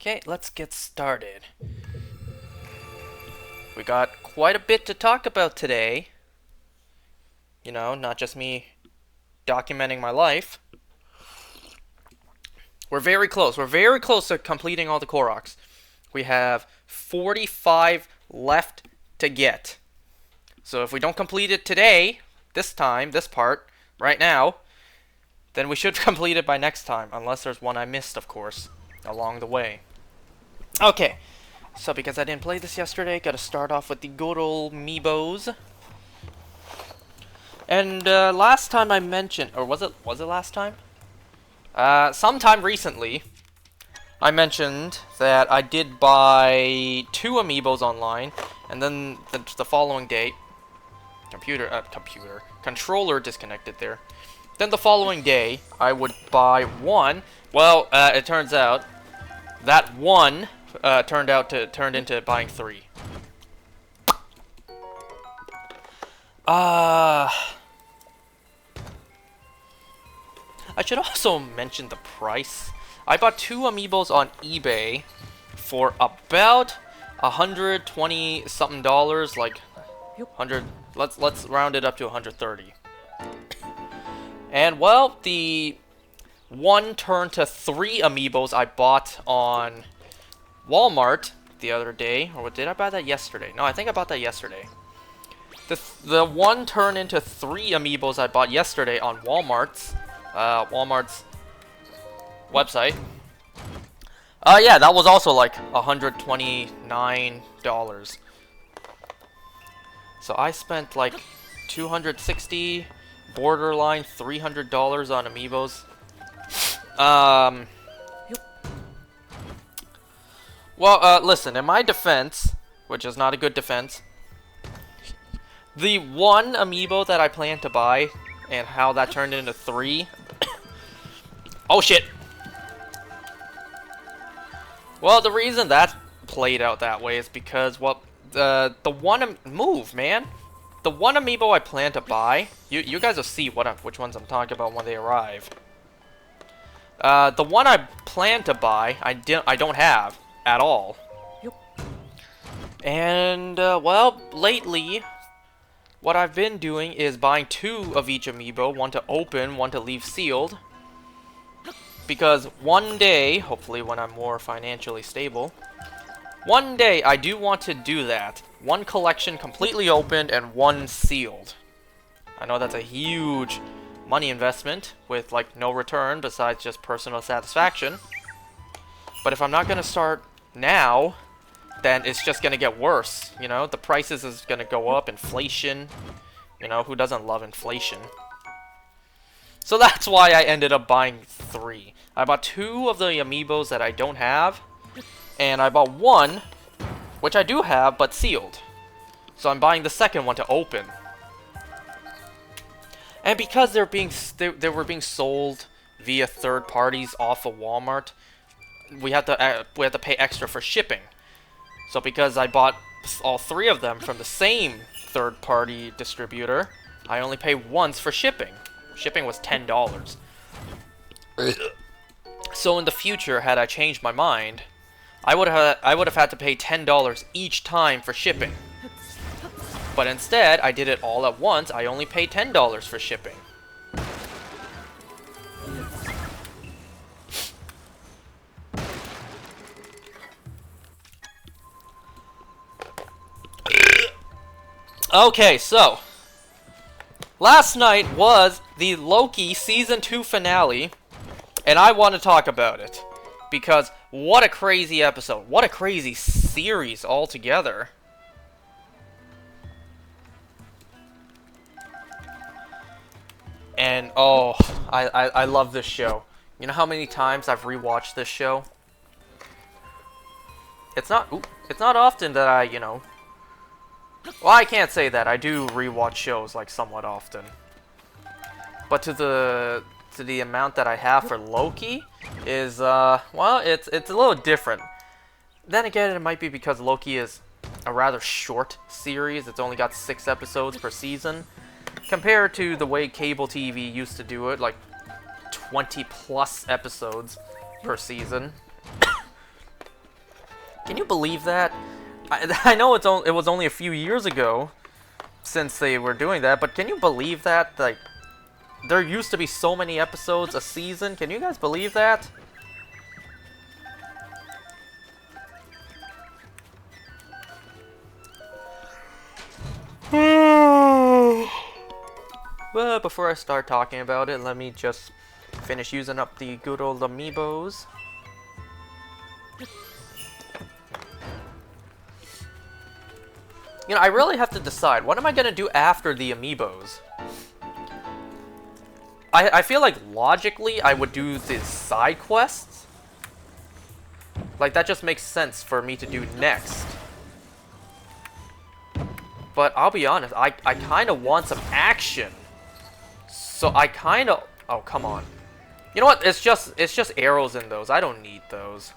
Okay, let's get started. We got quite a bit to talk about today. You know, not just me documenting my life. We're very close. We're very close to completing all the Koroks. We have 45 left to get. So if we don't complete it today, this time, this part, right now, then we should complete it by next time. Unless there's one I missed, of course, along the way. Okay. So because I didn't play this yesterday, gotta start off with the good old Meebos. And last time I mentioned, or was it last time? Sometime recently, I mentioned that I did buy 2 Amiibos online, and then the following day, controller disconnected there. Then the following day, I would buy 1. Well, it turns out that 1 turned into buying 3. I should also mention the price. I bought 2 Amiibos on eBay for about $120 something, like 100. Let's round it up to 130. And well, the 1 turned to 3 Amiibos I bought on Walmart the other day, or did I buy that yesterday? No, I think I bought that yesterday. The 1 turned into 3 Amiibos I bought yesterday on Walmart's website. Yeah, that was also like $129. So I spent like $260, borderline $300 on Amiibos. Well, listen, in my defense, which is not a good defense, the 1 Amiibo that I planned to buy, and how that turned into 3... Oh, shit! Well, the reason that played out that way is because, well, the one... Move, man! The 1 Amiibo I planned to buy, you guys will see which ones I'm talking about when they arrive. The one I planned to buy, I don't have at all. And, well, lately, what I've been doing is buying 2 of each Amiibo, 1 to open, 1 to leave sealed. Because one day, hopefully when I'm more financially stable, one day I do want to do that. 1 collection completely opened and 1 sealed. I know that's a huge money investment with like no return besides just personal satisfaction. But if I'm not gonna start now, then it's just gonna get worse. You know, the prices is gonna go up, inflation. You know, who doesn't love inflation? So that's why I ended up buying 3. I bought 2 of the Amiibos that I don't have, and I bought 1, which I do have, but sealed. So I'm buying the second one to open. And because they were being sold via third parties off of Walmart, we had to pay extra for shipping. So because I bought all 3 of them from the same third party distributor, I only pay once for shipping. Shipping was $10. So in the future, had I changed my mind, I would have had to pay $10 each time for shipping. But instead, I did it all at once. I only paid $10 for shipping. Okay, so last night was the Loki Season 2 finale, and I want to talk about it. Because what a crazy episode. What a crazy series altogether. And, oh, I love this show. You know how many times I've rewatched this show? It's not often that I, you know... Well, I can't say that. I do rewatch shows, like, somewhat often. But to the amount that I have for Loki is, well, it's a little different. Then again, it might be because Loki is a rather short series. It's only got 6 episodes per season. Compared to the way cable TV used to do it, like 20 plus episodes per season. Can you believe that? I know it was only a few years ago since they were doing that, but can you believe that? Like, there used to be so many episodes a season. Can you guys believe that? But before I start talking about it, let me just finish using up the good old amiibos. You know, I really have to decide, what am I gonna do after the amiibos? I feel like logically I would do the side quests. Like, that just makes sense for me to do next. But I'll be honest, I kind of want some action. So I kind of... Oh, come on. You know what? It's just arrows in those. I don't need those.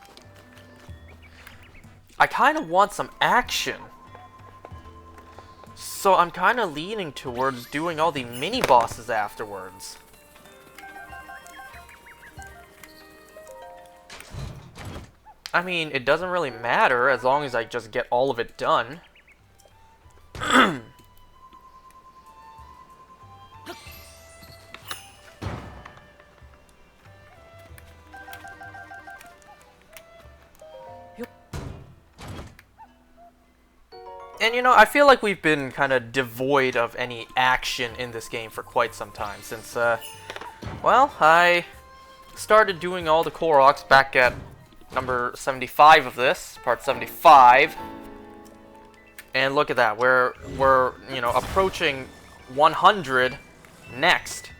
I kind of want some action. So I'm kind of leaning towards doing all the mini-bosses afterwards. I mean, it doesn't really matter as long as I just get all of it done. And you know, I feel like we've been kind of devoid of any action in this game for quite some time since, well, I started doing all the Koroks back at number 75 of this, part 75. And look at that, we're you know, approaching 100 next.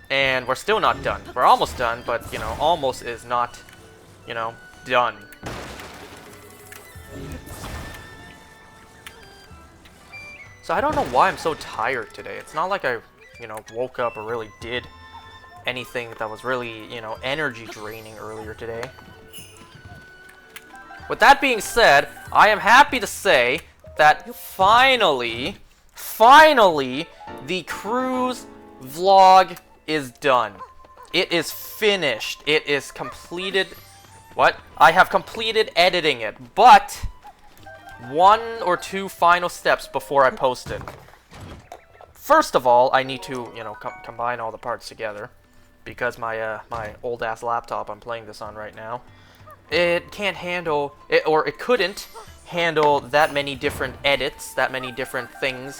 And we're still not done. We're almost done, but, you know, almost is not, you know, done. So I don't know why I'm so tired today. It's not like I, you know, woke up or really did anything that was really, you know, energy draining earlier today. With that being said, I am happy to say that finally, the cruise vlog is done. It is finished. It is completed. What? I have completed editing it, but one or two final steps before I post it. First of all, I need to, you know, combine all the parts together because my my old-ass laptop I'm playing this on right now, it can't handle it, or it couldn't handle that many different edits, that many different things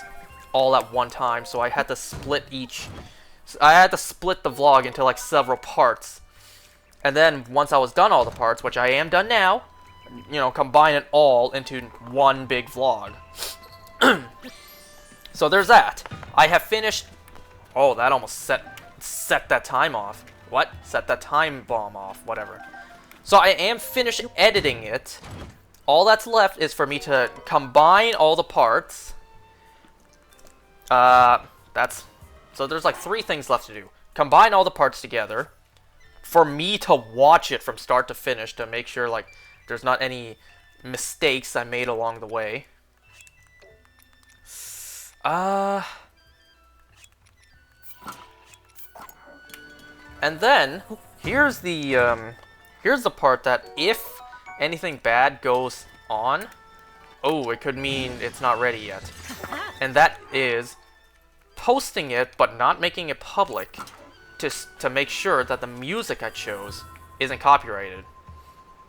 all at one time, so I had to split the vlog into like several parts. And then once I was done all the parts, which I am done now, you know, combine it all into one big vlog. So there's that. I have finished... Oh, that almost set that time off. What? Set that time bomb off. Whatever. So I am finished editing it. All that's left is for me to combine all the parts. So there's like 3 things left to do. Combine all the parts together. For me to watch it from start to finish to make sure, like, there's not any mistakes I made along the way. And then here's the part that if anything bad goes on, oh, it could mean it's not ready yet. And that is posting it but not making it public to make sure that the music I chose isn't copyrighted.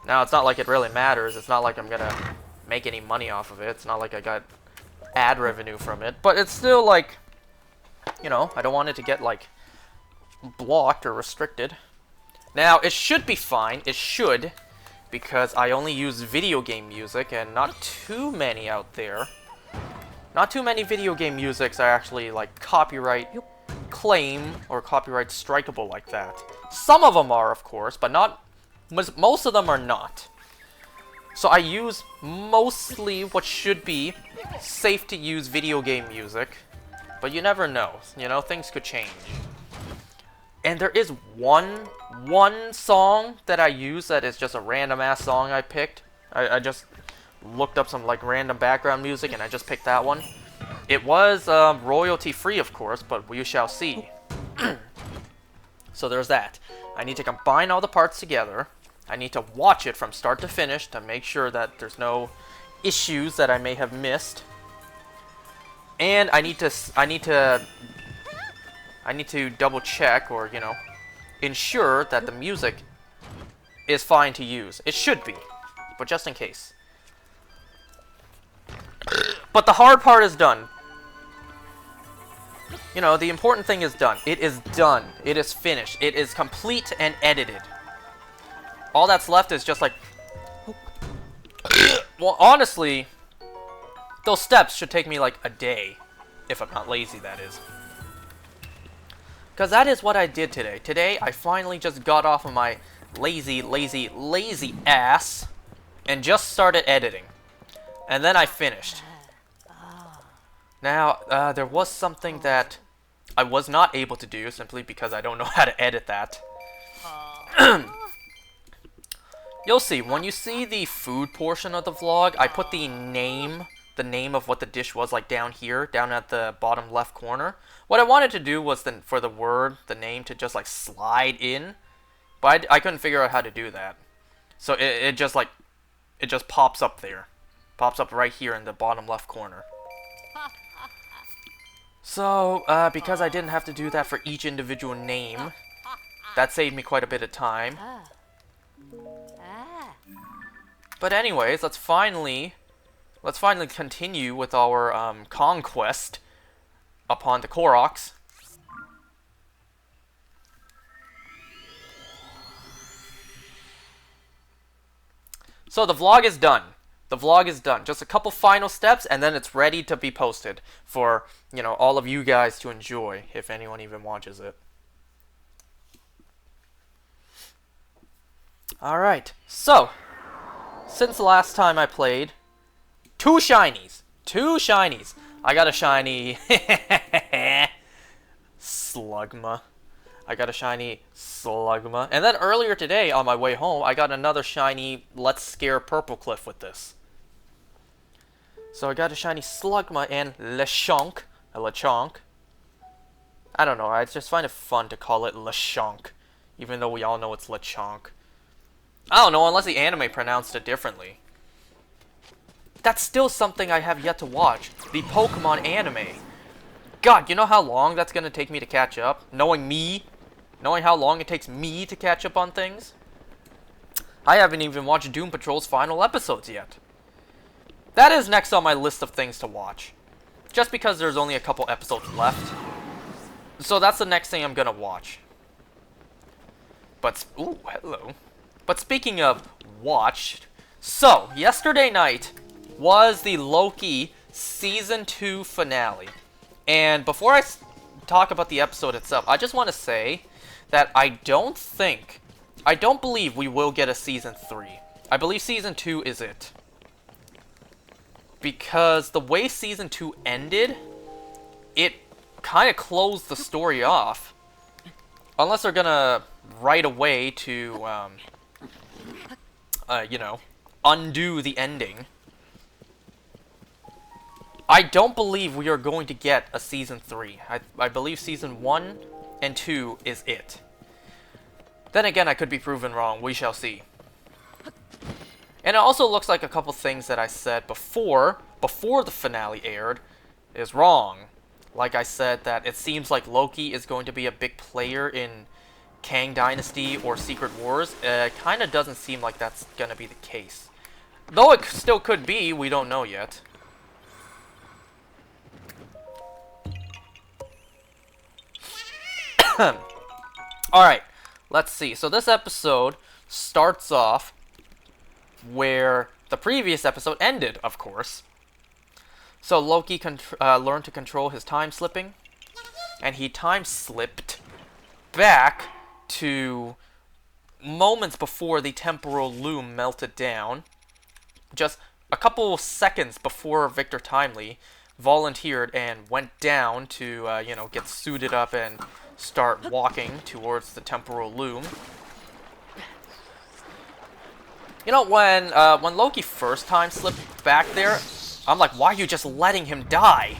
Now, it's not like it really matters. It's not like I'm gonna make any money off of it. It's not like I got ad revenue from it. But it's still like, you know, I don't want it to get, like, blocked or restricted. Now, it should be fine. It should, because I only use video game music, and not too many out there. Not too many video game musics are actually, like, copyright claim or copyright strikeable like that. Some of them are, of course, but not... Most of them are not. So I use mostly what should be safe to use video game music. But you never know. You know, things could change. And there is one song that I use that is just a random ass song I picked. I just looked up some like random background music and I just picked that one. It was royalty free, of course, but we shall see. So there's that. I need to combine all the parts together. I need to watch it from start to finish to make sure that there's no issues that I may have missed. And I need to double check, or, you know, ensure that the music is fine to use. It should be, but just in case. But the hard part is done. You know, the important thing is done. It is done. It is finished. It is complete and edited. All that's left is just like... Well, honestly, those steps should take me like a day. If I'm not lazy, that is. Because that is what I did today. Today, I finally just got off of my lazy ass and just started editing. And then I finished. Now, there was something that I was not able to do simply because I don't know how to edit that. You'll see, when you see the food portion of the vlog, I put the name of what the dish was, like down here, down at the bottom left corner. What I wanted to do was for the name to just like slide in, but I couldn't figure out how to do that. So it just pops up there. Pops up right here in the bottom left corner. So, because I didn't have to do that for each individual name, that saved me quite a bit of time. But anyways, let's finally continue with our conquest upon the Koroks. So the vlog is done. The vlog is done. Just a couple final steps, and then it's ready to be posted for, you know, all of you guys to enjoy, if anyone even watches it. Alright, so, since the last time I played, two shinies. I got a shiny Slugma. And then earlier today, on my way home, I got another shiny Let's Scare Purplecliff with this. So I got a shiny Slugma and Lechonk. I don't know, I just find it fun to call it Lechonk, even though we all know it's Lechonk. I don't know, unless the anime pronounced it differently. That's still something I have yet to watch. The Pokemon anime. God, you know how long that's gonna take me to catch up? Knowing how long it takes me to catch up on things? I haven't even watched Doom Patrol's final episodes yet. That is next on my list of things to watch. Just because there's only a couple episodes left. So that's the next thing I'm gonna watch. But, ooh, hello. But speaking of watched, so, yesterday night was the Loki Season 2 finale. And before I talk about the episode itself, I just want to say that I don't believe we will get a Season 3. I believe Season 2 is it. Because the way Season 2 ended, it kind of closed the story off. Unless they're gonna right away to, you know, undo the ending. I don't believe we are going to get a Season 3. I believe Season 1 and 2 is it. Then again, I could be proven wrong. We shall see. And it also looks like a couple things that I said before the finale aired is wrong. Like I said that it seems like Loki is going to be a big player in Kang Dynasty or Secret Wars. Kind of doesn't seem like that's going to be the case. Though it still could be, we don't know yet. Alright, let's see. So this episode starts off where the previous episode ended, of course. So Loki learned to control his time slipping, and he time slipped back to moments before the temporal loom melted down. Just a couple seconds before Victor Timely volunteered and went down to, you know, get suited up and start walking towards the temporal loom. You know, when Loki first time slipped back there, I'm like, why are you just letting him die?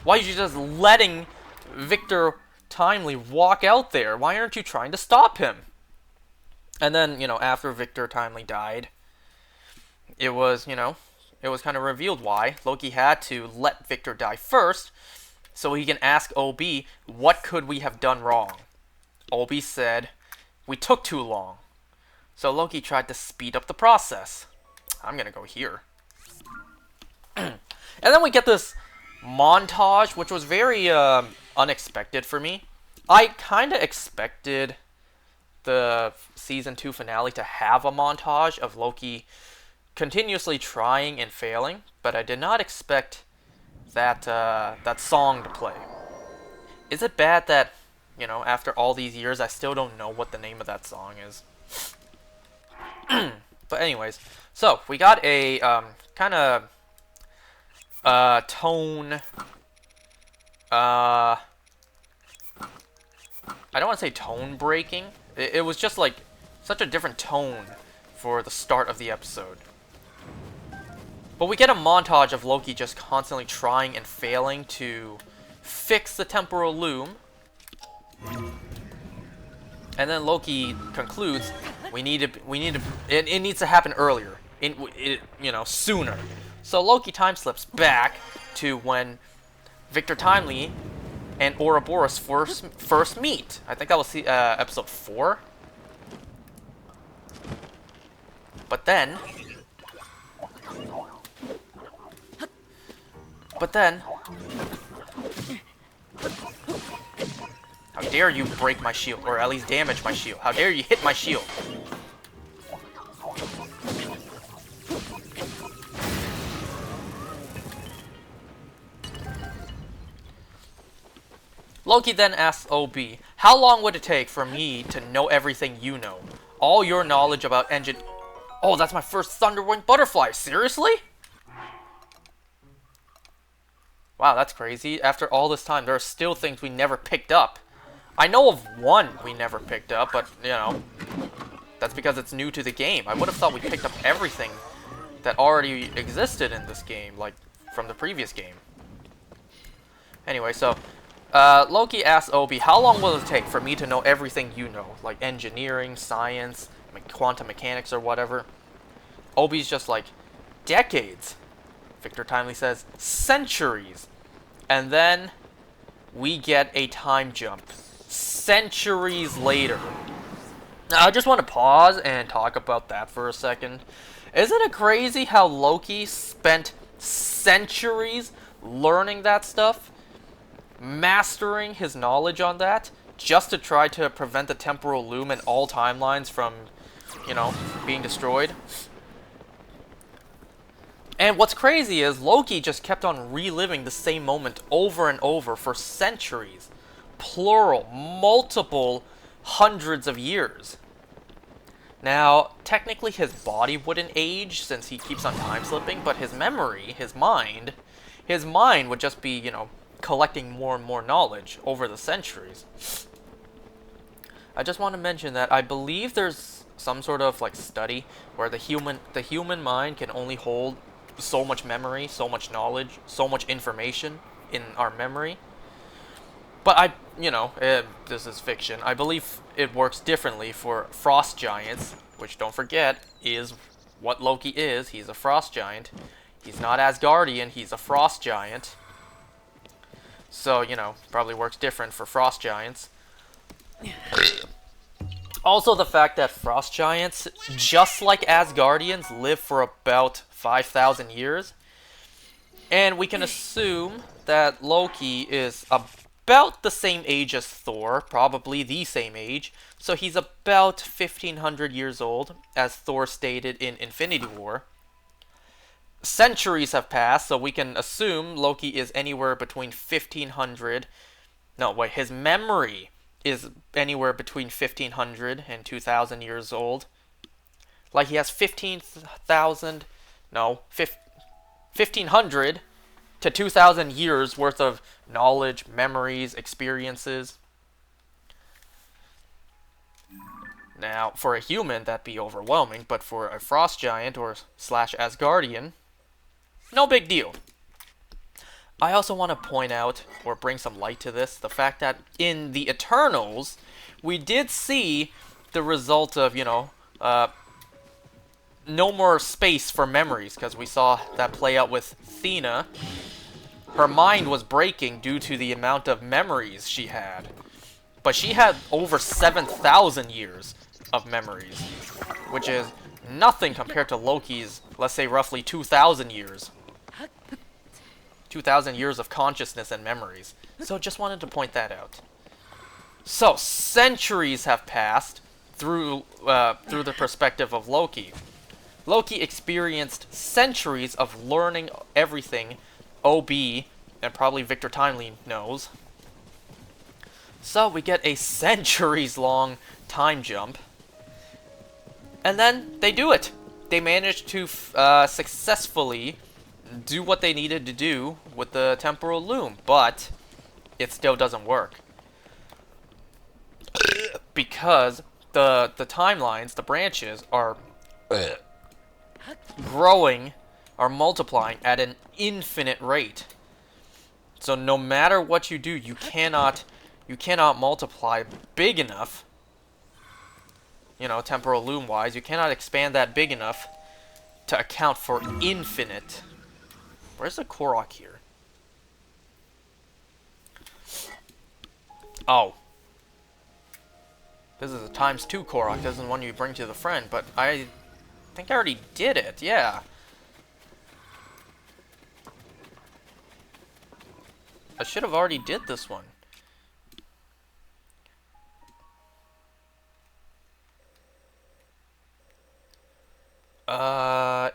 Why are you just letting Victor Timely walk out there? Why aren't you trying to stop him? And then, after Victor Timely died, it was, it was kind of revealed why. Loki had to let Victor die first so he can ask OB, what could we have done wrong? OB said, we took too long. So Loki tried to speed up the process. I'm gonna go here. And then we get this montage, which was very unexpected for me. I kind of expected the season 2 finale to have a montage of Loki continuously trying and failing, but I did not expect that that song to play. Is it bad that, after all these years, I still don't know what the name of that song is? But anyways, so we got a kind of tone. I don't want to say tone breaking. It was just like such a different tone for the start of the episode. But we get a montage of Loki just constantly trying and failing to fix the temporal loom. And then Loki concludes, it needs to happen earlier, sooner. So Loki time slips back to when Victor Timely and Ouroboros first meet. I think that was episode 4. But then, how dare you break my shield, or at least damage my shield? How dare you hit my shield? Loki then asks OB, how long would it take for me to know everything you know? All your knowledge about engine... Oh, that's my first Thunderwing butterfly. Seriously? Wow, that's crazy. After all this time, there are still things we never picked up. I know of one we never picked up, but, that's because it's new to the game. I would have thought we picked up everything that already existed in this game, like, from the previous game. Anyway, so... Loki asks Obi, how long will it take for me to know everything you know? Like engineering, science, quantum mechanics, or whatever. Obi's just like, decades. Victor Timely says, centuries. And then we get a time jump. Centuries later. Now, I just want to pause and talk about that for a second. Isn't it crazy how Loki spent centuries learning that stuff? Mastering his knowledge on that just to try to prevent the temporal loom and all timelines from, being destroyed. And what's crazy is Loki just kept on reliving the same moment over and over for centuries. Plural, multiple hundreds of years. Now, technically his body wouldn't age since he keeps on time slipping, but his memory, his mind would just be, collecting more and more knowledge over the centuries. I just want to mention that I believe there's some sort of like study where the human mind can only hold so much memory, so much knowledge, so much information in our memory. But this is fiction. I believe it works differently for frost giants, which don't forget is what Loki is. He's a frost giant. He's not Asgardian, he's a frost giant. So, probably works different for frost giants. Also, the fact that frost giants, just like Asgardians, live for about 5,000 years. And we can assume that Loki is about the same age as Thor, probably the same age. So he's about 1,500 years old, as Thor stated in Infinity War. Centuries have passed, so we can assume Loki is anywhere between 1,500... No, wait, his memory is anywhere between 1,500 and 2,000 years old. Like, he has 15,000... No, 1,500 to 2,000 years worth of knowledge, memories, experiences. Now, for a human, that'd be overwhelming, but for a frost giant or slash Asgardian... No big deal. I also want to point out, or bring some light to this, the fact that in the Eternals, we did see the result of, you know, no more space for memories, because we saw that play out with Thena. Her mind was breaking due to the amount of memories she had. But she had over 7,000 years of memories, which is nothing compared to Loki's, let's say, roughly 2,000 years. 2,000 years of consciousness and memories. So just wanted to point that out. So, centuries have passed through the perspective of Loki. Loki experienced centuries of learning everything OB, and probably Victor Timely knows. So we get a centuries-long time jump. And then they do it. They managed to successfully do what they needed to do with the temporal loom, but it still doesn't work. Because the timelines, the branches, are growing, are multiplying at an infinite rate. So no matter what you do, you cannot multiply big enough, you know, temporal loom wise. You cannot expand that big enough to account for infinite. Where's the Korok here? Oh. This is a ×2 Korok. This is the one you bring to the friend, but I think I already did it, yeah. I should have already did this one.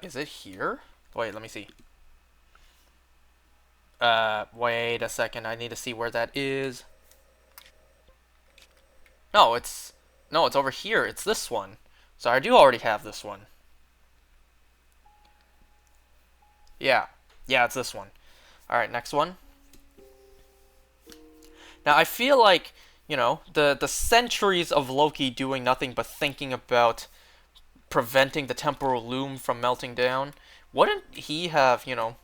Is it here? Wait, let me see. Wait a second. I need to see where that is. No, it's over here. It's this one. So I do already have this one. Yeah, it's this one. Alright, next one. Now, I feel like, you know, the centuries of Loki doing nothing but thinking about preventing the temporal loom from melting down, wouldn't he have, you know,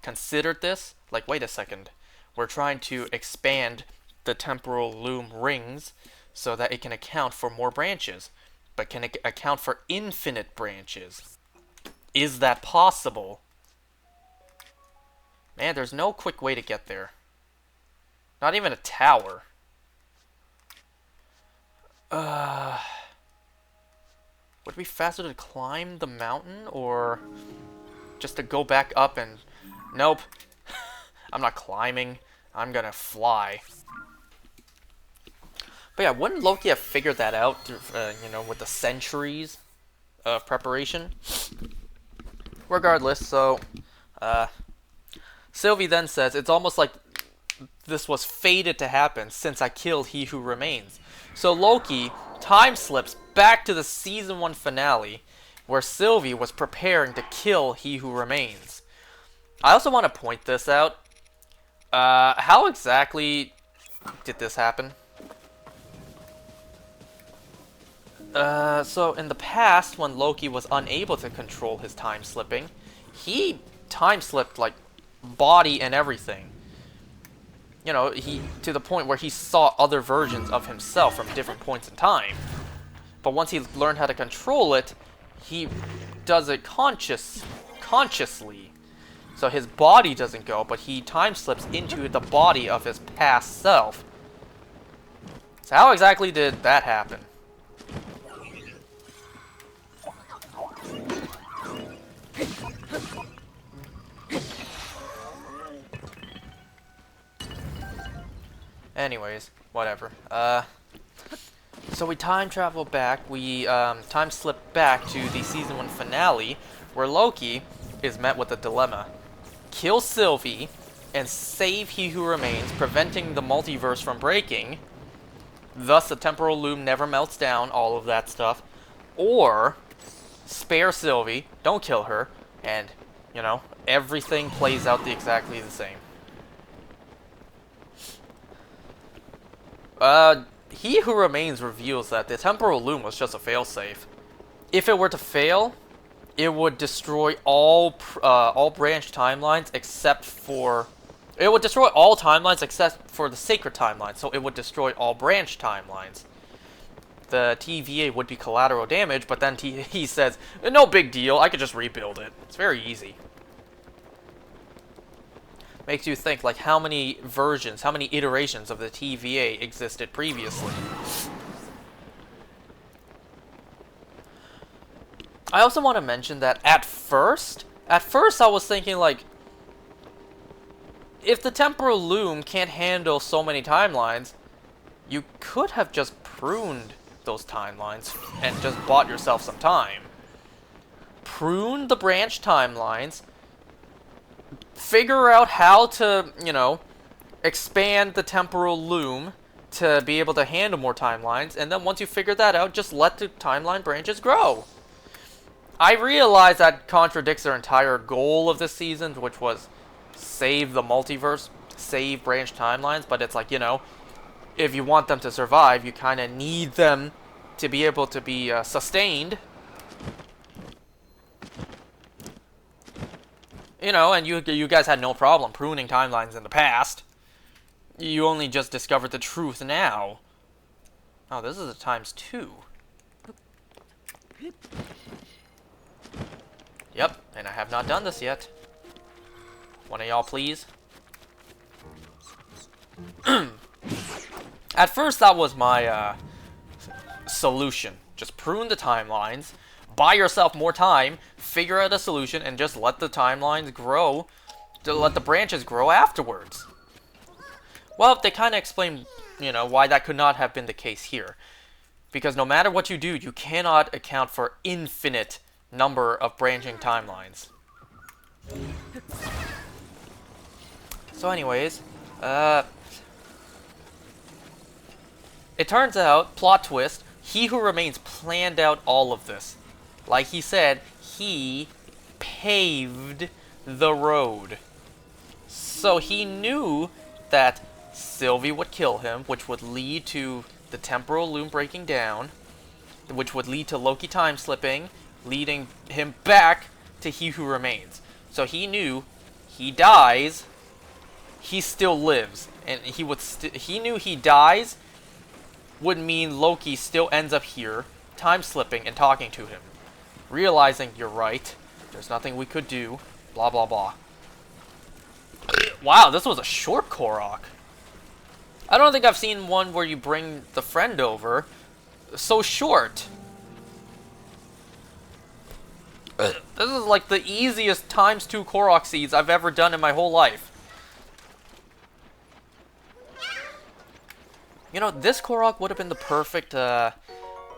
considered this? Like, wait a second. We're trying to expand the temporal loom rings so that it can account for more branches. But can it account for infinite branches? Is that possible? Man, there's no quick way to get there. Not even a tower. Would it be faster to climb the mountain, or just to go back up and... Nope. I'm not climbing. I'm gonna fly. But yeah, wouldn't Loki have figured that out, you know, with the centuries of preparation? Regardless, so... Sylvie then says, it's almost like this was fated to happen since I killed He Who Remains. So Loki time slips back to the Season 1 finale, where Sylvie was preparing to kill He Who Remains. I also want to point this out. How exactly did this happen? So in the past, when Loki was unable to control his time slipping, he time slipped, like, body and everything. You know, to the point where he saw other versions of himself from different points in time. But once he learned how to control it, he does it consciously. So his body doesn't go, but he time slips into the body of his past self. So how exactly did that happen? Anyways, whatever. So we time travel back. We time slip back to the Season 1 finale, where Loki is met with a dilemma. Kill Sylvie and save He Who Remains, preventing the multiverse from breaking. Thus the temporal loom never melts down, all of that stuff. Or spare Sylvie, don't kill her, and, you know, everything plays out exactly the same. He Who Remains reveals that the temporal loom was just a failsafe. If it were to fail, it would destroy all branch timelines except for... It would destroy all timelines except for the sacred timeline, so it would destroy all branch timelines. the TVA would be collateral damage, but then he says, no big deal, I could just rebuild it. It's very easy. Makes you think, like, how many versions, how many iterations of the TVA existed previously. I also want to mention that at first I was thinking, like, if the temporal loom can't handle so many timelines, you could have just pruned those timelines and just bought yourself some time. Prune the branch timelines, figure out how to, you know, expand the temporal loom to be able to handle more timelines, and then once you figure that out, just let the timeline branches grow. I realize that contradicts their entire goal of this season, which was save the multiverse, save branch timelines, but it's like, you know, if you want them to survive, you kind of need them to be able to be sustained. You know, and you guys had no problem pruning timelines in the past. You only just discovered the truth now. Oh, this is a ×2. Yep, and I have not done this yet. One of y'all, please. At first, that was my solution. Just prune the timelines, buy yourself more time, figure out a solution, and just let the timelines grow, to let the branches grow afterwards. Well, they kind of explain, you know, why that could not have been the case here. Because no matter what you do, you cannot account for infinite number of branching timelines. So anyways, it turns out, plot twist, He Who Remains planned out all of this. Like he said, he paved the road. So he knew that Sylvie would kill him, which would lead to the temporal loom breaking down, which would lead to Loki time slipping, leading him back to He Who Remains. So he knew he dies, he still lives, and he knew he dies would mean Loki still ends up here, time slipping and talking to him, realizing you're right, there's nothing we could do, blah blah blah. Wow, this was a short Korok. I don't think I've seen one where you bring the friend over so short. This is like the easiest ×2 Korok seeds I've ever done in my whole life. You know, this Korok would have been the perfect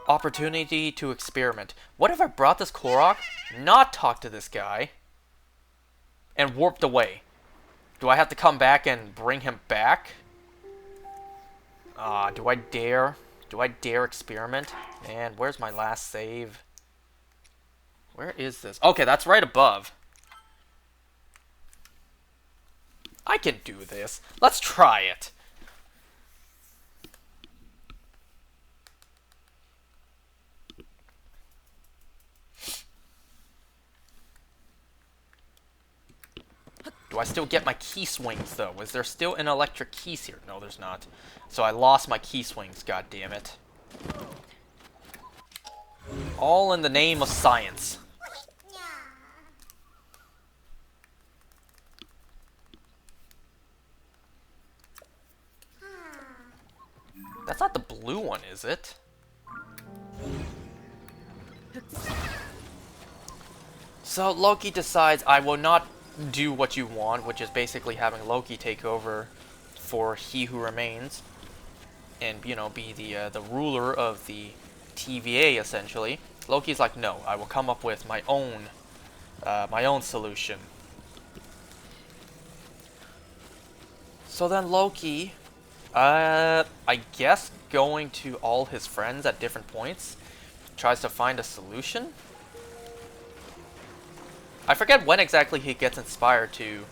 opportunity to experiment. What if I brought this Korok, not talked to this guy, and warped away? Do I have to come back and bring him back? Do I dare? Do I dare experiment? Man, where's my last save? Where is this? Okay, that's right above. I can do this. Let's try it. Do I still get my key swings, though? Is there still an electric keys here? No, there's not. So I lost my key swings, god damn it. All in the name of science. That's not the blue one, is it? So Loki decides, I will not do what you want, which is basically having Loki take over for He Who Remains, and, you know, be the ruler of the TVA, essentially. Loki's like, no, I will come up with my own solution. So then Loki, I guess going to all his friends at different points, tries to find a solution. I forget when exactly he gets inspired to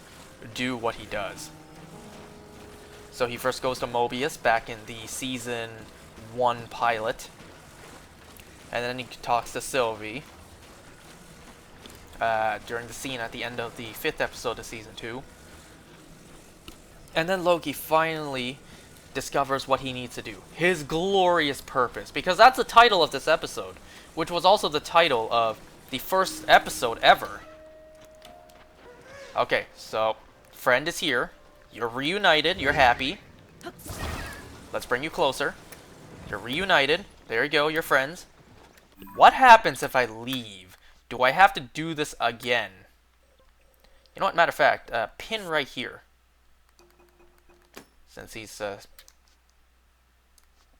do what he does. So he first goes to Mobius back in the Season 1 pilot. And then he talks to Sylvie during the scene at the end of the 5th episode of Season 2. And then Loki finally discovers what he needs to do. His glorious purpose. Because that's the title of this episode. Which was also the title of the first episode ever. Okay, so friend is here. You're reunited. You're happy. Let's bring you closer. You're reunited. There you go. You're friends. What happens if I leave? Do I have to do this again? You know what? Matter of fact, pin right here. Since he's,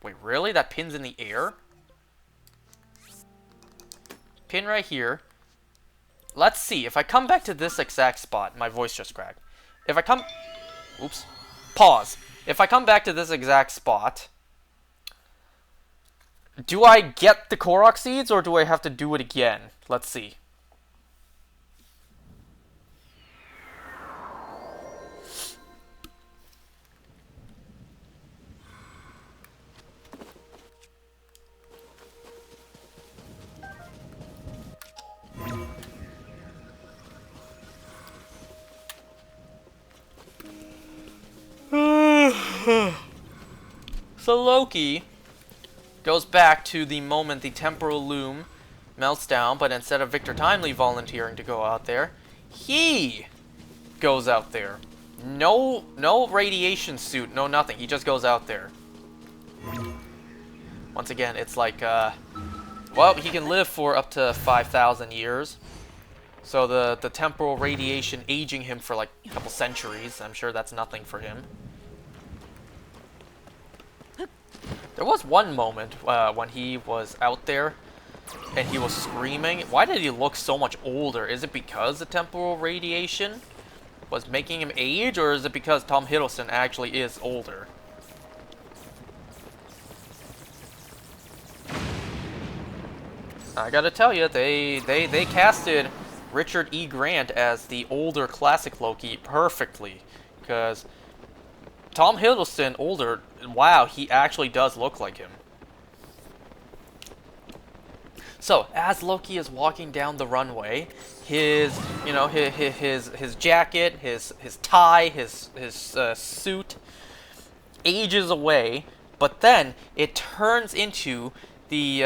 wait, really? That pin's in the air? Pin right here. Let's see. If I come back to this exact spot, my voice just cracked. If I come... Oops. Pause. If I come back to this exact spot, do I get the Korok seeds or do I have to do it again? Let's see. So Loki goes back to the moment the temporal loom melts down, but instead of Victor Timely volunteering to go out there, he goes out there. No radiation suit, no nothing. He just goes out there. Once again, it's like, well, he can live for up to 5,000 years. So the temporal radiation aging him for like a couple centuries, I'm sure that's nothing for him. There was one moment when he was out there and he was screaming. Why did he look so much older? Is it because the temporal radiation was making him age, or is it because Tom Hiddleston actually is older? I gotta tell you, they casted Richard E. Grant as the older classic Loki perfectly, because Tom Hiddleston older, wow, he actually does look like him. So, as Loki is walking down the runway, his jacket, his tie, his suit ages away, but then it turns into the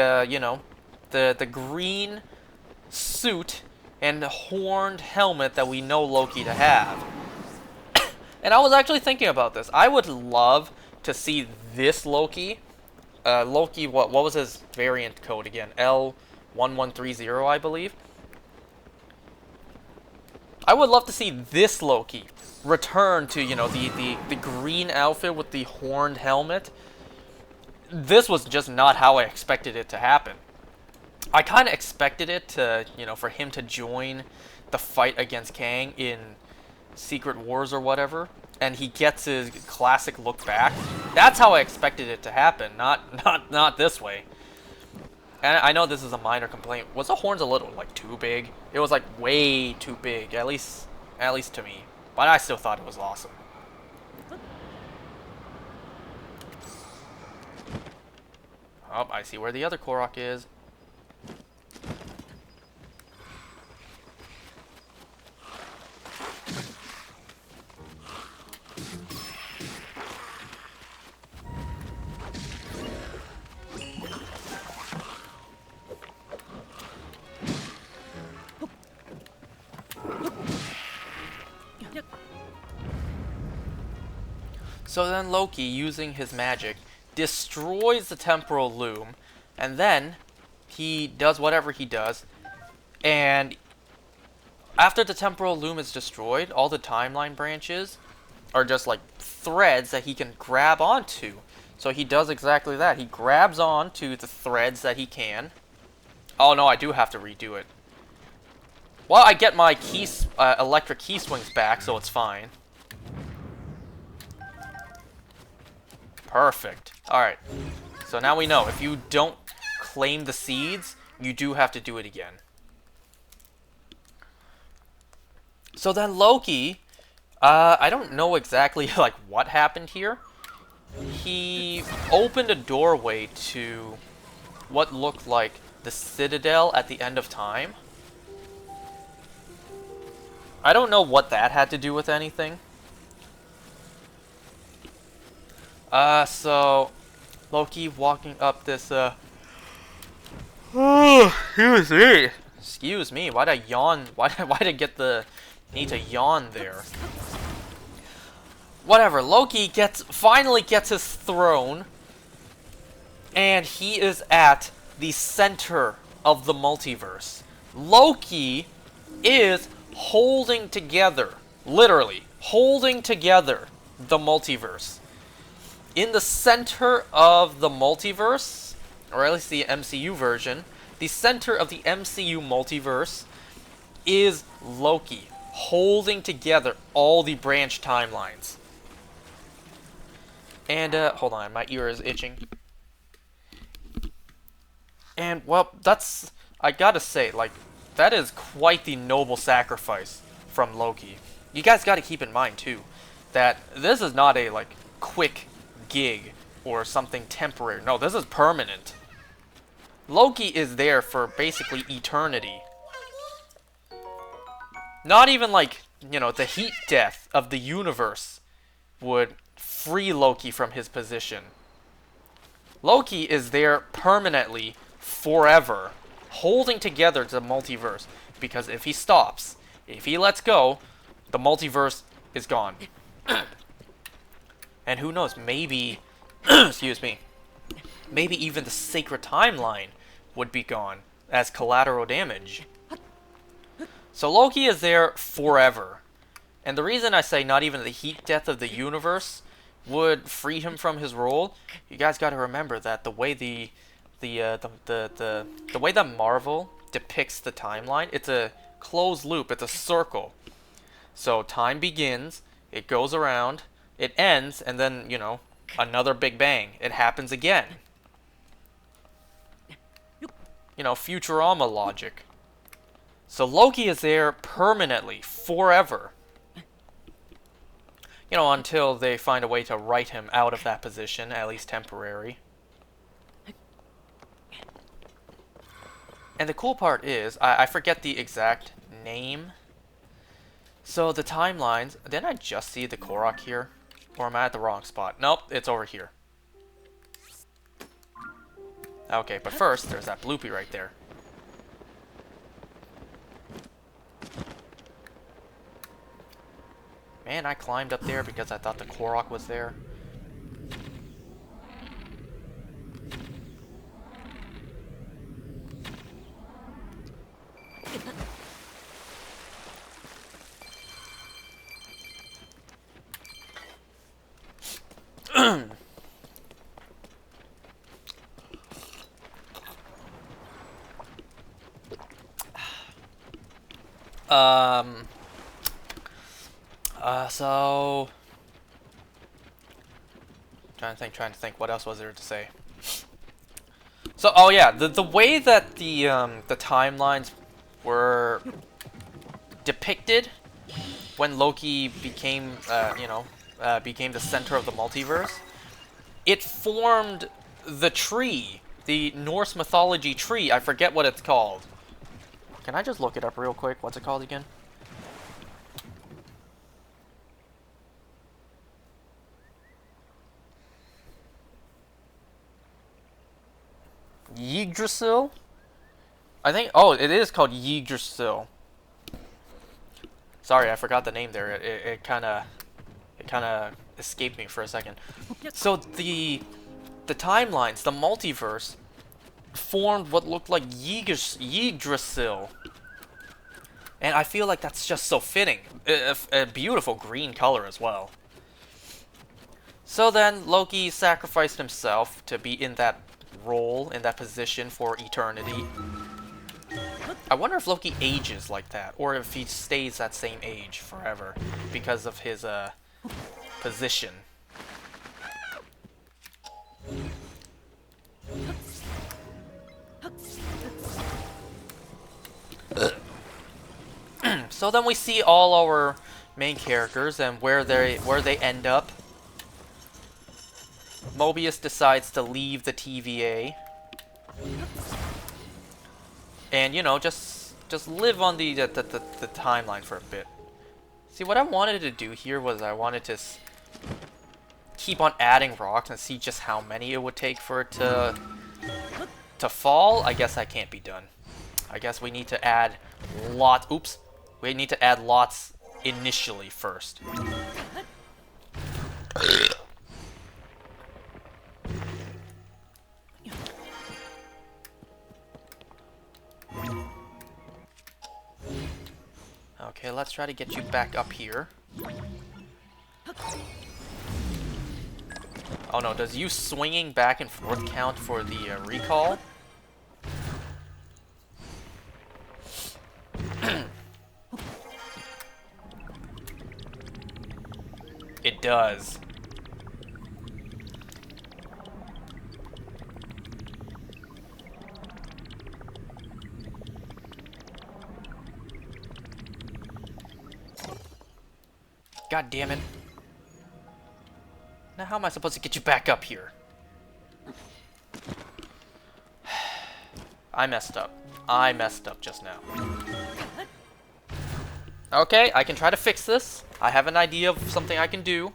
the green suit and horned helmet that we know Loki to have. And I was actually thinking about this. I would love to see this Loki. Loki, what was his variant code again? L1130, I believe. I would love to see this Loki return to, you know, the green outfit with the horned helmet. This was just not how I expected it to happen. I kind of expected it to, you know, for him to join the fight against Kang in Secret Wars or whatever, and he gets his classic look back. That's how I expected it to happen, not this way. And I know this is a minor complaint. Was the horns a little like too big? It was like way too big, at least to me. But I still thought it was awesome. Oh, I see where the other Korok is. So then Loki, using his magic, destroys the temporal loom, and then he does whatever he does, and after the temporal loom is destroyed, all the timeline branches are just like threads that he can grab onto. So he does exactly that. He grabs onto the threads that he can. Oh no, I do have to redo it. Well, I get my electric key swings back, so it's fine. Perfect. Alright. So now we know, if you don't claim the seeds, you do have to do it again. So then Loki, I don't know exactly like what happened here. He opened a doorway to what looked like the Citadel at the end of time. I don't know what that had to do with anything. So Loki walking up this oh, excuse me. Excuse me, why'd I yawn? Why'd I get the need to yawn there? Whatever, Loki finally gets his throne, and he is at the center of the multiverse. Loki is holding together, literally, holding together the multiverse. In the center of the multiverse, or at least the MCU version, the center of the MCU multiverse is Loki, holding together all the branch timelines. And, hold on, my ear is itching. And, well, I gotta say, like, that is quite the noble sacrifice from Loki. You guys gotta keep in mind, too, that this is not a, like, quick gig or something temporary. No, this is permanent. Loki is there for basically eternity. Not even, like, you know, the heat death of the universe would free Loki from his position. Loki is there permanently, forever, holding together the multiverse. Because if he stops, if he lets go, the multiverse is gone. And who knows, maybe, excuse me, maybe even the sacred timeline would be gone as collateral damage. So Loki is there forever. And the reason I say not even the heat death of the universe would free him from his role, you guys got to remember that the way the way that Marvel depicts the timeline, it's a closed loop, it's a circle. So time begins, it goes around, it ends, and then, you know, another big bang. It happens again. You know, Futurama logic. So Loki is there permanently, forever. You know, until they find a way to write him out of that position, at least temporary. And the cool part is, I forget the exact name. So the timelines, didn't I just see the Korok here? Or am I at the wrong spot? Nope, it's over here. Okay, but first, there's that bloopy right there. Man, I climbed up there because I thought the Korok was there. So trying to think, what else was there to say? So, oh yeah, the way that the timelines were depicted when Loki became, became the center of the multiverse, it formed the tree, the Norse mythology tree. I forget what it's called. Can I just look it up real quick? What's it called again? Yggdrasil? I think, oh, it is called Yggdrasil. Sorry, I forgot the name there. It kind of escaped me for a second. So the timelines, the multiverse, formed what looked like Yggdrasil. And I feel like that's just so fitting. A beautiful green color as well. So then Loki sacrificed himself to be in that role, in that position for eternity. I wonder if Loki ages like that, or if he stays that same age forever because of his position. So then we see all our main characters and where they end up. Mobius decides to leave the TVA. And, you know, just live on the timeline for a bit. See, what I wanted to do here was I wanted to keep on adding rocks and see just how many it would take for it to fall, I guess that can't be done. I guess we need to add lots. Oops. We need to add lots initially first. Okay, let's try to get you back up here. Oh no, does you swinging back and forth count for the recall? It does. God damn it. Now how am I supposed to get you back up here? I messed up. I messed up just now. Okay, I can try to fix this. I have an idea of something I can do.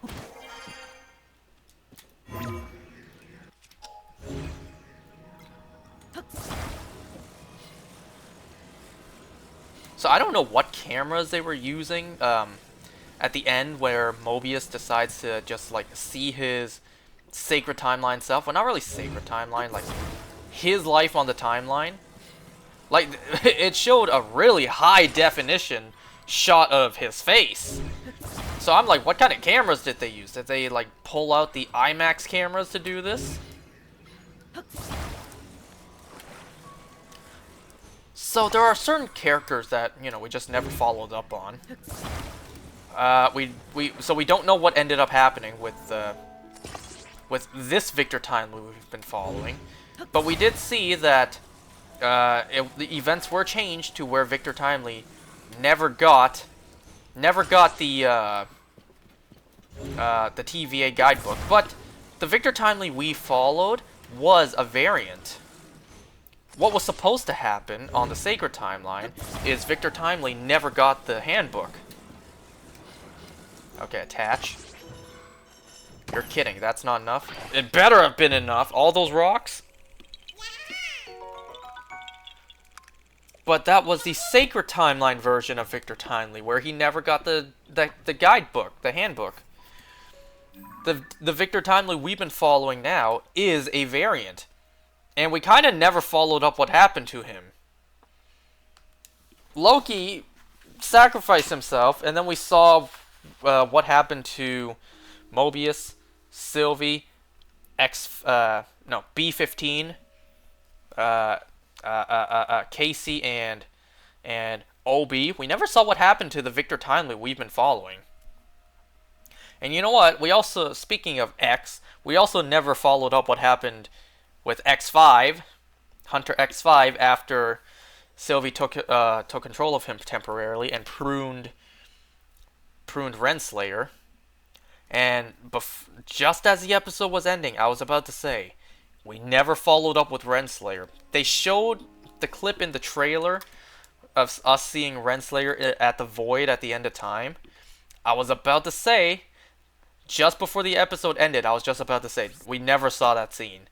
So I don't know what cameras they were using at the end where Mobius decides to just like see his sacred timeline self. Well, not really sacred timeline, like his life on the timeline. Like it showed a really high definition shot of his face. So I'm like, what kind of cameras did they use? Did they like pull out the IMAX cameras to do this? So there are certain characters that, you know, we just never followed up on. So we don't know what ended up happening with this Victor Timely we've been following, but we did see that the events were changed to where Victor Timely never got the TVA guidebook, but the Victor Timely we followed was a variant. What was supposed to happen on the Sacred Timeline is Victor Timely never got the handbook. Okay, attach. You're kidding, that's not enough? It better have been enough, all those rocks? But that was the Sacred Timeline version of Victor Timely, where he never got the guidebook, the handbook. The Victor Timely we've been following now is a variant. And we kind of never followed up what happened to him. Loki sacrificed himself, and then we saw what happened to Mobius, Sylvie, B-15, Casey, and Obi. We never saw what happened to the Victor Timely we've been following. And you know what? We also, speaking of X, we also never followed up what happened with X5, Hunter X5, after Sylvie took control of him temporarily and pruned Renslayer. And just as the episode was ending, I was about to say, we never followed up with Renslayer. They showed the clip in the trailer of us seeing Renslayer at the Void at the end of time. I was about to say, just before the episode ended, I was just about to say, we never saw that scene.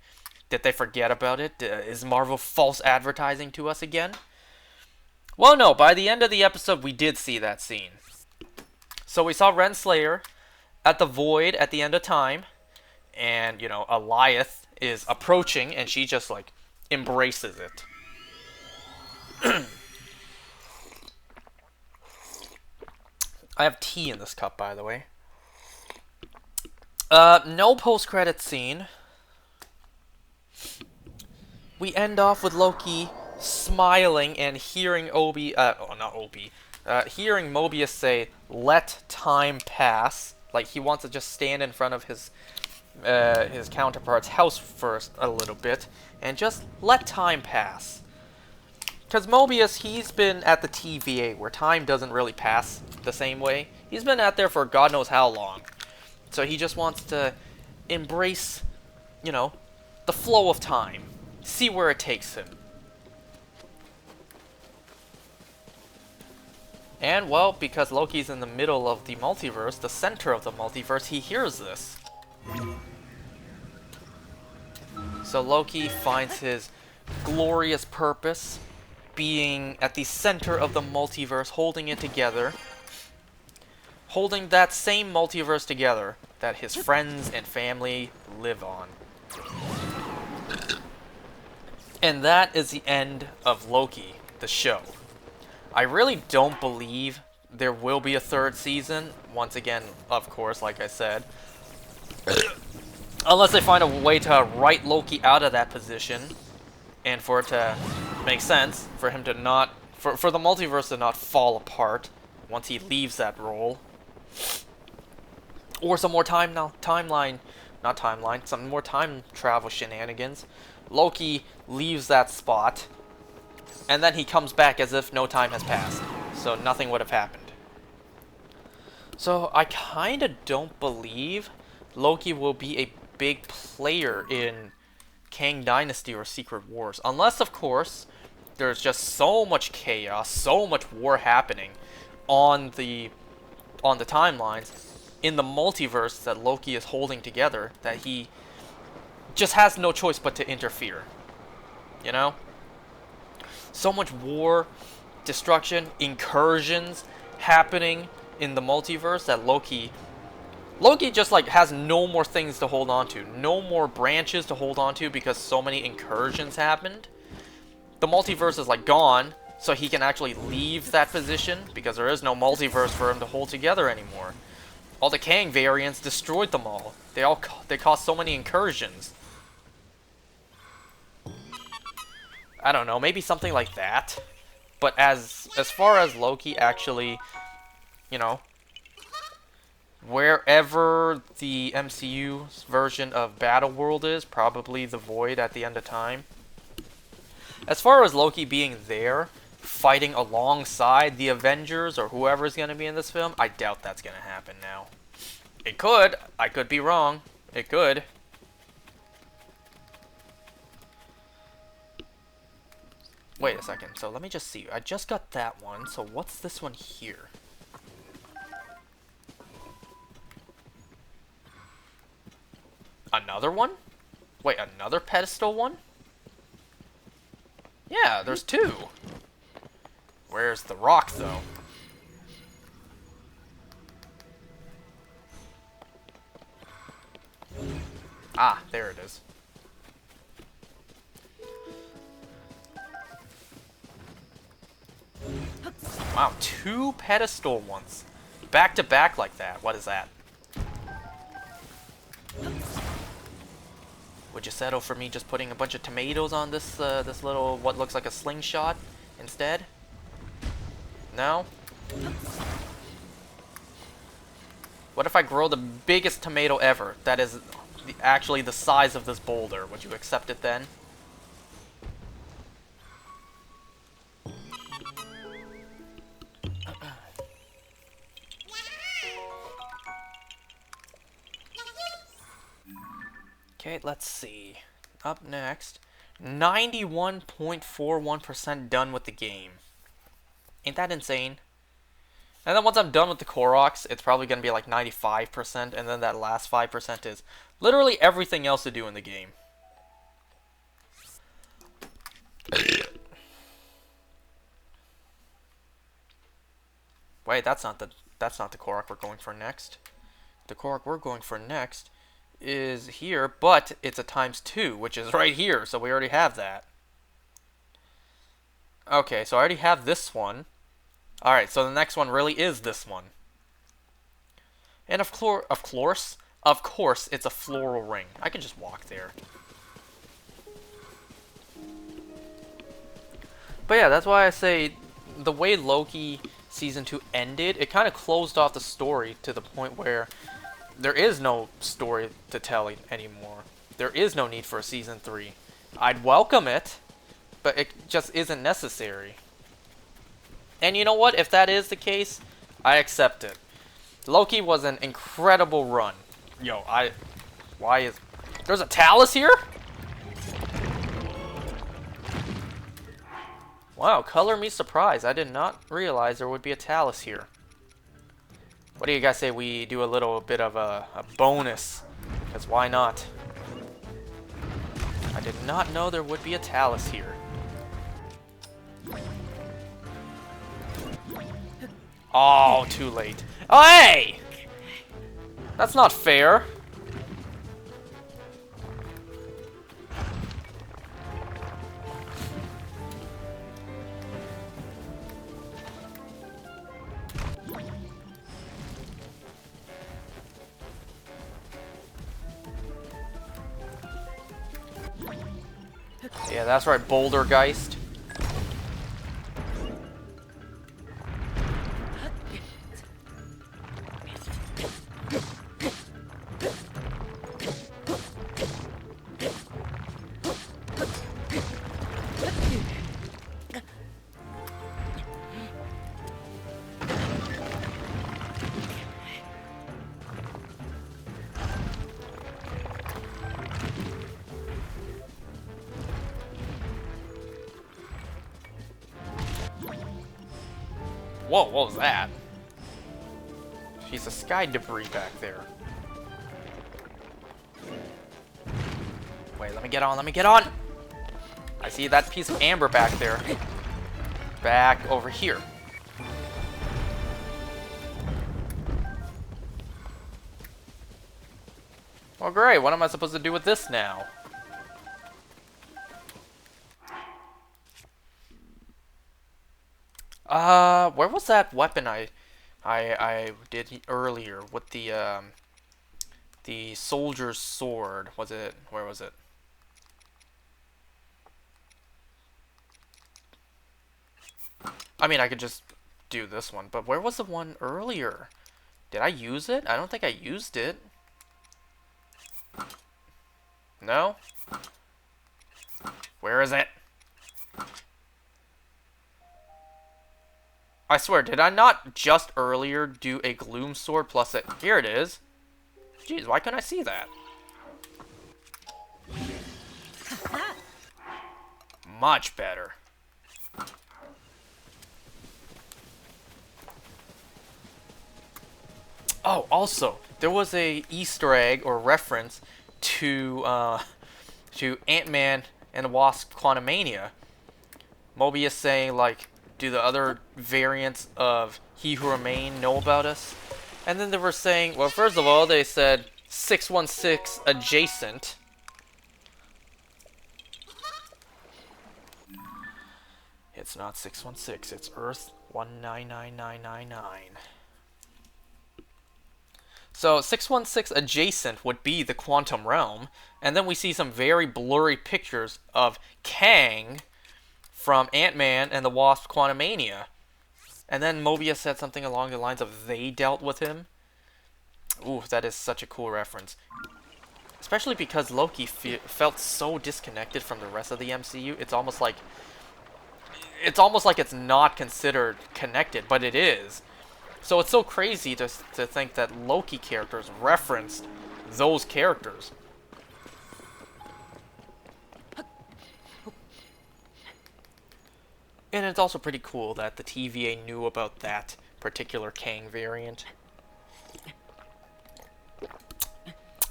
Did they forget about it? Is Marvel false advertising to us again? Well, no. By the end of the episode, we did see that scene. So we saw Renslayer at the Void at the end of time. And, you know, Alioth is approaching, and she just, like, embraces it. I have tea in this cup, by the way. No post-credit scene. We end off with Loki smiling and hearing hearing Mobius say, "Let time pass." Like he wants to just stand in front of his counterpart's house first a little bit and just let time pass. Because Mobius, he's been at the TVA where time doesn't really pass the same way. He's been out there for God knows how long. So he just wants to embrace, you know, the flow of time. See where it takes him. And, well, because Loki's in the middle of the multiverse, the center of the multiverse, he hears this. So Loki finds his glorious purpose being at the center of the multiverse, holding it together. Holding that same multiverse together that his friends and family live on. And that is the end of Loki, the show. I really don't believe there will be a third season. Once again, of course, like I said. Unless they find a way to write Loki out of that position. And for it to make sense. For him to not... For the multiverse to not fall apart once he leaves that role. Or some more some more time travel shenanigans. Loki leaves that spot, and then he comes back as if no time has passed, so nothing would have happened. So I kinda don't believe Loki will be a big player in Kang Dynasty or Secret Wars, unless of course there's just so much chaos, so much war happening on the timelines in the multiverse that Loki is holding together that he just has no choice but to interfere. You know? So much war, destruction, incursions happening in the multiverse that Loki just like has no more things to hold on to, no more branches to hold on to because so many incursions happened. The multiverse is like gone, so he can actually leave that position because there is no multiverse for him to hold together anymore. All the Kang variants destroyed them all. They caused so many incursions. I don't know, maybe something like that. But as far as Loki actually, you know, wherever the MCU's version of Battleworld is, probably the Void at the end of time. As far as Loki being there, fighting alongside the Avengers or whoever's going to be in this film, I doubt that's going to happen now. It could. I could be wrong. It could. Wait a second. So let me just see. I just got that one. So what's this one here? Another one? Wait, another pedestal one? Yeah, there's two. Where's the rock, though? Ah, there it is. Wow, two pedestal ones. Back to back like that. What is that? Would you settle for me just putting a bunch of tomatoes on this this little, what looks like a slingshot instead? No? What if I grow the biggest tomato ever that is actually the size of this boulder? Would you accept it then? Okay, let's see. Up next, 91.41% done with the game. Ain't that insane? And then once I'm done with the Koroks, it's probably going to be like 95%, and then that last 5% is literally everything else to do in the game. Wait, that's not the Korok we're going for next. The Korok we're going for next is here, but it's a ×2, which is right here, so we already have that. Okay, so I already have this one. Alright, so the next one really is this one. And of course, it's a floral ring. I can just walk there. But yeah, that's why I say the way Loki Season 2 ended, it kind of closed off the story to the point where there is no story to tell anymore. There is no need for a Season 3. I'd welcome it, but it just isn't necessary. And you know what? If that is the case, I accept it. Loki was an incredible run. Yo, why is... There's a Talus here? Wow, color me surprised. I did not realize there would be a Talus here. What do you guys say we do a little bit of a bonus Because why not? I did not know there would be a Talus here. Oh, too late. Oh, hey! That's not fair. Yeah, that's right, Bouldergeist. Whoa, what was that? Piece of sky debris back there. Wait, let me get on, let me get on! I see that piece of amber back there. Back over here. Well, great, what am I supposed to do with this now? Where was that weapon I did earlier with the soldier's sword? Was it, where was it? I mean, I could just do this one, but where was the one earlier? Did I use it? I don't think I used it. No? Where is it? I swear, did I not just earlier do a Gloom Sword plus it? Here it is. Jeez, why couldn't I see that? Much better. Oh, also, there was a Easter egg or reference to Ant-Man and the Wasp: Quantumania. Mobius saying, like, do the other variants of He Who Remain know about us? And then they were saying, well, first of all, they said 616 adjacent. It's not 616, it's Earth 199999. So 616 adjacent would be the quantum realm, and then we see some very blurry pictures of Kang from Ant-Man and the Wasp: Quantumania. And then Mobius said something along the lines of they dealt with him. Ooh, that is such a cool reference. Especially because Loki felt so disconnected from the rest of the MCU. It's almost like it's not considered connected, but it is. So it's so crazy to think that Loki characters referenced those characters. And it's also pretty cool that the TVA knew about that particular Kang variant.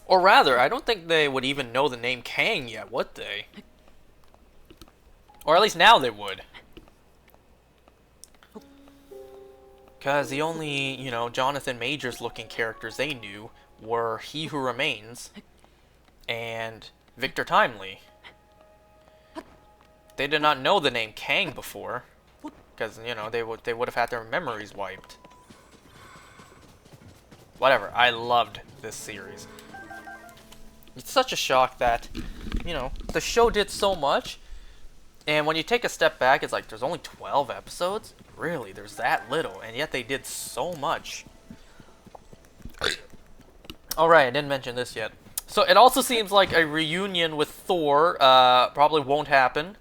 Or rather, I don't think they would even know the name Kang yet, would they? Or at least now they would. Because the only, you know, Jonathan Majors looking characters they knew were He Who Remains and Victor Timely. They did not know the name Kang before, because, you know, they would have had their memories wiped. Whatever, I loved this series. It's such a shock that, you know, the show did so much, and when you take a step back, it's like, there's only 12 episodes? Really, there's that little, and yet they did so much. Alright, I didn't mention this yet. So it also seems like a reunion with Thor probably won't happen.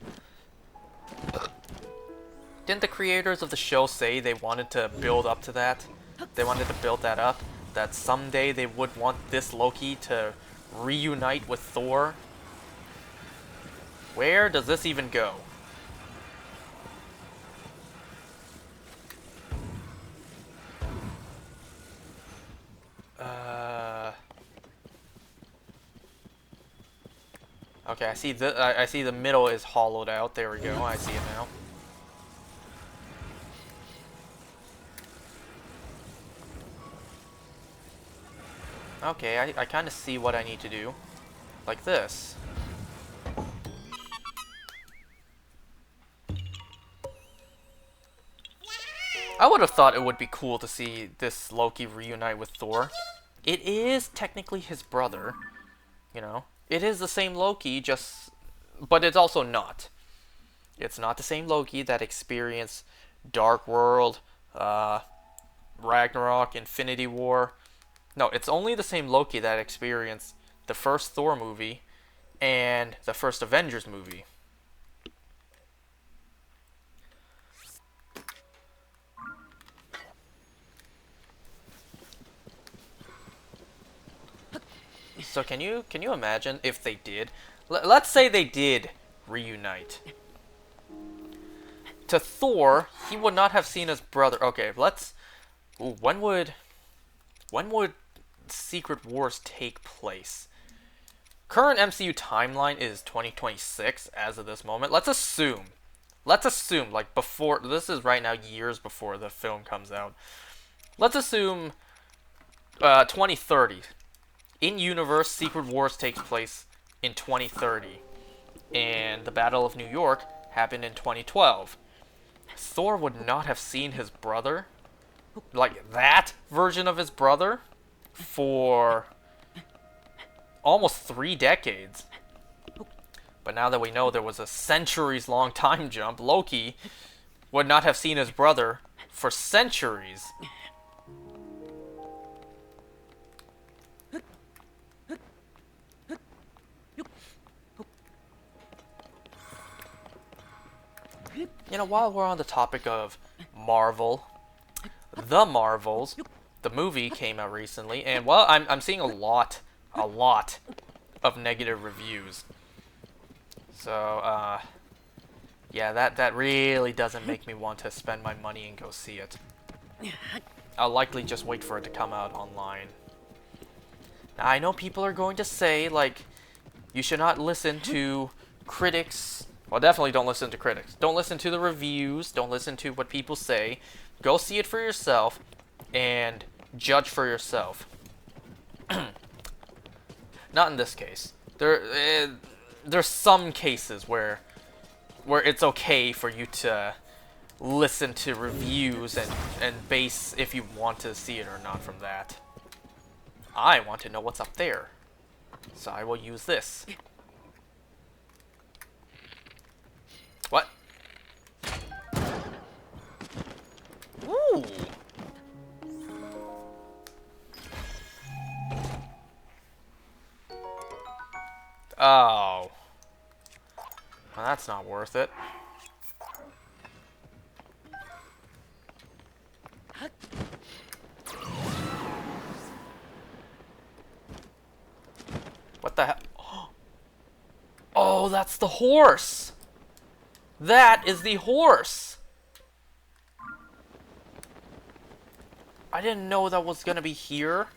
Didn't the creators of the show say they wanted to build up to that? They wanted to build that up? That someday they would want this Loki to reunite with Thor? Where does this even go? Okay, I see I see the middle is hollowed out. There we go. I see it now. Okay, I kind of see what I need to do. Like this. I would have thought it would be cool to see this Loki reunite with Thor. It is technically his brother, you know. It is the same Loki, just... But it's also not. It's not the same Loki that experienced Dark World, Ragnarok, Infinity War. No, it's only the same Loki that experienced the first Thor movie and the first Avengers movie. So can you imagine if they did? Let's say they did reunite. To Thor, he would not have seen his brother. Okay, let's. Ooh, when would Secret Wars take place? Current MCU timeline is 2026 as of this moment. Let's assume like before. This is right now years before the film comes out. Let's assume 2030. In-universe, Secret Wars takes place in 2030, and the Battle of New York happened in 2012. Thor would not have seen his brother, like that version of his brother, for almost 3 decades. But now that we know there was a centuries-long time jump, Loki would not have seen his brother for centuries. You know, while we're on the topic of Marvel, The Marvels, the movie came out recently, and well, I'm seeing a lot of negative reviews. So, yeah, that really doesn't make me want to spend my money and go see it. I'll likely just wait for it to come out online. Now, I know people are going to say, like, you should not listen to critics. Well, definitely don't listen to critics. Don't listen to the reviews. Don't listen to what people say. Go see it for yourself and judge for yourself. Not in this case. There's some cases where it's okay for you to listen to reviews and base if you want to see it or not from that. I want to know what's up there, so I will use this. What? Ooh. Oh. Well, that's not worth it. What the hell? Oh, that's the horse! That is the horse! I didn't know that was gonna be here.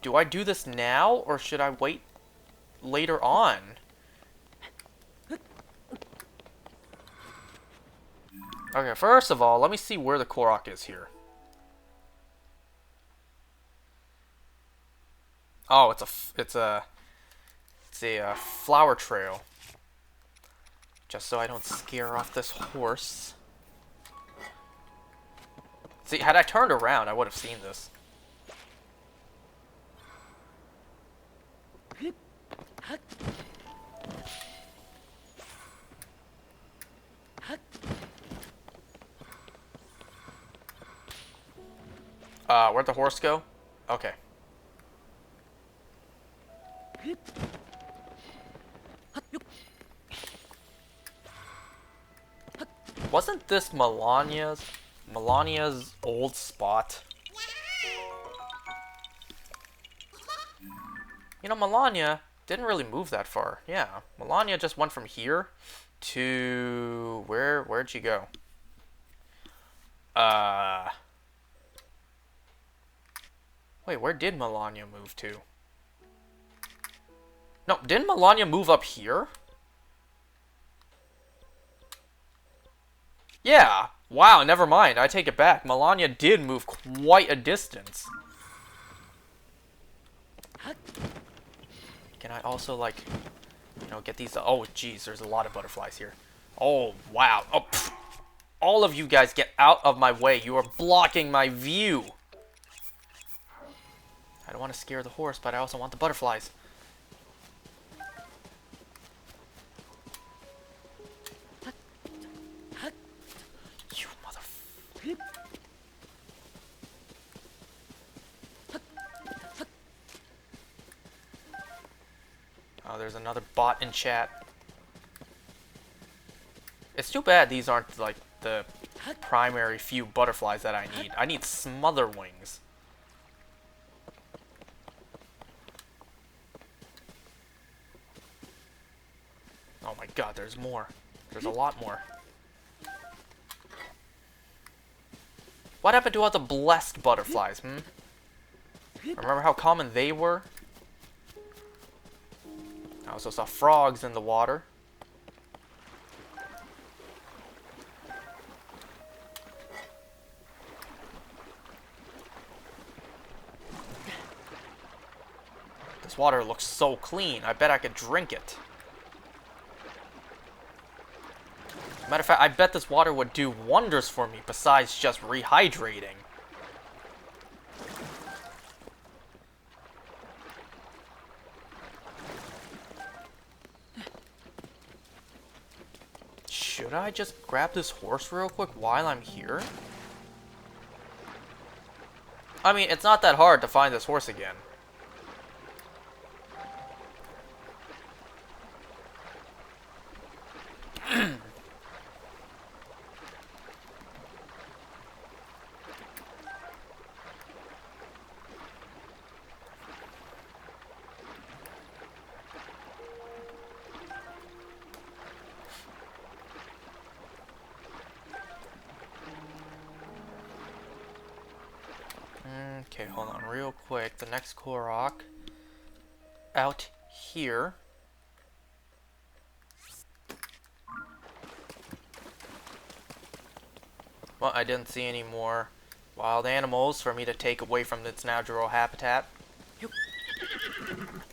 Do I do this now, or should I wait later on? Okay, first of all, let me see where the Korok is here. Oh, it's a flower trail. Just so I don't scare off this horse. See, had I turned around, I would have seen this. Where'd the horse go? Okay. Wasn't this Melania's old spot? You know, Melania didn't really move that far. Yeah, Melania just went from here to where'd she go? Wait, where did Melania move to? No, didn't Melania move up here? Yeah. Wow, never mind. I take it back. Melania did move quite a distance. Can I also, like, you know, get these... Oh, jeez, there's a lot of butterflies here. Oh, wow. Oh, pfft. All of you guys get out of my way. You are blocking my view. I don't want to scare the horse, but I also want the butterflies. You mother... Oh, there's another bot in chat. It's too bad these aren't, like, the primary few butterflies that I need. I need Smotherwings. Oh my god, there's more. There's a lot more. What happened to all the blessed butterflies, hmm? Remember how common they were? I also saw frogs in the water. This water looks so clean. I bet I could drink it. Matter of fact, I bet this water would do wonders for me besides just rehydrating. Should I just grab this horse real quick while I'm here? I mean, it's not that hard to find this horse again. Okay, hold on real quick. The next Korok out here. Well, I didn't see any more wild animals for me to take away from its natural habitat.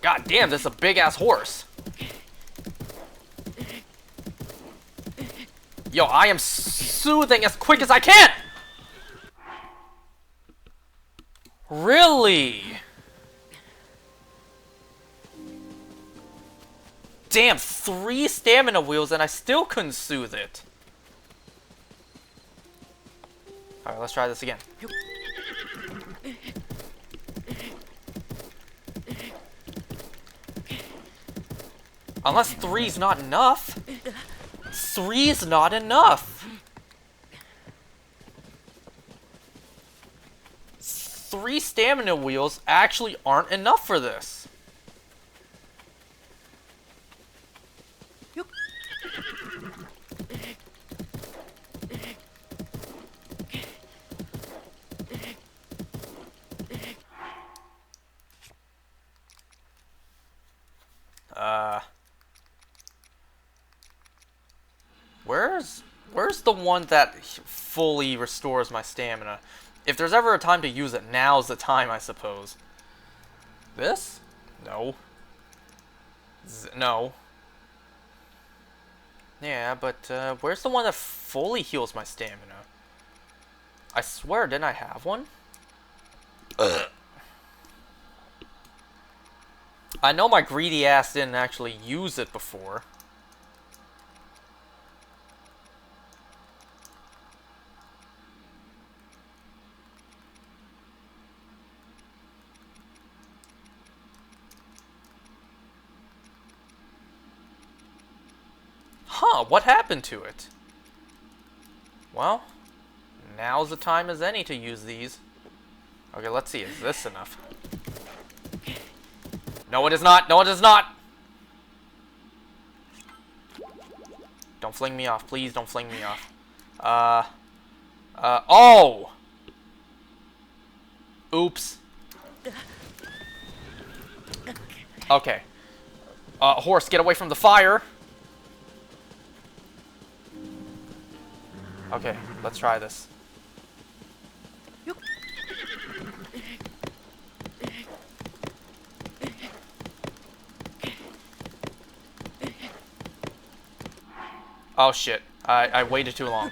God damn, this is a big-ass horse. Yo, I am soothing as quick as I can! Really? Damn, 3 stamina wheels and I still couldn't soothe it. Alright, let's try this again. Unless 3's not enough. 3's not enough. 3 stamina wheels actually aren't enough for this. Where's the one that fully restores my stamina? If there's ever a time to use it, now's the time, I suppose. This? No. No. Yeah, but where's the one that fully heals my stamina? I swear, didn't I have one? I know my greedy ass didn't actually use it before. Huh, what happened to it? Well, now's the time as any to use these. Okay, let's see, is this enough? No, it is not! No, it is not! Don't fling me off, please don't fling me off. Oh! Oops. Okay. Horse, get away from the fire! Okay, let's try this. Oh shit, I waited too long.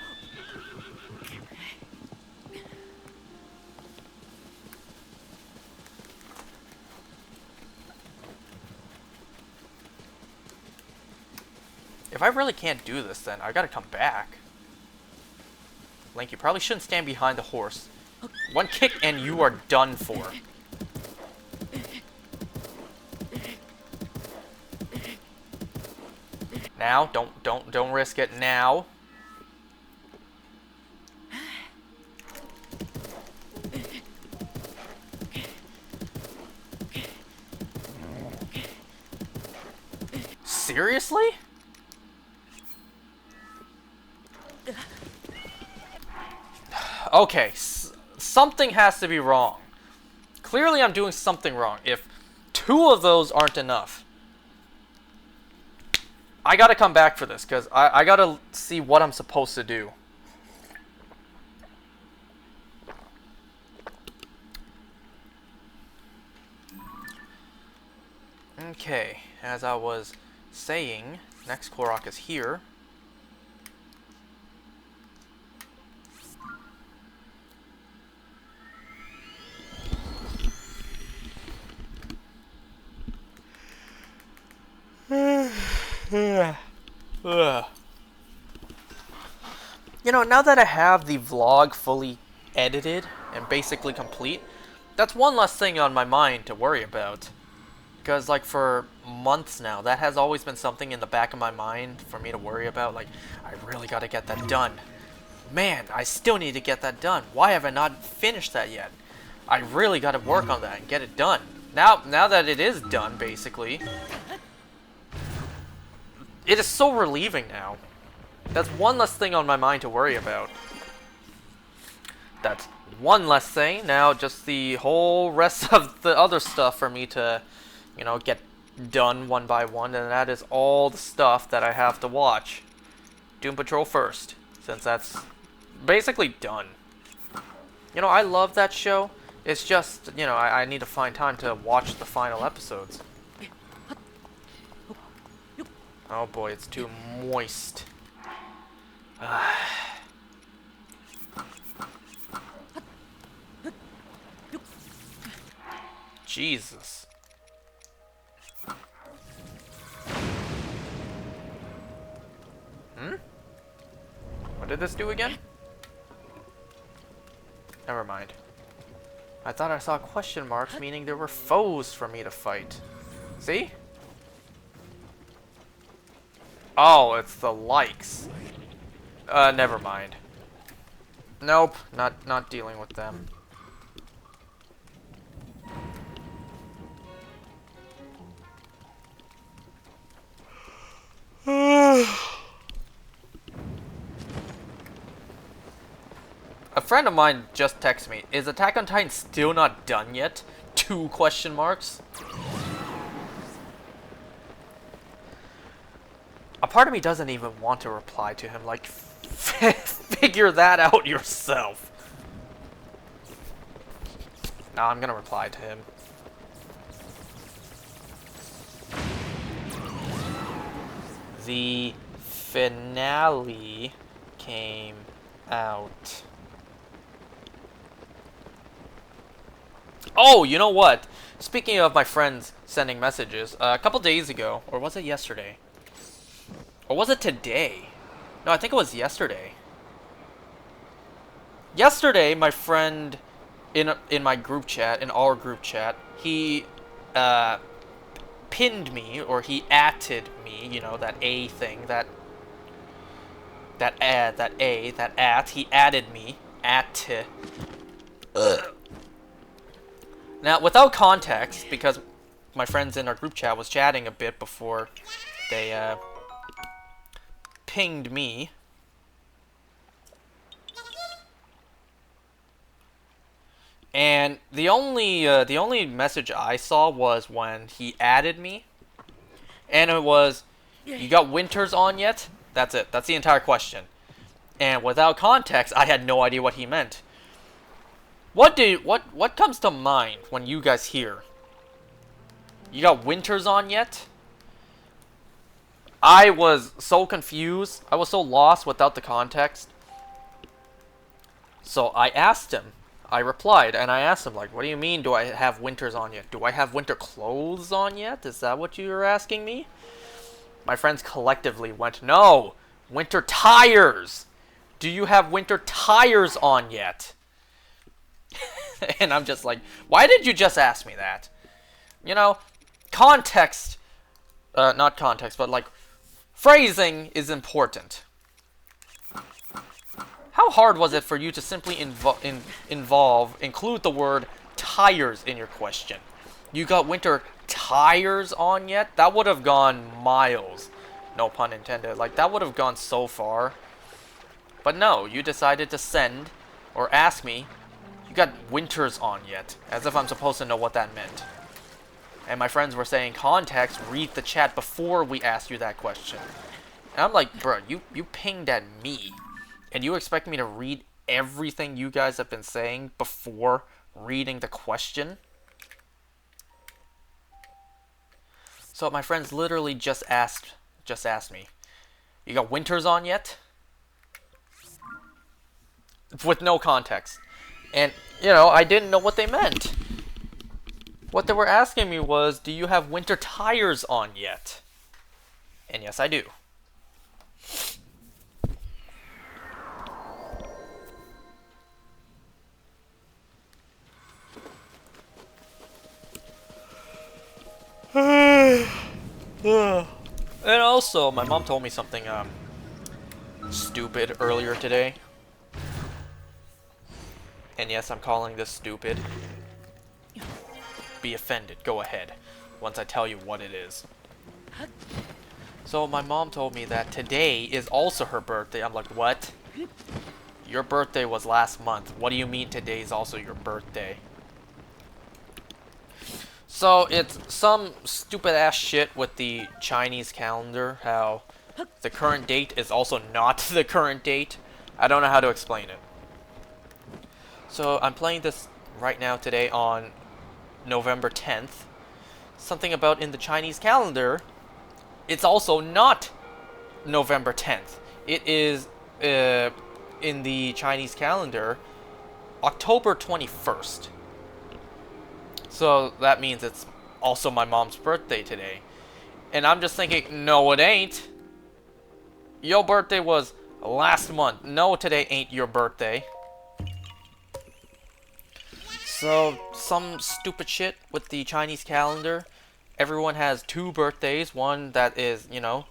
If I really can't do this, then I gotta come back. Link, you probably shouldn't stand behind the horse. One kick and you are done for. Now, don't risk it now. Seriously? Okay, something has to be wrong. Clearly I'm doing something wrong. If 2 of those aren't enough, I gotta come back for this, because I gotta see what I'm supposed to do. Okay, as I was saying, next Korok is here. You know, now that I have the vlog fully edited and basically complete, that's one less thing on my mind to worry about. Because, like, for months now, that has always been something in the back of my mind for me to worry about. Like, I really gotta get that done. Man, I still need to get that done. Why have I not finished that yet? I really gotta work on that and get it done. Now that it is done, basically, it is so relieving now. That's one less thing on my mind to worry about. That's one less thing. Now, just the whole rest of the other stuff for me to, you know, get done one by one, and that is all the stuff that I have to watch. Doom Patrol first, since that's basically done. You know, I love that show. It's just, you know, I need to find time to watch the final episodes. Oh boy, it's too moist. Jesus. What did this do again? Never mind. I thought I saw question marks, meaning there were foes for me to fight. See? Oh, it's the likes. Never mind. Nope, not dealing with them. A friend of mine just texted me, is Attack on Titan still not done yet? 2 question marks? A part of me doesn't even want to reply to him, like, figure that out yourself. Nah, I'm gonna reply to him. The finale came out. Oh, you know what? Speaking of my friends sending messages, a couple days ago, or was it yesterday? Or was it today? No, I think it was yesterday. Yesterday, my friend in my group chat, in our group chat, he pinned me, or he atted me, you know, that A thing, he added me, Now, without context, because my friends in our group chat was chatting a bit before they pinged me. And the only message I saw was when he added me, And it was, you got winters on yet? That's it. That's the entire question. And without context, I had no idea what he meant. What comes to mind when you guys hear, you got winters on yet? I was so confused. I was so lost without the context. So I asked him. I replied, and I asked him, like, what do you mean, do I have winters on yet? Do I have winter clothes on yet? Is that what you're asking me? My friends collectively went, no, winter tires. Do you have winter tires on yet? And I'm just like, why did you just ask me that? You know, context, not context, but like, phrasing is important. How hard was it for you to simply include the word tires in your question? You got winter tires on yet? That would have gone miles. No pun intended. Like, that would have gone so far. But no, you decided to send, or ask me, you got winters on yet? As if I'm supposed to know what that meant. And my friends were saying, context, read the chat before we asked you that question. And I'm like, bro, you pinged at me. And you expect me to read everything you guys have been saying before reading the question? So my friends literally just asked me, you got winters on yet? With no context. And, you know, I didn't know what they meant. What they were asking me was, do you have winter tires on yet? And yes, I do. And also, my mom told me something stupid earlier today. And yes, I'm calling this stupid. Be offended, go ahead, once I tell you what it is. So my mom told me that today is also her birthday. I'm like, what? Your birthday was last month. What do you mean today is also your birthday? So it's some stupid ass shit with the Chinese calendar, how the current date is also not the current date. I don't know how to explain it. So I'm playing this right now today on November 10th. Something about in the Chinese calendar, it's also not November 10th. It is, in the Chinese calendar, October 21st. So that means it's also my mom's birthday today. And I'm just thinking, no it ain't. Your birthday was last month. No, today ain't your birthday. So, some stupid shit with the Chinese calendar. Everyone has two birthdays. One that is, you know,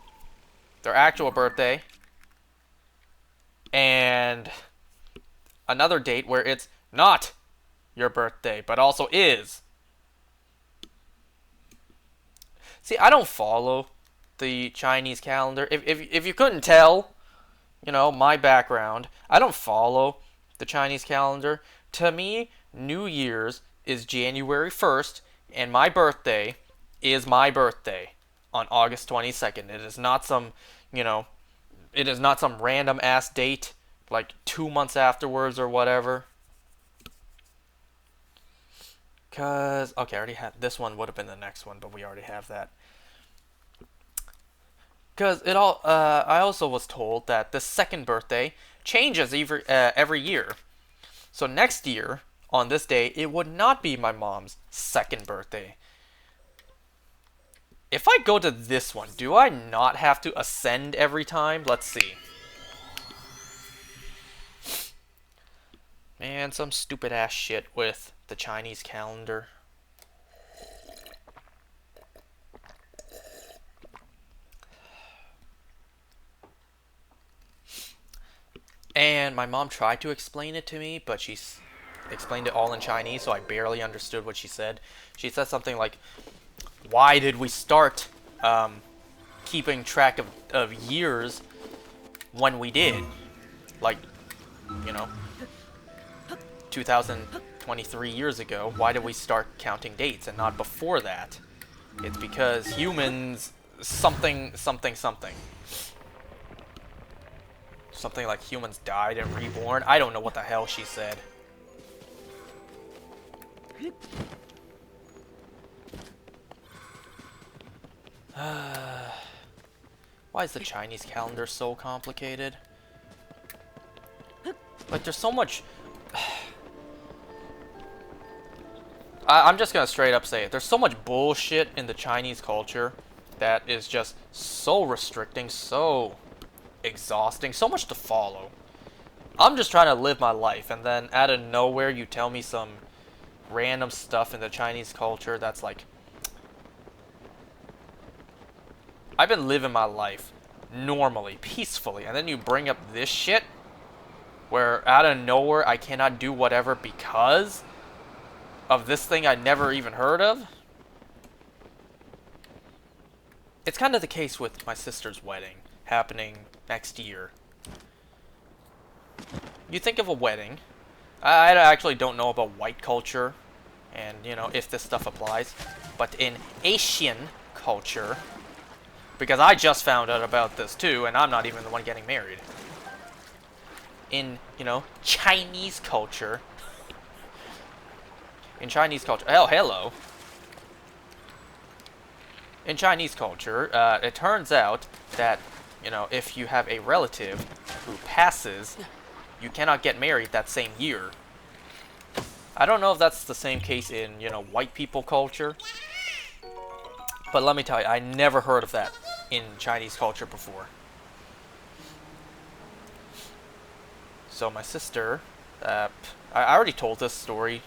their actual birthday. And another date where it's not your birthday, but also is. See, I don't follow the Chinese calendar. If you couldn't tell, you know, my background, I don't follow the Chinese calendar. To me, New Year's is January 1st, and my birthday is my birthday on August 22nd. It is not some, you know, it is not some random ass date, like 2 months afterwards or whatever. Cause, okay, I already have, this one would have been the next one, but we already have that. Cause it all, I also was told that the second birthday changes every year. So next year, on this day, it would not be my mom's second birthday. If I go to this one, do I not have to ascend every time? Let's see. Man, some stupid ass shit with the Chinese calendar. And my mom tried to explain it to me, but she explained it all in Chinese, so I barely understood what she said. She said something like, why did we start keeping track of years when we did? Like, you know, 2023 years ago, why did we start counting dates and not before that? It's because humans something, something, something. Something like humans died and reborn. I don't know what the hell she said. Why is the Chinese calendar so complicated? Like, there's so much... I'm just gonna straight up say it. There's so much bullshit in the Chinese culture that is just so restricting, so exhausting, so much to follow. I'm just trying to live my life, and then out of nowhere you tell me some random stuff in the Chinese culture that's like... I've been living my life normally, peacefully, and then you bring up this shit where out of nowhere I cannot do whatever because of this thing I never even heard of. It's kind of the case with my sister's wedding happening next year. You think of a wedding. I actually don't know about white culture and, you know, if this stuff applies. But in Asian culture, because I just found out about this too, and I'm not even the one getting married. In, you know, Chinese culture. In Chinese culture. Oh, hello. In Chinese culture, it turns out that, you know, if you have a relative who passes, you cannot get married that same year. I don't know if that's the same case in, you know, white people culture. But let me tell you, I never heard of that in Chinese culture before. So my sister, I already told this story,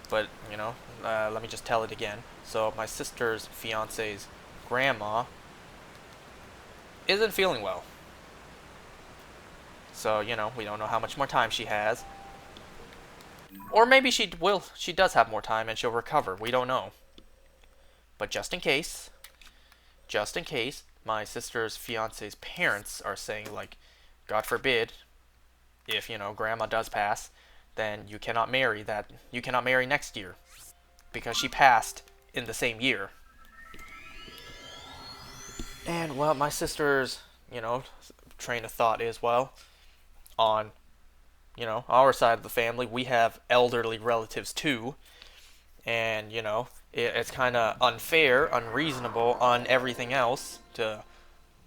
but, you know, let me just tell it again. So my sister's fiance's grandma isn't feeling well. So, you know, we don't know how much more time she has. Or maybe she does have more time and she'll recover. We don't know. But just in case, my sister's fiance's parents are saying, like, God forbid, if, you know, grandma does pass, then you cannot marry next year. Because she passed in the same year. And, well, my sister's, you know, train of thought is, well, on, you know, our side of the family, we have elderly relatives too. And, you know, it's kind of unfair, unreasonable on everything else to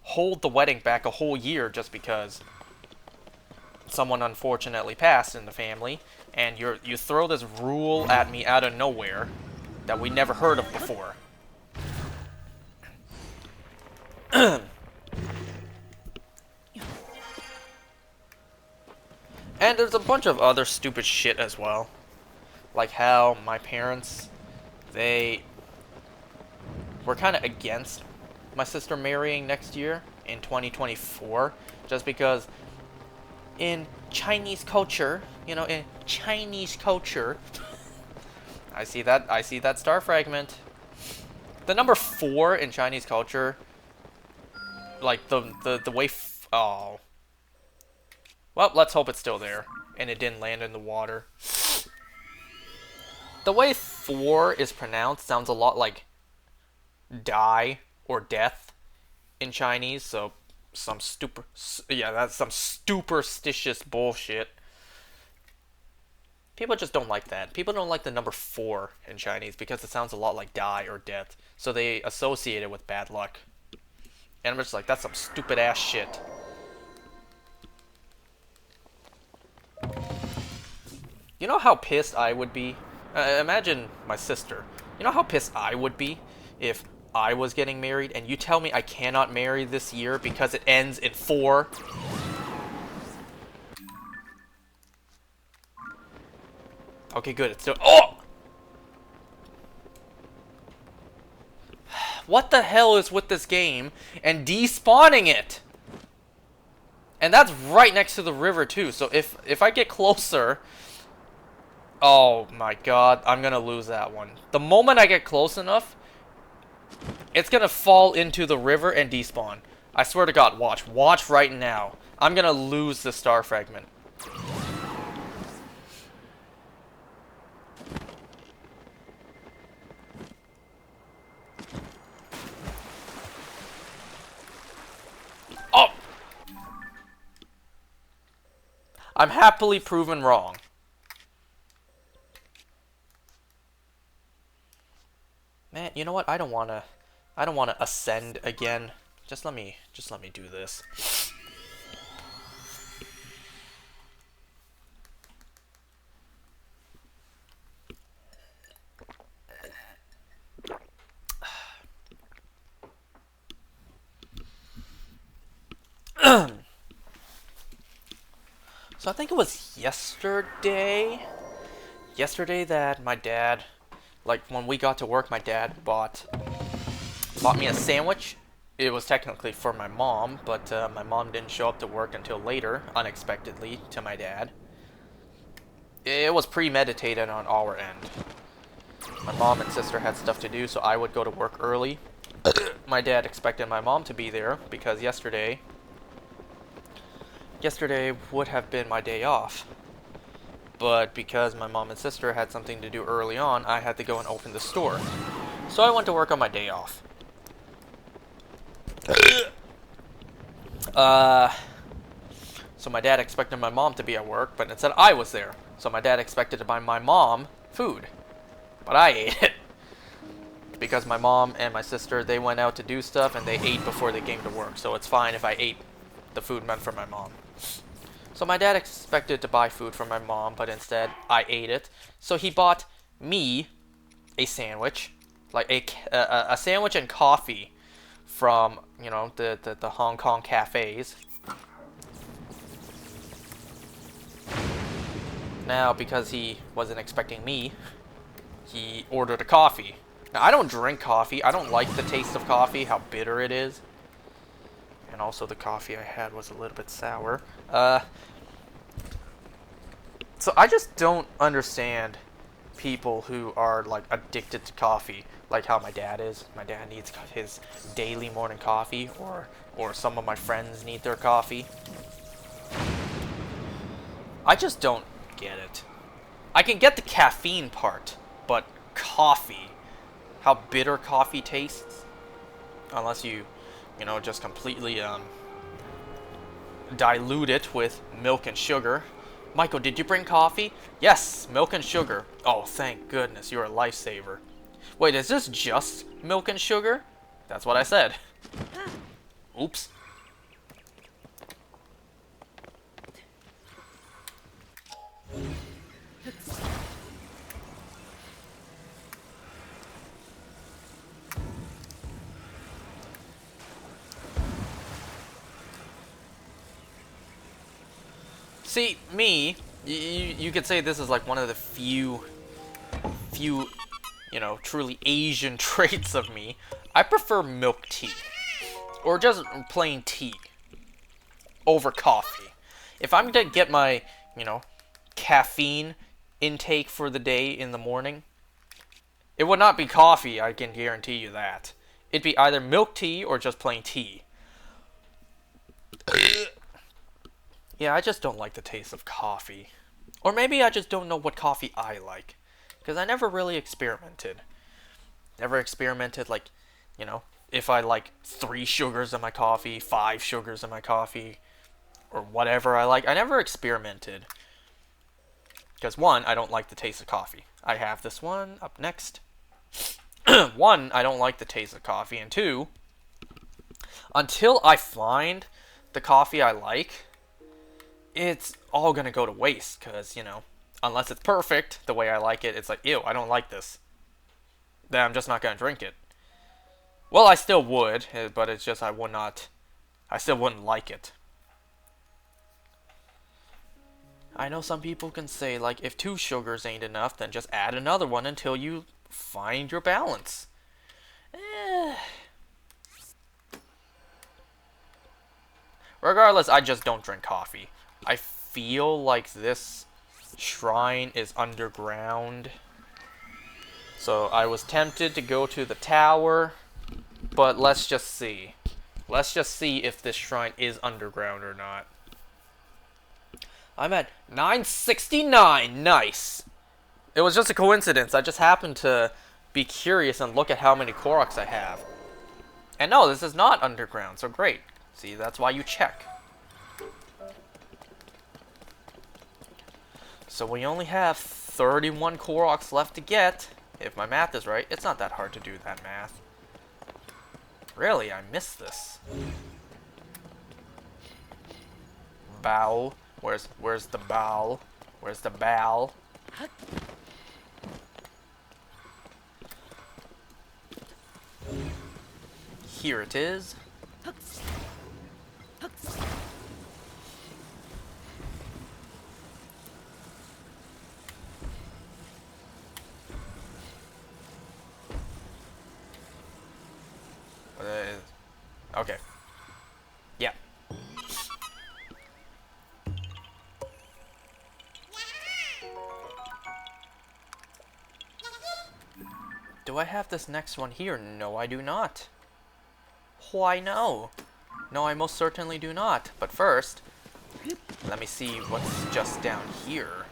hold the wedding back a whole year just because someone unfortunately passed in the family. And you throw this rule at me out of nowhere that we never heard of before. And there's a bunch of other stupid shit as well. Like how my parents, they were kind of against my sister marrying next year in 2024. Just because in Chinese culture, you know, in Chinese culture... I see that star fragment. The number 4 in Chinese culture, like the way oh. Well, let's hope it's still there and it didn't land in the water. The way 4 is pronounced sounds a lot like die or death in Chinese, so that's some superstitious bullshit. People just don't like that. People don't like the number 4 in Chinese because it sounds a lot like die or death. So they associate it with bad luck. And I'm just like, that's some stupid ass shit. You know how pissed I would be? Imagine my sister. You know how pissed I would be if I was getting married and you tell me I cannot marry this year because it ends in 4? Okay, good. It's still... Oh! What the hell is with this game and despawning it? And that's right next to the river, too. So if I get closer... Oh, my God. I'm gonna lose that one. The moment I get close enough, it's gonna fall into the river and despawn. I swear to God, watch. Watch right now. I'm gonna lose the star fragment. I'm happily proven wrong. Man, you know what? I don't wanna ascend again. Just let me do this. So I think it was yesterday that my dad, like when we got to work, my dad bought me a sandwich. It was technically for my mom, but my mom didn't show up to work until later, unexpectedly, to my dad. It was premeditated on our end. My mom and sister had stuff to do, so I would go to work early. My dad expected my mom to be there because yesterday would have been my day off. But because my mom and sister had something to do early on, I had to go and open the store. So I went to work on my day off. So my dad expected my mom to be at work, but instead I was there. So my dad expected to buy my mom food. But I ate it. Because my mom and my sister, they went out to do stuff and they ate before they came to work. So it's fine if I ate the food meant for my mom. So my dad expected to buy food for my mom, but instead I ate it. So he bought me a sandwich, like a sandwich and coffee from, you know, the Hong Kong cafes. Now, because he wasn't expecting me, he ordered a coffee. Now, I don't drink coffee. I don't like the taste of coffee, how bitter it is. And also the coffee I had was a little bit sour. So I just don't understand people who are like addicted to coffee, like how my dad is. My dad needs his daily morning coffee, or some of my friends need their coffee. I just don't get it. I can get the caffeine part, but coffee, how bitter coffee tastes, unless you know, just completely dilute it with milk and sugar. Michael, did you bring coffee? Yes, milk and sugar. Oh, thank goodness, you're a lifesaver. Wait, is this just milk and sugar? That's what I said. Oops. See, me, you could say this is like one of the few, you know, truly Asian traits of me. I prefer milk tea, or just plain tea, over coffee. If I'm gonna get my, you know, caffeine intake for the day in the morning, it would not be coffee, I can guarantee you that. It'd be either milk tea or just plain tea. Yeah, I just don't like the taste of coffee. Or maybe I just don't know what coffee I like. Because I never really experimented. Never experimented, like, you know, if I like 3 sugars in my coffee, 5 sugars in my coffee, or whatever I like. I never experimented. Because 1, I don't like the taste of coffee. I have this one up next. 1, I don't like the taste of coffee. And 2, until I find the coffee I like, it's all gonna go to waste, because, you know, unless it's perfect the way I like it, it's like, ew, I don't like this. Then I'm just not gonna drink it. Well, I still would, but it's just I still wouldn't like it. I know some people can say, like, if 2 sugars ain't enough, then just add another one until you find your balance. Regardless, I just don't drink coffee. I feel like this shrine is underground. So I was tempted to go to the tower, but let's just see. Let's just see if this shrine is underground or not. I'm at 969. Nice. It was just a coincidence. I just happened to be curious and look at how many Koroks I have. And no, this is not underground, so great. See, that's why you check. So we only have 31 Koroks left to get. If my math is right, it's not that hard to do that math. Really, I missed this. Bow. Where's the bow? Where's the bow? Here it is. Okay. Yeah. Do I have this next one here? No, I do not. Why no? No, I most certainly do not. But first, let me see what's just down here.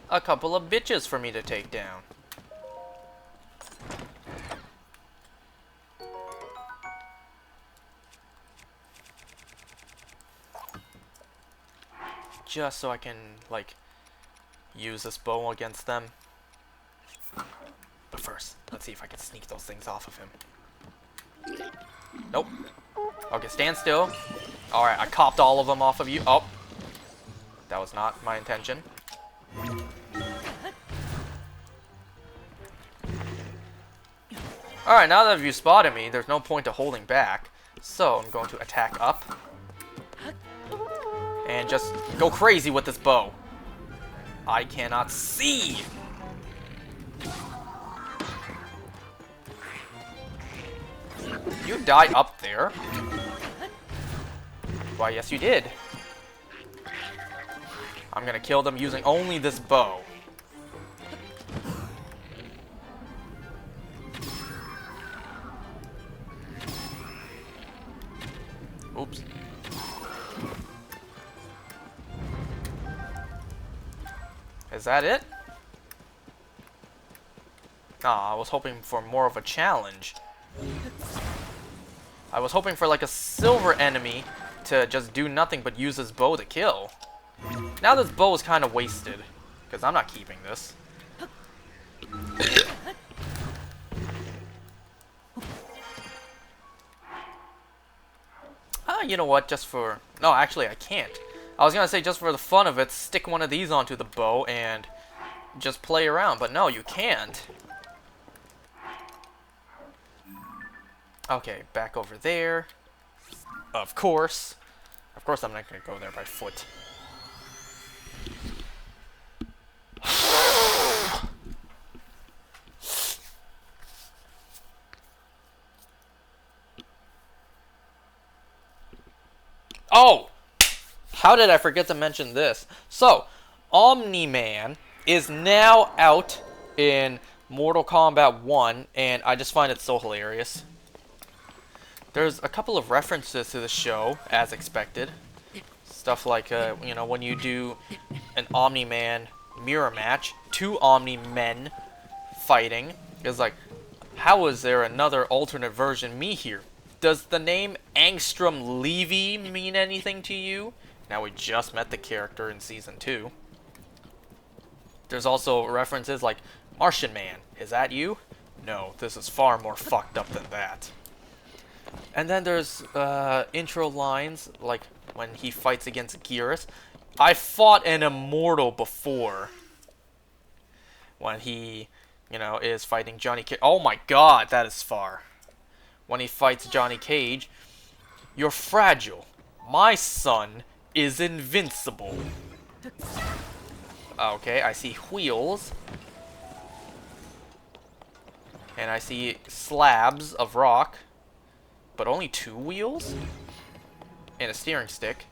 A couple of bitches for me to take down. Just so I can, like, use this bow against them. But first, let's see if I can sneak those things off of him. Nope. Okay, stand still. Alright, I copped all of them off of you. Oh. That was not my intention. Alright, now that you spotted me, there's no point to holding back. So, I'm going to attack up. And just go crazy with this bow. I cannot see! You died up there. Why, yes you did. I'm gonna kill them using only this bow. Oops. Is that it? Ah, I was hoping for more of a challenge. I was hoping for like a silver enemy to just do nothing but use his bow to kill. Now this bow is kind of wasted, because I'm not keeping this. You know what, just for... No, actually I can't. I was gonna say just for the fun of it, stick one of these onto the bow and just play around, but no, you can't. Okay, back over there. Of course. Of course I'm not gonna go there by foot. Oh! How did I forget to mention this? So, Omni-Man is now out in Mortal Kombat 1, and I just find it so hilarious. There's a couple of references to the show, as expected. Stuff like, you know, when you do an Omni-Man mirror match, two Omni-Men fighting, it's like, how is there another alternate version me here? Does the name Angstrom Levy mean anything to you? Now we just met the character in Season 2. There's also references like, Martian Man, is that you? No, this is far more fucked up than that. And then there's intro lines, like when he fights against Geras. I fought an immortal before. When he, you know, is fighting Johnny Cage. Oh my god, that is far. When he fights Johnny Cage, you're fragile. My son is invincible. Okay, I see wheels. And I see slabs of rock. But only 2 wheels? And a steering stick.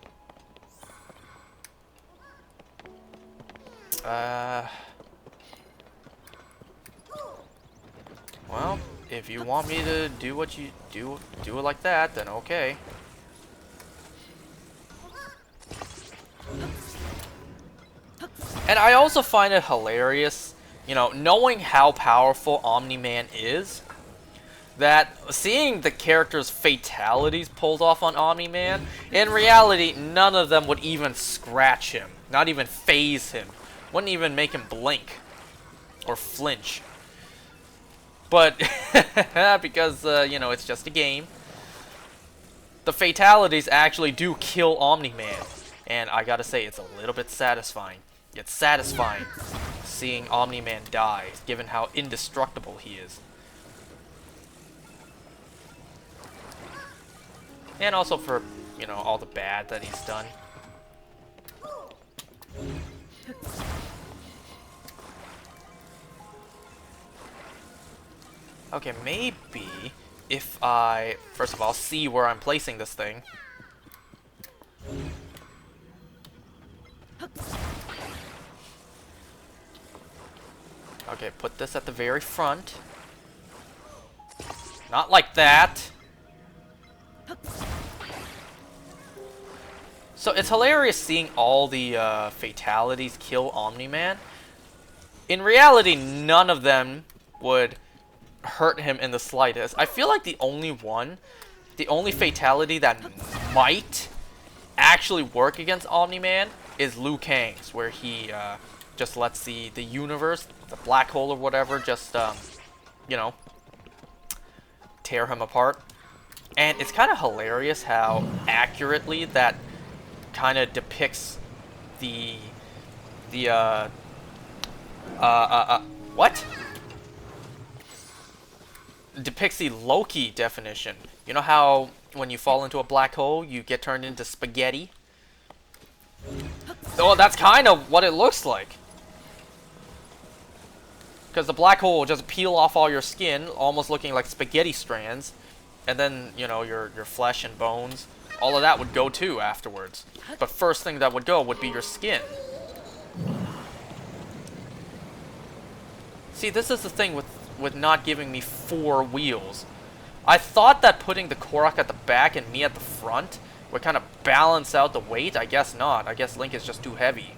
Well, if you want me to do what you do it like that, then okay. And I also find it hilarious, you know, knowing how powerful Omni-Man is, that seeing the characters' fatalities pulled off on Omni-Man, in reality, none of them would even scratch him. Not even phase him. Wouldn't even make him blink. Or flinch. But, because, you know, it's just a game, the fatalities actually do kill Omni-Man. And I gotta say, it's a little bit satisfying. It's satisfying seeing Omni-Man die, given how indestructible he is. And also for, you know, all the bad that he's done. Okay, maybe if I, first of all, see where I'm placing this thing. Okay, put this at the very front. Not like that. So it's hilarious seeing all the fatalities kill Omni-Man. In reality, none of them would hurt him in the slightest. I feel like the only fatality that might actually work against Omni-Man is Liu Kang's, where he just lets the universe, the black hole or whatever, just, you know, tear him apart. And it's kind of hilarious how accurately that kind of depicts what? Depicts the Loki definition. You know how when you fall into a black hole, you get turned into spaghetti? Oh, that's kind of what it looks like. Because the black hole will just peel off all your skin, almost looking like spaghetti strands. And then, you know, your flesh and bones, all of that would go too afterwards. But first thing that would go would be your skin. See, this is the thing with not giving me 4 wheels. I thought that putting the Korok at the back and me at the front would kind of balance out the weight. I guess not. I guess Link is just too heavy.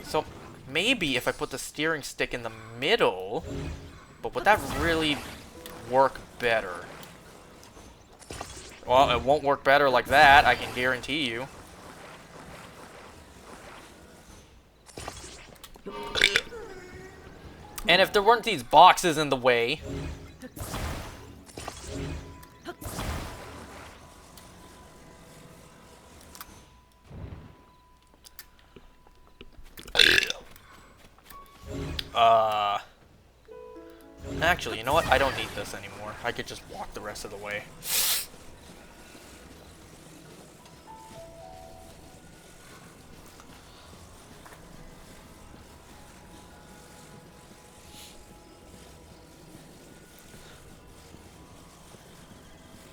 So maybe if I put the steering stick in the middle, but would that really work better? Well, it won't work better like that, I can guarantee you. And if there weren't these boxes in the way... Actually, you know what? I don't need this anymore. I could just walk the rest of the way.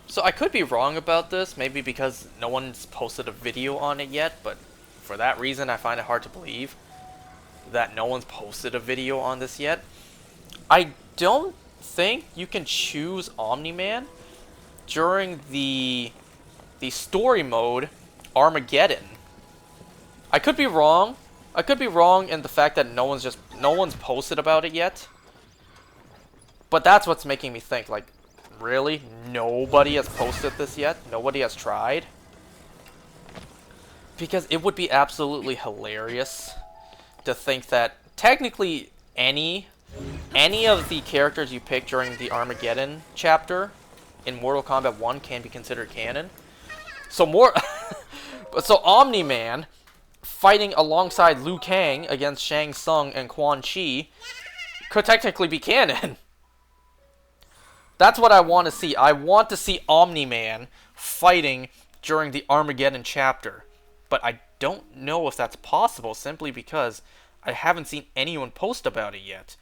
So I could be wrong about this, maybe because no one's posted a video on it yet, but for that reason I find it hard to believe that no one's posted a video on this yet. I don't think you can choose Omni-Man during the story mode Armageddon. I could be wrong. I could be wrong in the fact that no one's posted about it yet. But that's what's making me think, like, really? Nobody has posted this yet? Nobody has tried? Because it would be absolutely hilarious to think that technically any of the characters you pick during the Armageddon chapter in Mortal Kombat 1 can be considered canon. So so Omni-Man fighting alongside Liu Kang against Shang Tsung and Quan Chi could technically be canon. That's what I want to see. I want to see Omni-Man fighting during the Armageddon chapter. But I don't know if that's possible simply because I haven't seen anyone post about it yet.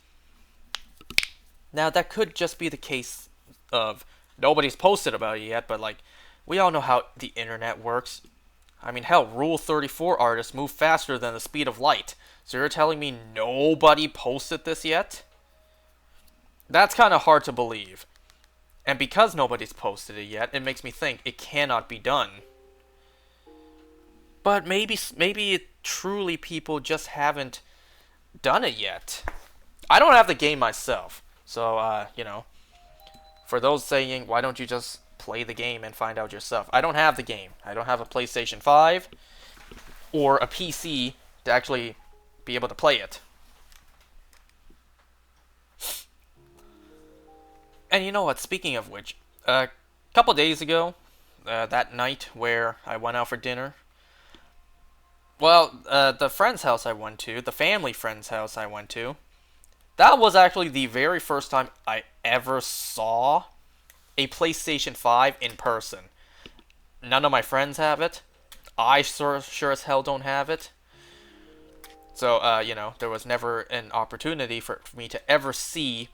Now, that could just be the case of nobody's posted about it yet, but, like, we all know how the internet works. I mean, hell, Rule 34 artists move faster than the speed of light. So you're telling me nobody posted this yet? That's kind of hard to believe. And because nobody's posted it yet, it makes me think it cannot be done. But maybe truly people just haven't done it yet. I don't have the game myself, so, you know, For those saying, why don't you just play the game and find out yourself? I don't have the game. I don't have a PlayStation 5 or a PC to actually be able to play it. And you know what, speaking of which, a couple days ago, that night where I went out for dinner, well, the friend's house I went to, the family friend's house I went to, that was actually the very first time I ever saw a PlayStation 5 in person. None of my friends have it. I sure as hell don't have it. So, you know, there was never an opportunity for me to ever see,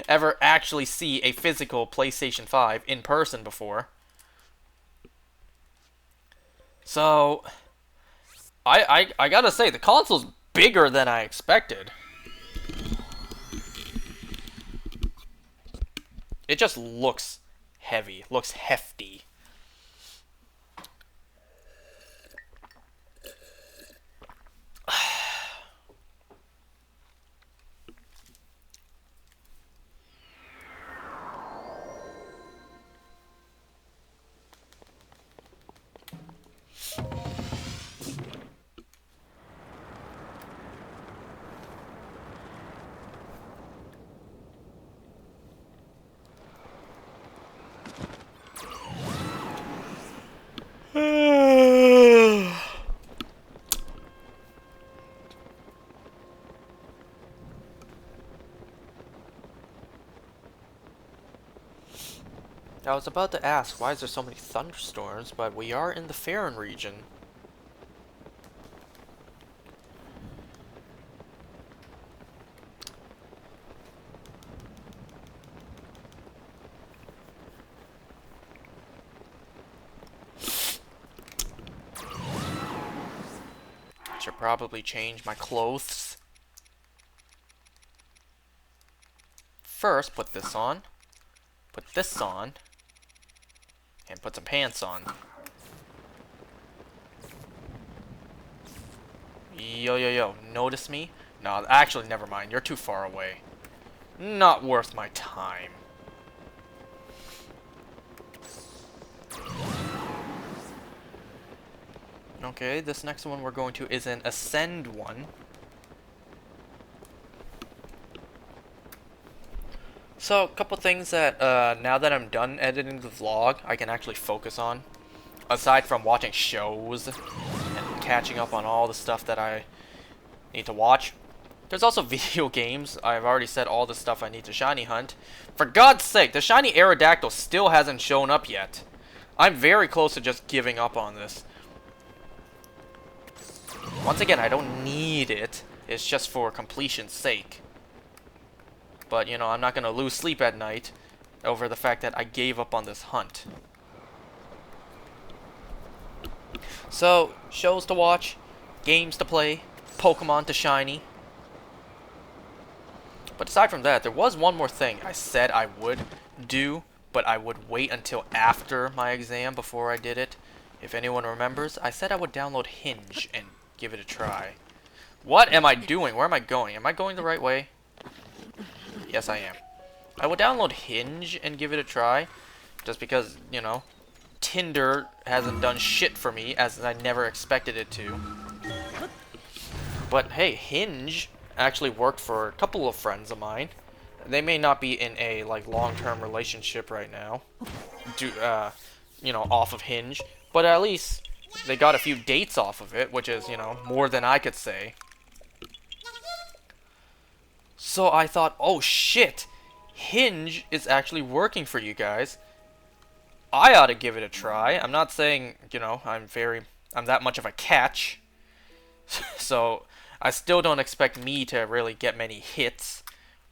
ever actually see a physical PlayStation 5 in person before. So, I gotta say, the console's bigger than I expected. It just looks heavy, looks hefty. I was about to ask, why is there so many thunderstorms, but we are in the Farron region. Should probably change my clothes. First, put this on. Put this on. And put some pants on. Yo. Notice me? No, actually, never mind. You're too far away. Not worth my time. Okay, this next one we're going to is an Ascend one. So, a couple things that, now that I'm done editing the vlog, I can actually focus on. Aside from watching shows and catching up on all the stuff that I need to watch. There's also video games. I've already said all the stuff I need to shiny hunt. For God's sake, the shiny Aerodactyl still hasn't shown up yet. I'm very close to just giving up on this. Once again, I don't need it. It's just for completion's sake. But, you know, I'm not going to lose sleep at night over the fact that I gave up on this hunt. So, shows to watch, games to play, Pokemon to shiny. But aside from that, there was one more thing I said I would do, but I would wait until after my exam before I did it. If anyone remembers, I said I would download Hinge and give it a try. What am I doing? Where am I going? Am I going the right way? Yes, I am. I will download Hinge and give it a try. Just because, you know, Tinder hasn't done shit for me as I never expected it to. But hey, Hinge actually worked for a couple of friends of mine. They may not be in a like long-term relationship right now, you know, off of Hinge, but at least they got a few dates off of it, which is, you know, more than I could say. So I thought, oh shit, Hinge is actually working for you guys. I ought to give it a try. I'm not saying, you know, I'm that much of a catch. So I still don't expect me to really get many hits.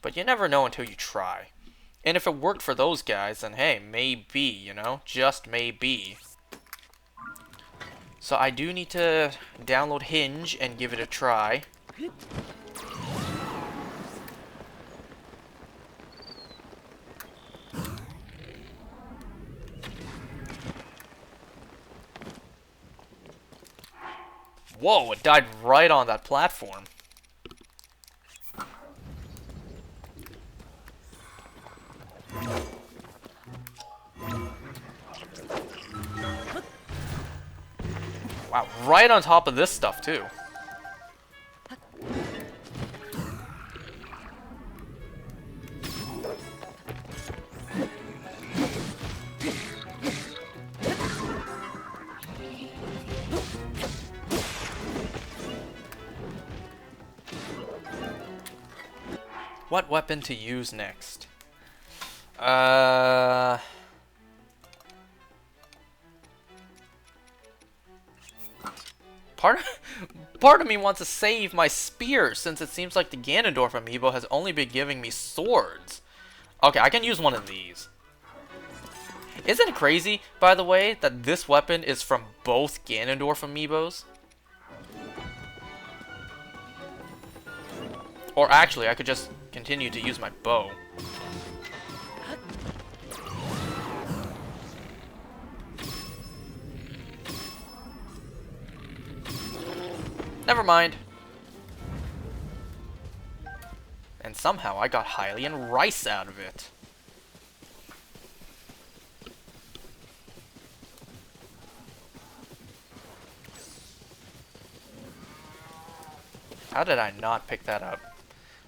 But you never know until you try. And if it worked for those guys, then hey, maybe, you know, just maybe. So I do need to download Hinge and give it a try. Whoa, it died right on that platform. Wow, right on top of this stuff, too. What weapon to use next? Part part of me wants to save my spear, since it seems like the Ganondorf amiibo has only been giving me swords. Okay, I can use one of these. Isn't it crazy, by the way, that this weapon is from both Ganondorf amiibos? Or actually, I could just continue to use my bow. Never mind. And somehow I got Hylian rice out of it. How did I not pick that up?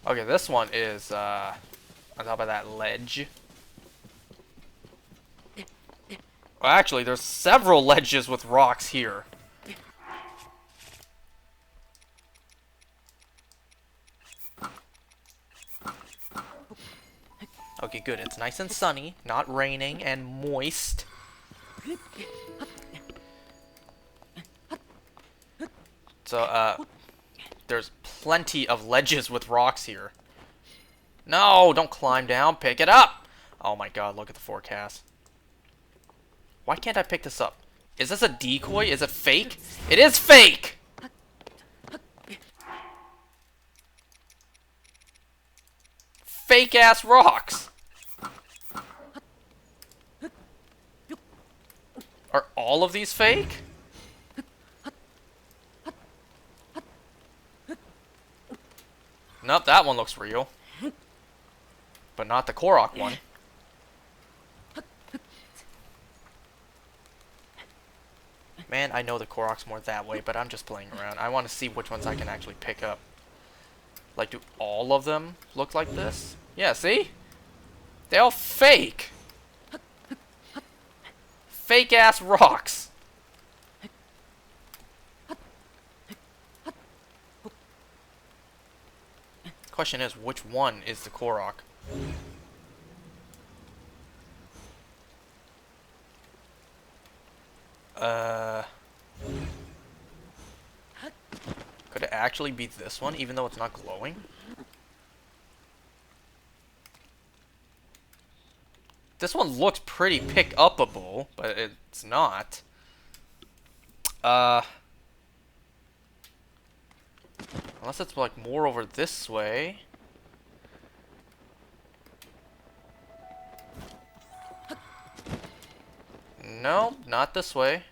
Okay, this one is on top of that ledge. Well, actually, there's several ledges with rocks here. Okay, good. It's nice and sunny, not raining and moist. So, there's plenty of ledges with rocks here. No, don't climb down. Pick it up. Oh my god, look at the forecast. Why can't I pick this up? Is this a decoy? Is it fake? It is fake! Fake-ass rocks! Are all of these fake? Nope, that one looks real. But not the Korok one. Man, I know the Korok's more that way, but I'm just playing around. I want to see which ones I can actually pick up. Like, do all of them look like this? Yeah, see? They all fake! Fake-ass rocks! Question is, which one is the Korok? Could it actually be this one, even though it's not glowing? This one looks pretty pick-upable, but it's not. Unless it's like more over this way. No, not this way.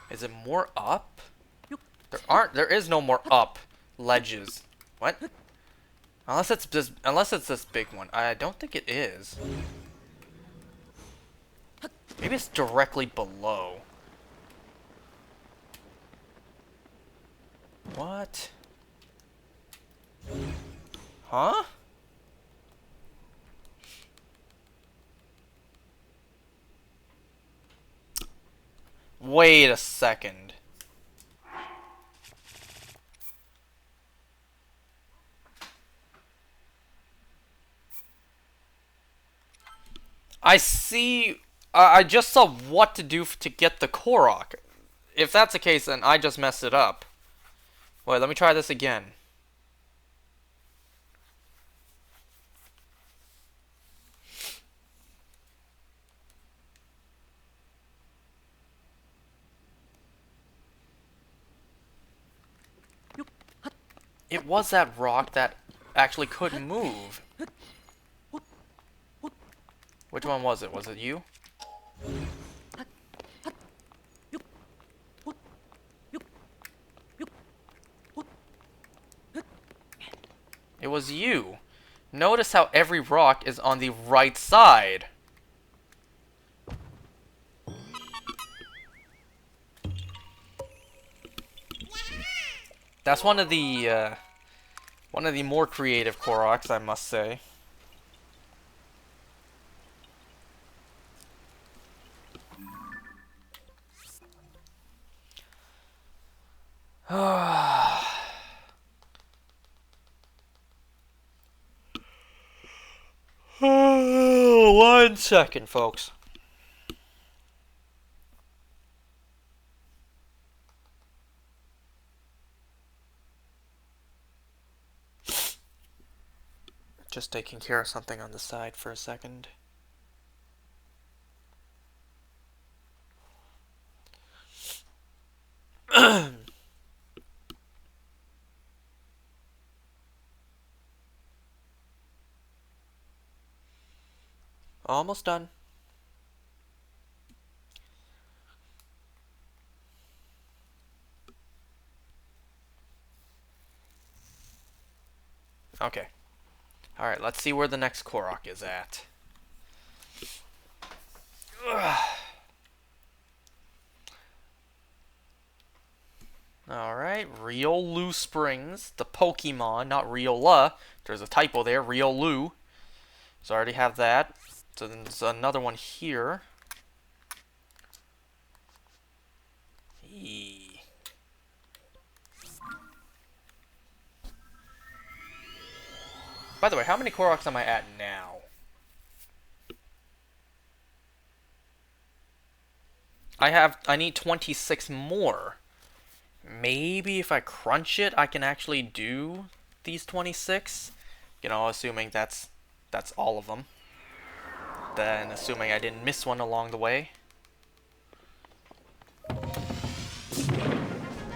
Is it more up? There is no more up ledges. What? Unless it's this big one. I don't think it is. Maybe it's directly below. What? Huh? Wait a second. I see. I just saw what to do to get the Korok. If that's the case, then I just messed it up. Wait, let me try this again. It was that rock that actually could move. Which one was it? Was it you? It was you. Notice how every rock is on the right side. That's one of the more creative Koroks, I must say. One second, folks. Just taking care of something on the side for a second. Almost done. Okay. Alright, let's see where the next Korok is at. Alright, Riolu Springs, the Pokemon, not Riola. There's a typo there, Riolu. So I already have that. So then there's another one here. By the way, how many Koroks am I at now? I need 26 more. Maybe if I crunch it, I can actually do these 26. You know, assuming that's all of them. Then, assuming I didn't miss one along the way.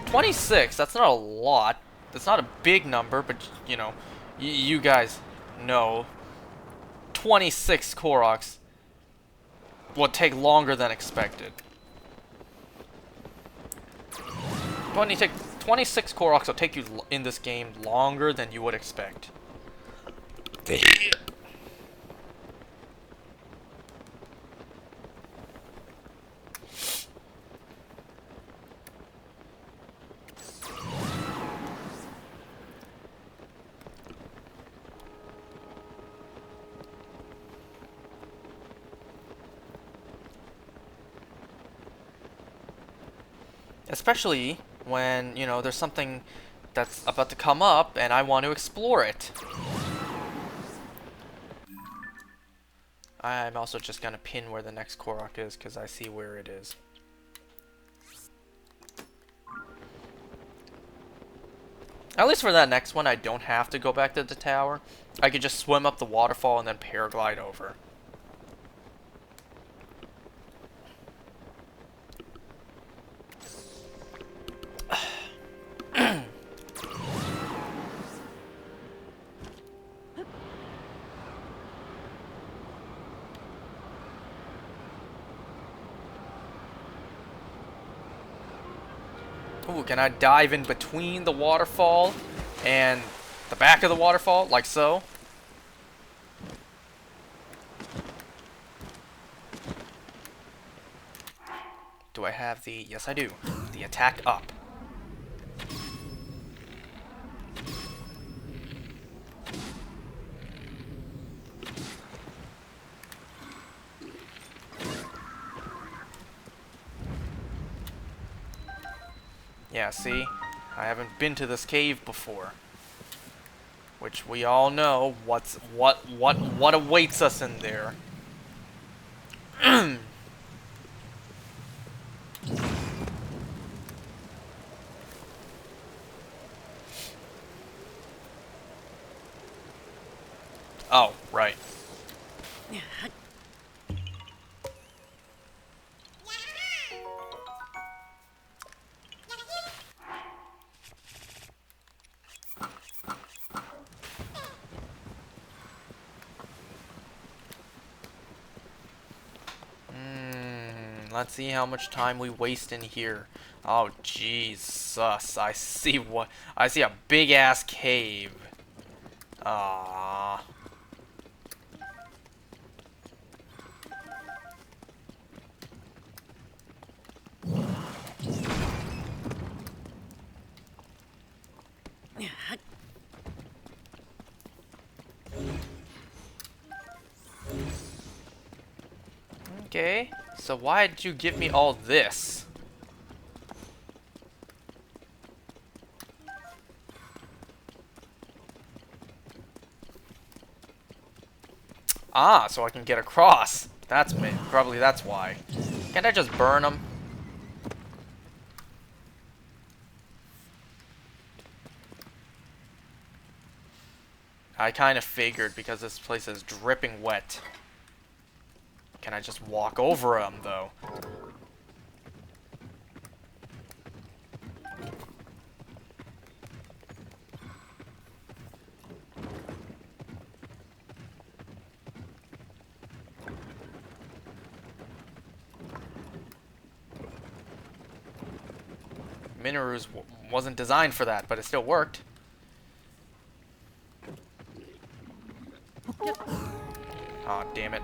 26, that's not a lot. That's not a big number, but, you know, you guys know. 26 Koroks would take longer than expected. 26 Koroks will take you in this game longer than you would expect. Especially when, you know, there's something that's about to come up and I want to explore it. I'm also just gonna pin where the next Korok is because I see where it is. At least for that next one, I don't have to go back to the tower. I could just swim up the waterfall and then paraglide over. Ooh, can I dive in between the waterfall and the back of the waterfall, like so? Do I have the... Yes, I do. The attack up. Yeah, see? I haven't been to this cave before. Which we all know what awaits us in there. Oh, right. Let's see how much time we waste in here. Oh, Jesus. I see a big-ass cave. Ah. Okay, so why did you give me all this? Ah, so I can get across. That's me. Probably that's why. Can't I just burn them? I kind of figured because this place is dripping wet. Can I just walk over them, though? Minoru's wasn't designed for that, but it still worked. Aw, damn it.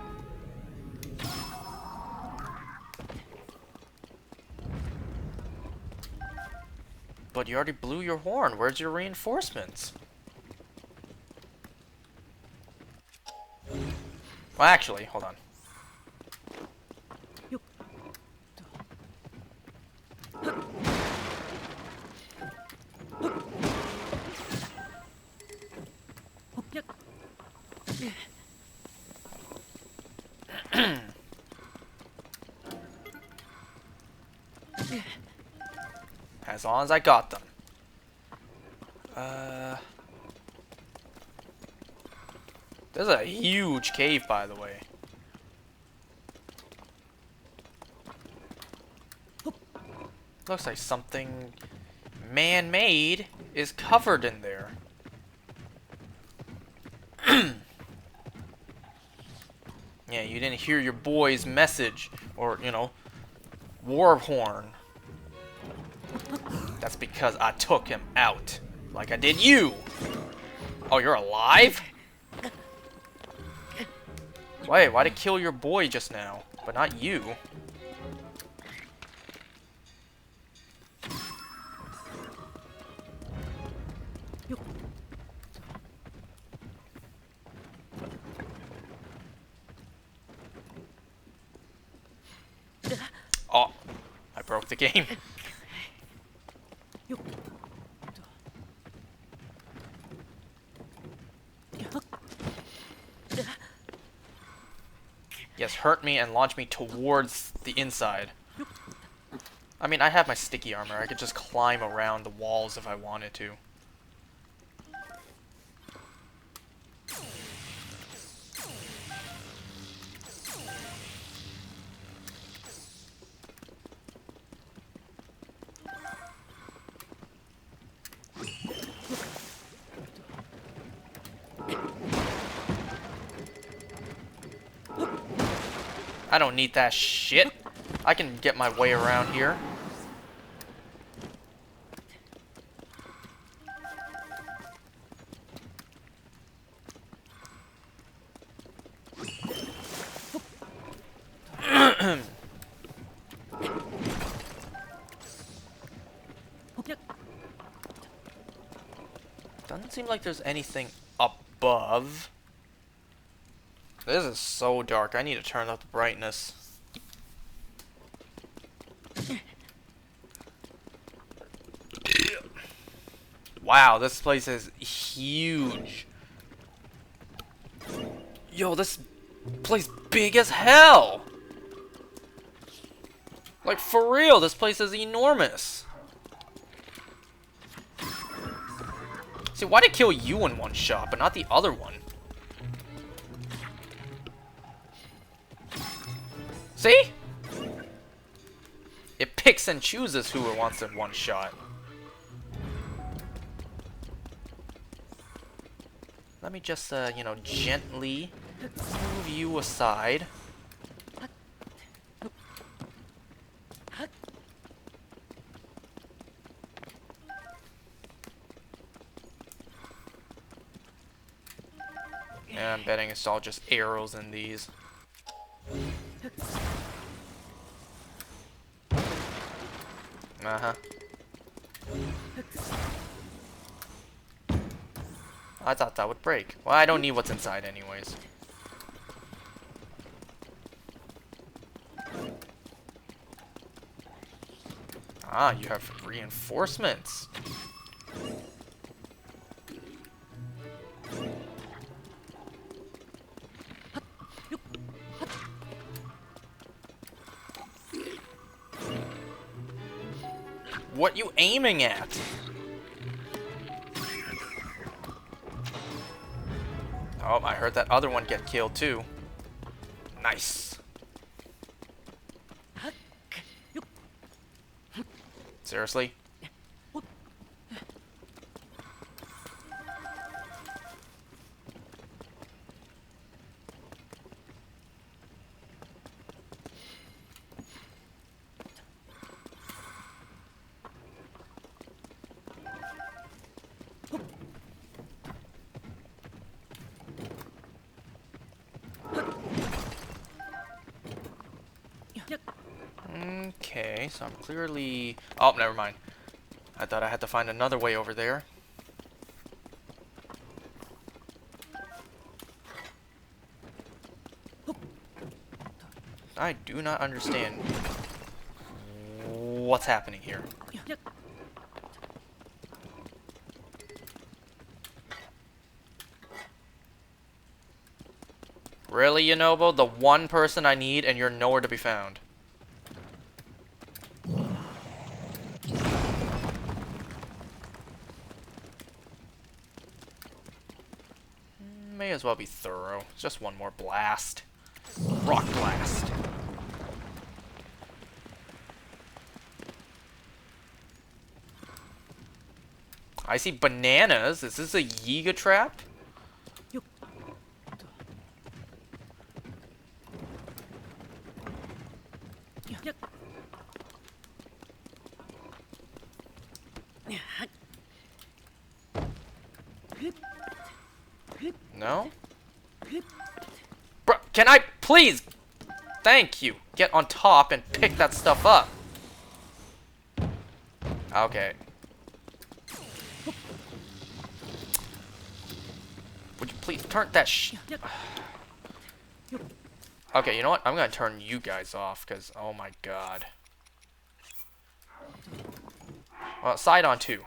But you already blew your horn. Where's your reinforcements? Well, actually, hold on. As long as I got them. There's a huge cave, by the way. Looks like something man-made is covered in there. Yeah, you didn't hear your boy's message, or, you know, war horn. That's because I took him out, like I did you. Oh, you're alive? Wait, why'd it kill your boy just now, but not you? Oh, I broke the game. Yes, hurt me and launch me towards the inside. I mean, I have my sticky armor. I could just climb around the walls if I wanted to. I don't need that shit. I can get my way around here. Doesn't seem like there's anything above. This is so dark. I need to turn up the brightness. Wow, this place is huge. Yo, this place big as hell. Like, for real, this place is enormous. See, why'd it kill you in one shot, but not the other one? See? It picks and chooses who it wants in one shot. Let me just, you know, gently move you aside. Yeah, I'm betting it's all just arrows in these. Uh-huh. I thought that would break. Well, I don't need what's inside anyways. Ah, you have reinforcements. What you aiming at? Oh, I heard that other one get killed too. Nice. Seriously? Okay, so I'm clearly... Oh, never mind. I thought I had to find another way over there. I do not understand what's happening here. Really, Yunobo? The one person I need and you're nowhere to be found. May as well be thorough. It's just one more blast. Rock blast. I see bananas. Is this a Yiga trap? No? Bro, can I please? Thank you. Get on top and pick that stuff up. Okay. Would you please turn that Okay, you know what? I'm gonna turn you guys off, because, oh my god. Well, side on two.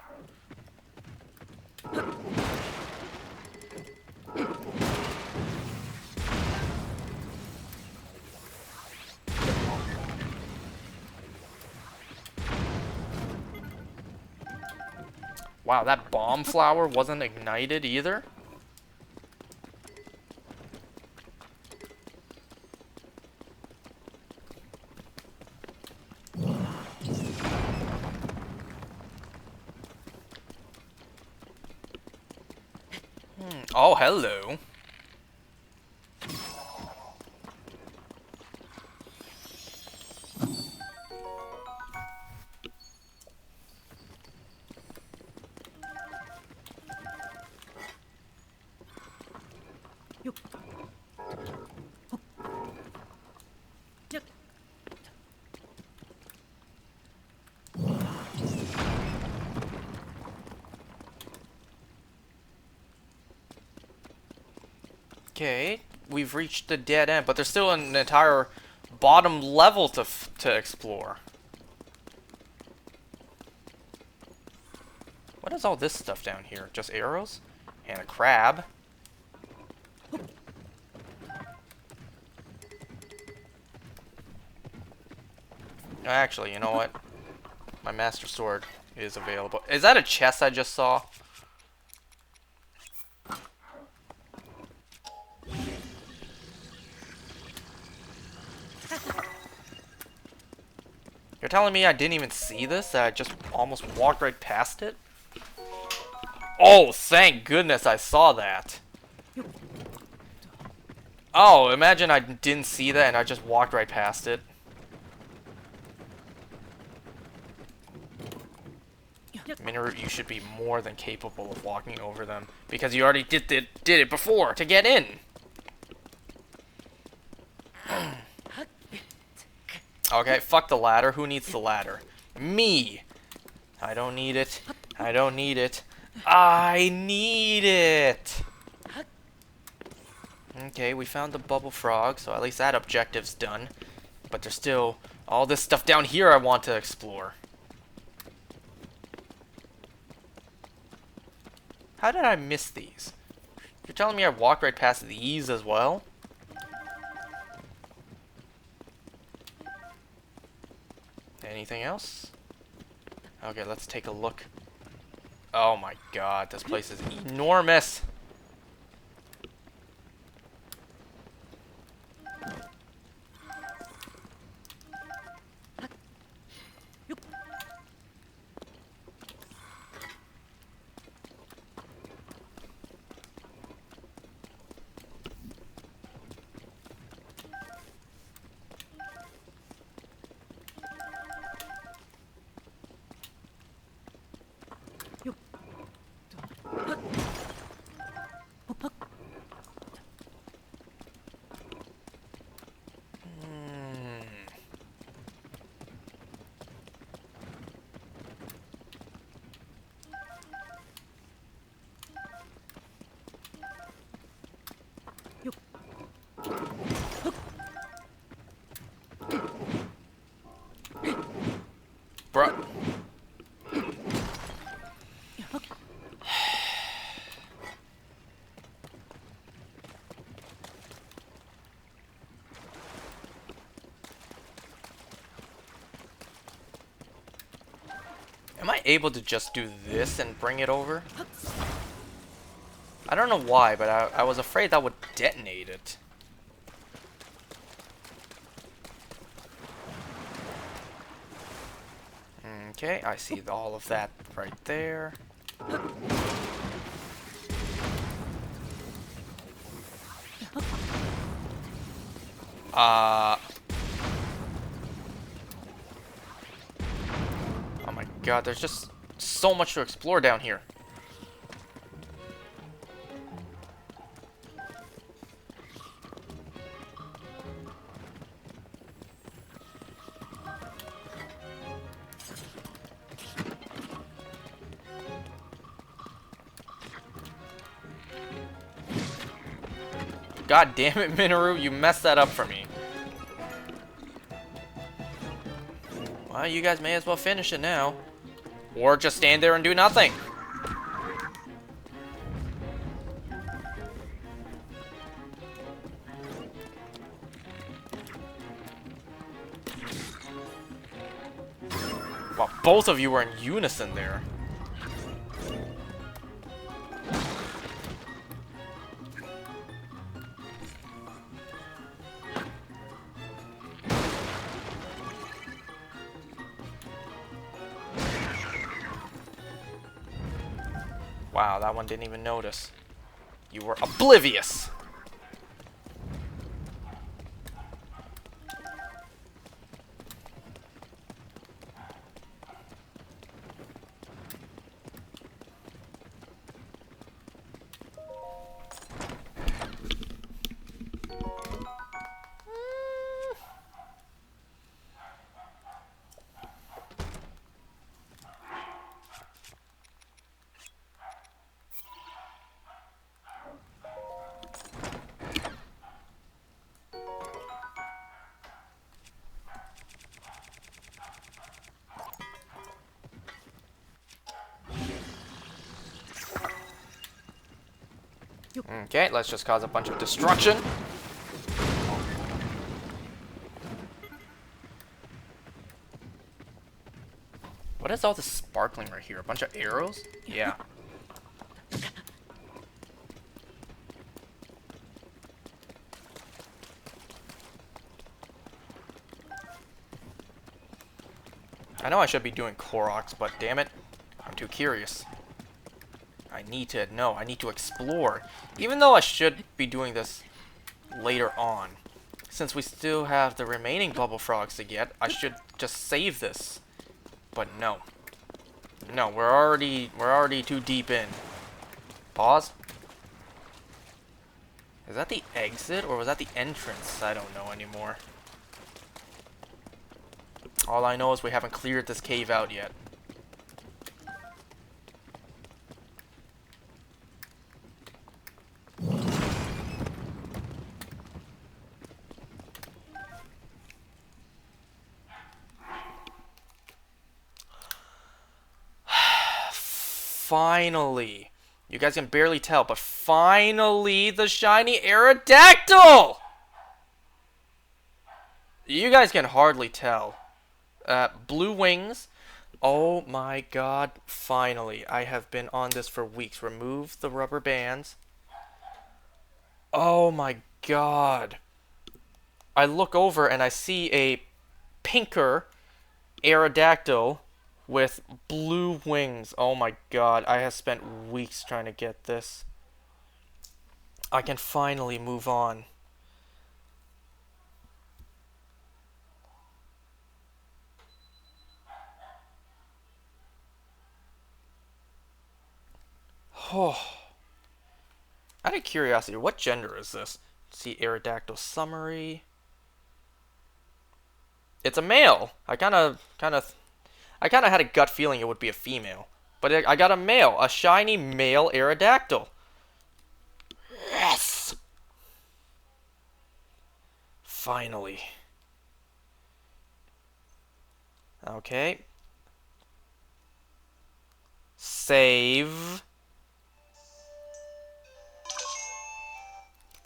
Wow, that bomb flower wasn't ignited either? Oh, hello. Okay, we've reached the dead end, but there's still an entire bottom level to explore. What is all this stuff down here? Just arrows? And a crab. Actually, you know what? My Master Sword is available. Is that a chest I just saw? You're telling me I didn't even see this? That I just almost walked right past it? Oh, thank goodness I saw that. Oh, imagine I didn't see that and I just walked right past it. Mineru, you should be more than capable of walking over them. Because you already did it before to get in. Okay, fuck the ladder. Who needs the ladder? Me! I don't need it. I don't need it. I need it! Okay, we found the bubble frog, so at least that objective's done. But there's still all this stuff down here I want to explore. How did I miss these? You're telling me I walked right past these as well? Anything else? Okay, let's take a look. Oh my god, this place is enormous! Bruh. Am I able to just do this and bring it over? I don't know why, but I was afraid that would detonate it. Okay, I see all of that right there. Oh my god, there's just so much to explore down here. God damn it, Minoru, you messed that up for me. Well, you guys may as well finish it now. Or just stand there and do nothing. Well, both of you were in unison there. Wow, that one didn't even notice. You were oblivious! Okay, let's just cause a bunch of destruction. What is all this sparkling right here? A bunch of arrows? Yeah. I know I should be doing Koroks, but damn it, I'm too curious. I need to know, I need to explore. Even though I should be doing this later on. Since we still have the remaining bubble frogs to get, I should just save this. But no. No, we're already too deep in. Pause. Is that the exit or was that the entrance? I don't know anymore. All I know is we haven't cleared this cave out yet. Finally. You guys can barely tell, but finally the shiny Aerodactyl! You guys can hardly tell. Blue wings. Oh my god, finally. I have been on this for weeks. Remove the rubber bands. Oh my god. I look over and I see a pinker Aerodactyl with blue wings. Oh my god, I have spent weeks trying to get this. I can finally move on. Oh. Out of curiosity, what gender is this? See Aerodactyl summary. It's a male. I kind of had a gut feeling it would be a female, but I got a male, a shiny male Aerodactyl. Yes. Finally. Okay. Save.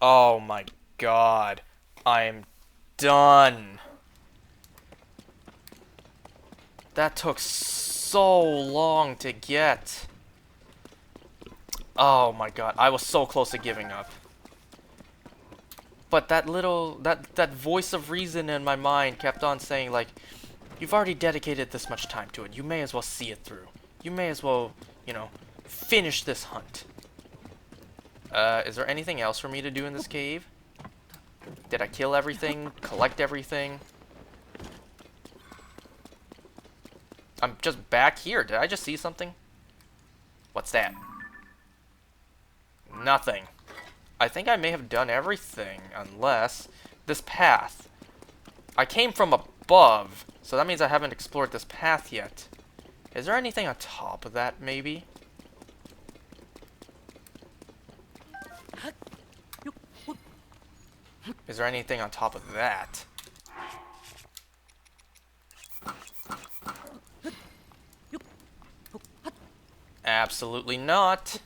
Oh my god. I'm done. That took so long to get. Oh my god. I was so close to giving up. But that voice of reason in my mind kept on saying, like, you've already dedicated this much time to it. You may as well see it through. You may as well, you know, finish this hunt. Is there anything else for me to do in this cave? Did I kill everything? Collect everything? I'm just back here. Did I just see something? What's that? Nothing. I think I may have done everything, unless this path. I came from above, so that means I haven't explored this path yet. Is there anything on top of that, maybe? Is there anything on top of that? Absolutely not.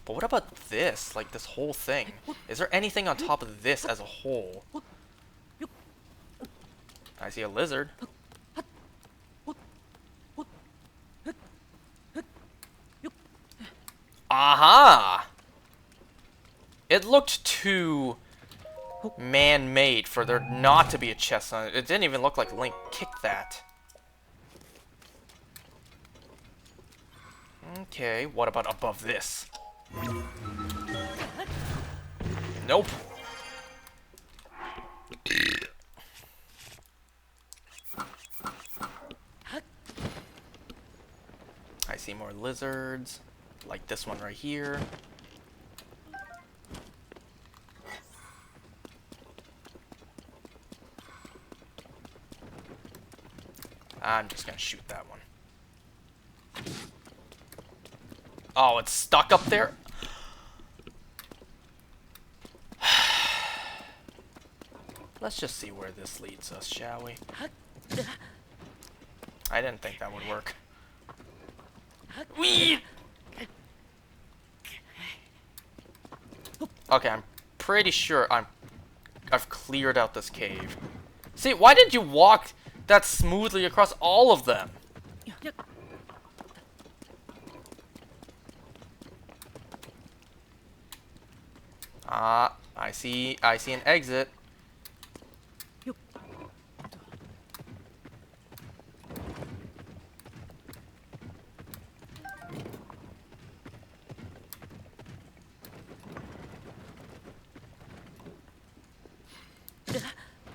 But what about this? Like, this whole thing? Is there anything on top of this as a whole? I see a lizard. Aha! It looked too man-made for there not to be a chest on it. It didn't even look like Link kicked that. Okay, what about above this? Nope. I see more lizards, like this one right here. I'm just gonna shoot that one. Oh, it's stuck up there? Let's just see where this leads us, shall we? I didn't think that would work. Whee! Okay, I'm pretty sure I've cleared out this cave. See, why did you walk that smoothly across all of them? Ah, I see an exit.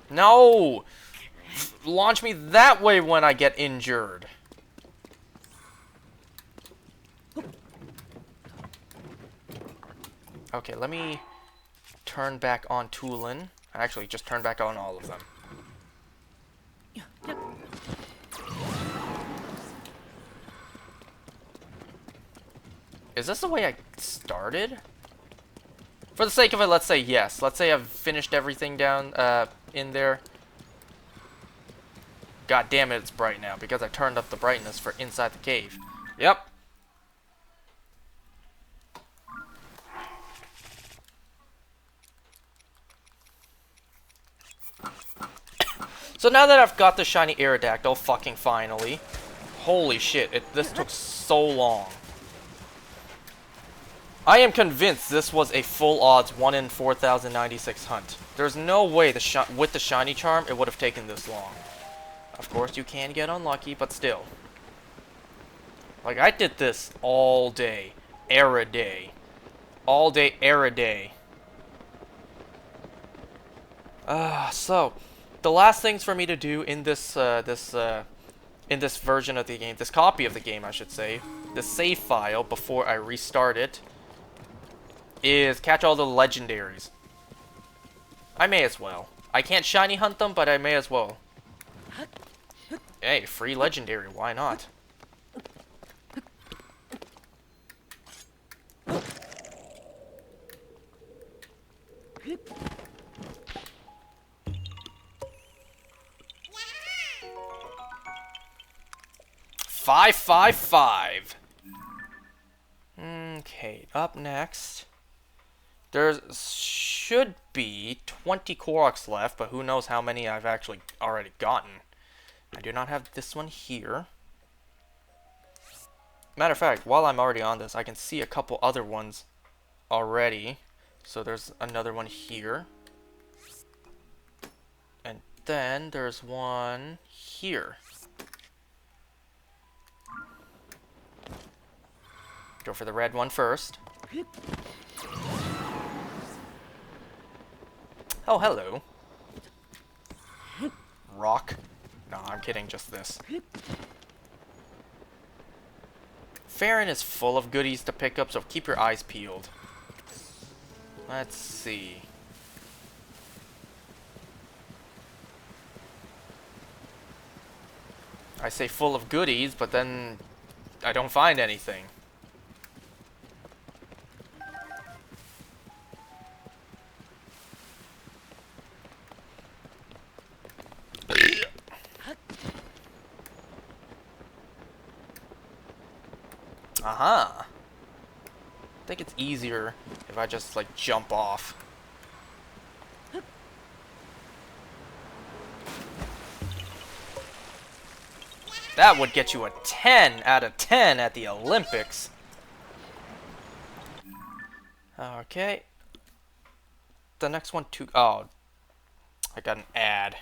No! Launch me that way when I get injured. Okay, let me turn back on Tulin. Actually, just turn back on all of them. Is this the way I started? For the sake of it, let's say yes. Let's say I've finished everything down in there. God damn it, it's bright now because I turned up the brightness for inside the cave. Yep. So now that I've got the shiny Aerodactyl, fucking finally. Holy shit, this took so long. I am convinced this was a full odds 1 in 4,096 hunt. There's no way with the shiny charm it would have taken this long. Of course you can get unlucky, but still. Like, I did this all day. Day. All day, day. So, the last things for me to do in this, in this version of the game, this copy of the game, I should say, the save file before I restart it, is catch all the legendaries. I may as well. I can't shiny hunt them, but I may as well. Hey, free legendary, why not? Five. Okay, up next. There should be 20 Koroks left, but who knows how many I've actually already gotten. I do not have this one here. Matter of fact, while I'm already on this, I can see a couple other ones already. So there's another one here. And then there's one here. Go for the red one first. Oh, hello. Rock. No, I'm kidding, just this. Farron is full of goodies to pick up, so keep your eyes peeled. Let's see. I say full of goodies, but then I don't find anything. Aha! I think it's easier if I just, like, jump off. That would get you a 10 out of 10 at the Olympics. Okay. The next one, too. Oh. I got an ad.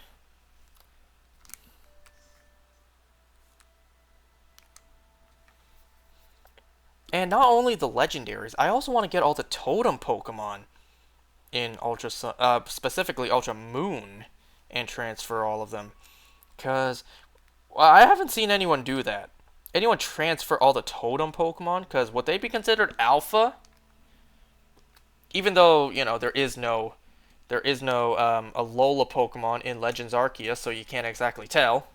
And not only the legendaries, I also want to get all the totem Pokemon in Ultra Sun, specifically Ultra Moon, and transfer all of them. Because, well, I haven't seen anyone do that. Anyone transfer all the totem Pokemon? Because would they be considered alpha? Even though, you know, there is no Alola Pokemon in Legends Arceus, so you can't exactly tell.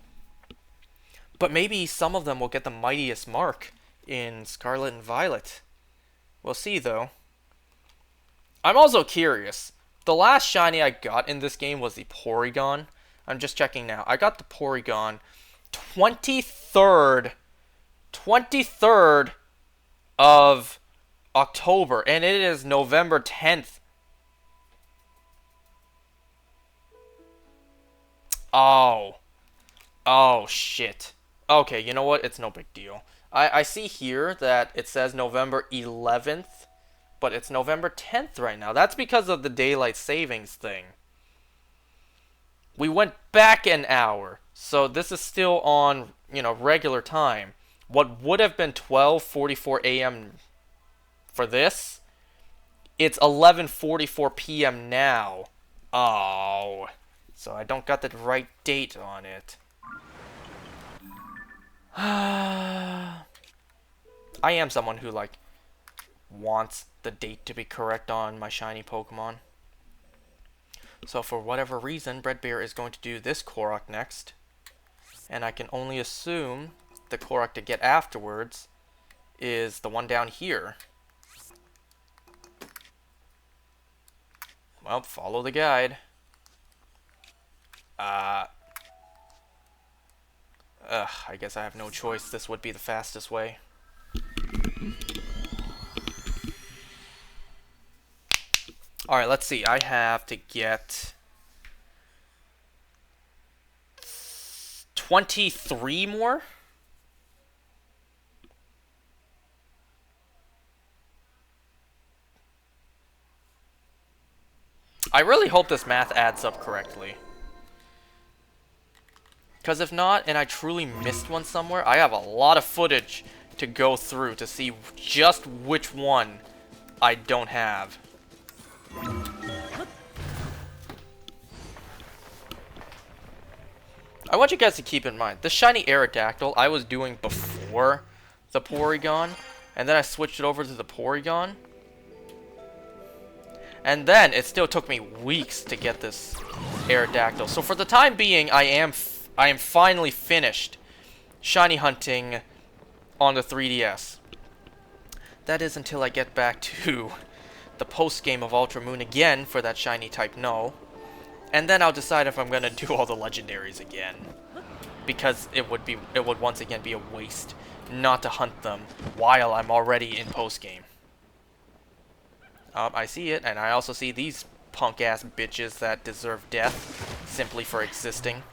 But maybe some of them will get the mightiest mark in Scarlet and Violet. We'll see, though. I'm also curious. The last shiny I got in this game was the Porygon. I'm just checking now. I got the Porygon 23rd of October, and it is November 10th. Oh, shit. Okay, you know what? It's no big deal. I see here that it says November 11th, but it's November 10th right now. That's because of the daylight savings thing. We went back an hour, so this is still on, you know, regular time. What would have been 12:44 a.m. for this, it's 11:44 p.m. now. Oh, so I don't got the right date on it. I am someone who, like, wants the date to be correct on my shiny Pokemon. So for whatever reason, Bredbear is going to do this Korok next. And I can only assume the Korok to get afterwards is the one down here. Well, follow the guide. I guess I have no choice. This would be the fastest way. Alright, let's see. I have to get 23 more? I really hope this math adds up correctly. Because if not, and I truly missed one somewhere, I have a lot of footage to go through to see just which one I don't have. I want you guys to keep in mind, the shiny Aerodactyl I was doing before the Porygon, and then I switched it over to the Porygon. And then it still took me weeks to get this Aerodactyl. So for the time being, I am finally finished shiny hunting on the 3DS. That is until I get back to the post-game of Ultra Moon again for that shiny type No. And then I'll decide if I'm gonna do all the legendaries again. Because it would once again be a waste not to hunt them while I'm already in post-game. I see it, and I also see these punk-ass bitches that deserve death simply for existing.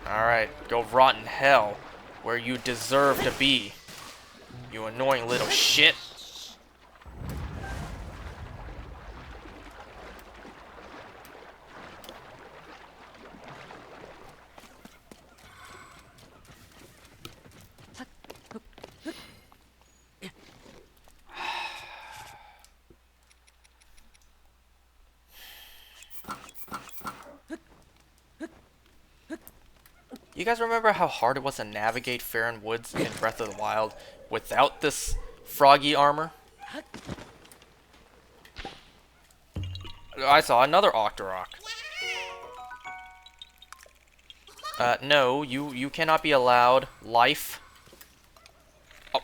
Alright, go rot in hell, where you deserve to be, you annoying little shit. You guys remember how hard it was to navigate Faron Woods in Breath of the Wild without this froggy armor? I saw another Octorok. No, you cannot be allowed life. Oh.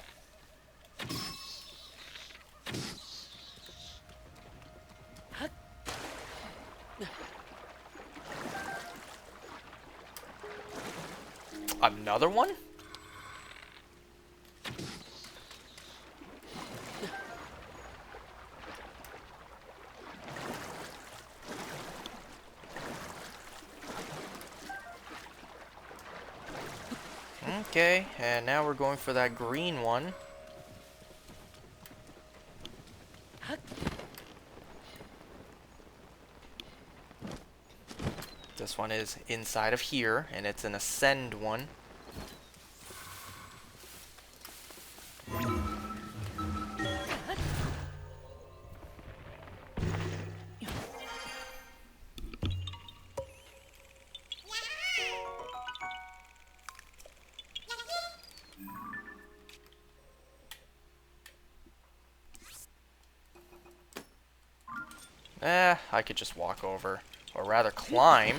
Another one? Okay, and now we're going for that green one. This one is inside of here, and it's an ascend one. I could just walk over, or rather climb.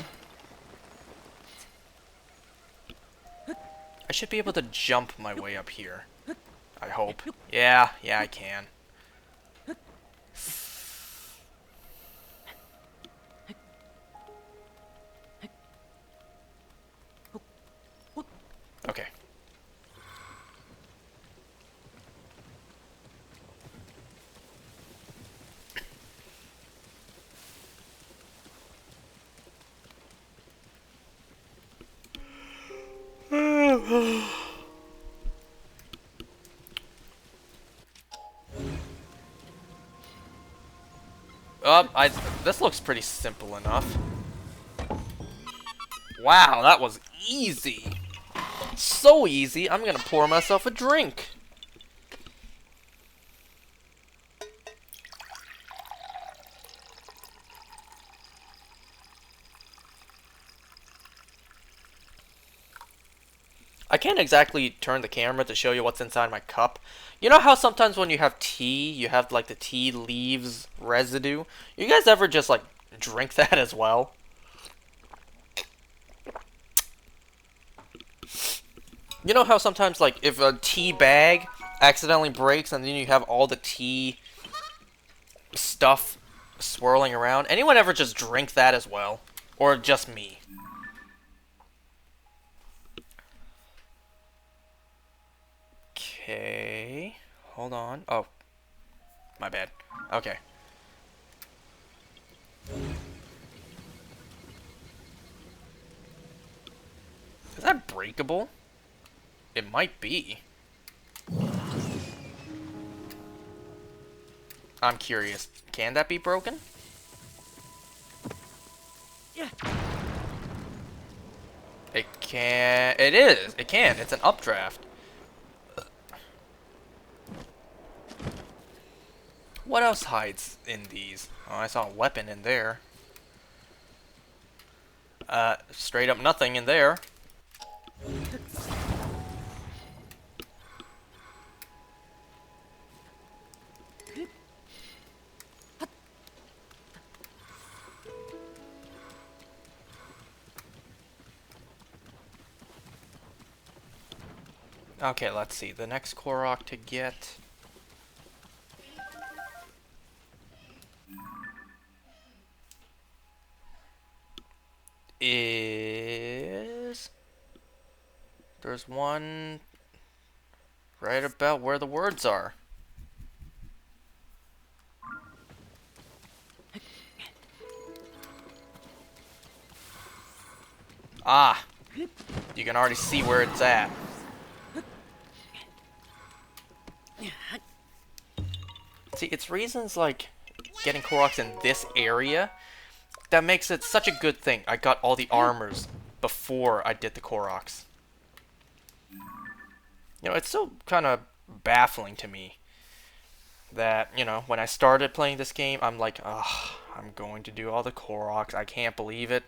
I should be able to jump my way up here. I hope. Yeah, I can. Okay. This looks pretty simple enough. Wow, that was easy. So easy, I'm gonna pour myself a drink. I can't exactly turn the camera to show you what's inside my cup. You know how sometimes when you have tea, you have like the tea leaves residue? You guys ever just like drink that as well? You know how sometimes, like, if a tea bag accidentally breaks and then you have all the tea stuff swirling around? Anyone ever just drink that as well? Or just me? Okay. Hold on. Oh. My bad. Okay. Is that breakable? It might be. I'm curious. Can that be broken? Yeah. It can. It is. It can. It's an updraft. What else hides in these? Oh, I saw a weapon in there. Straight up nothing in there. Okay, let's see. The next Korok to get is... There's one right about where the words are. Ah! You can already see where it's at. See, it's reasons like getting Koroks in this area that makes it such a good thing. I got all the armors before I did the Koroks. You know, it's still kind of baffling to me that, you know, when I started playing this game, I'm like, ugh, I'm going to do all the Koroks. I can't believe it,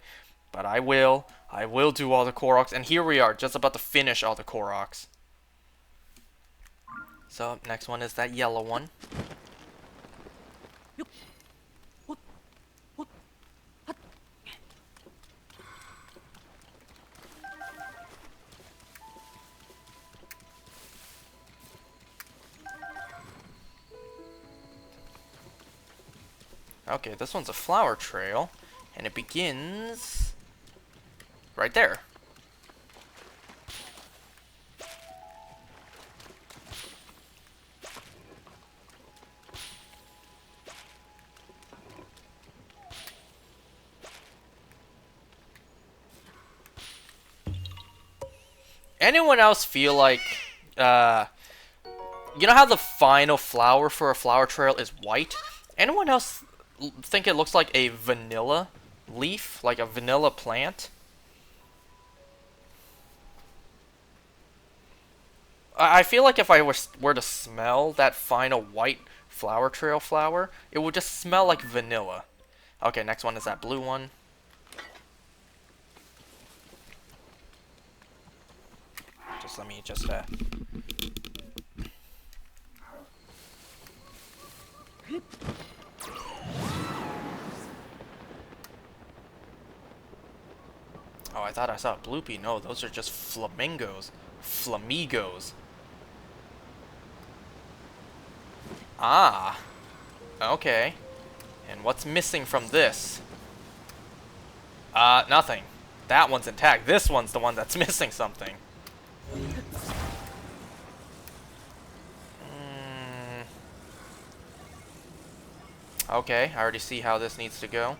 but I will. I will do all the Koroks, and here we are, just about to finish all the Koroks. So, next one is that yellow one. Okay, this one's a flower trail, and it begins right there. Anyone else feel like, you know how the final flower for a flower trail is white? Anyone else think it looks like a vanilla leaf? Like a vanilla plant? I feel like if I were to smell that final white flower trail flower, it would just smell like vanilla. Okay, next one is that blue one. Just let me just, Oh, I thought I saw a bloopy. No, those are just flamingos. Flamigos. Ah. Okay. And what's missing from this? Nothing. That one's intact. This one's the one that's missing something. Okay, I already see how this needs to go.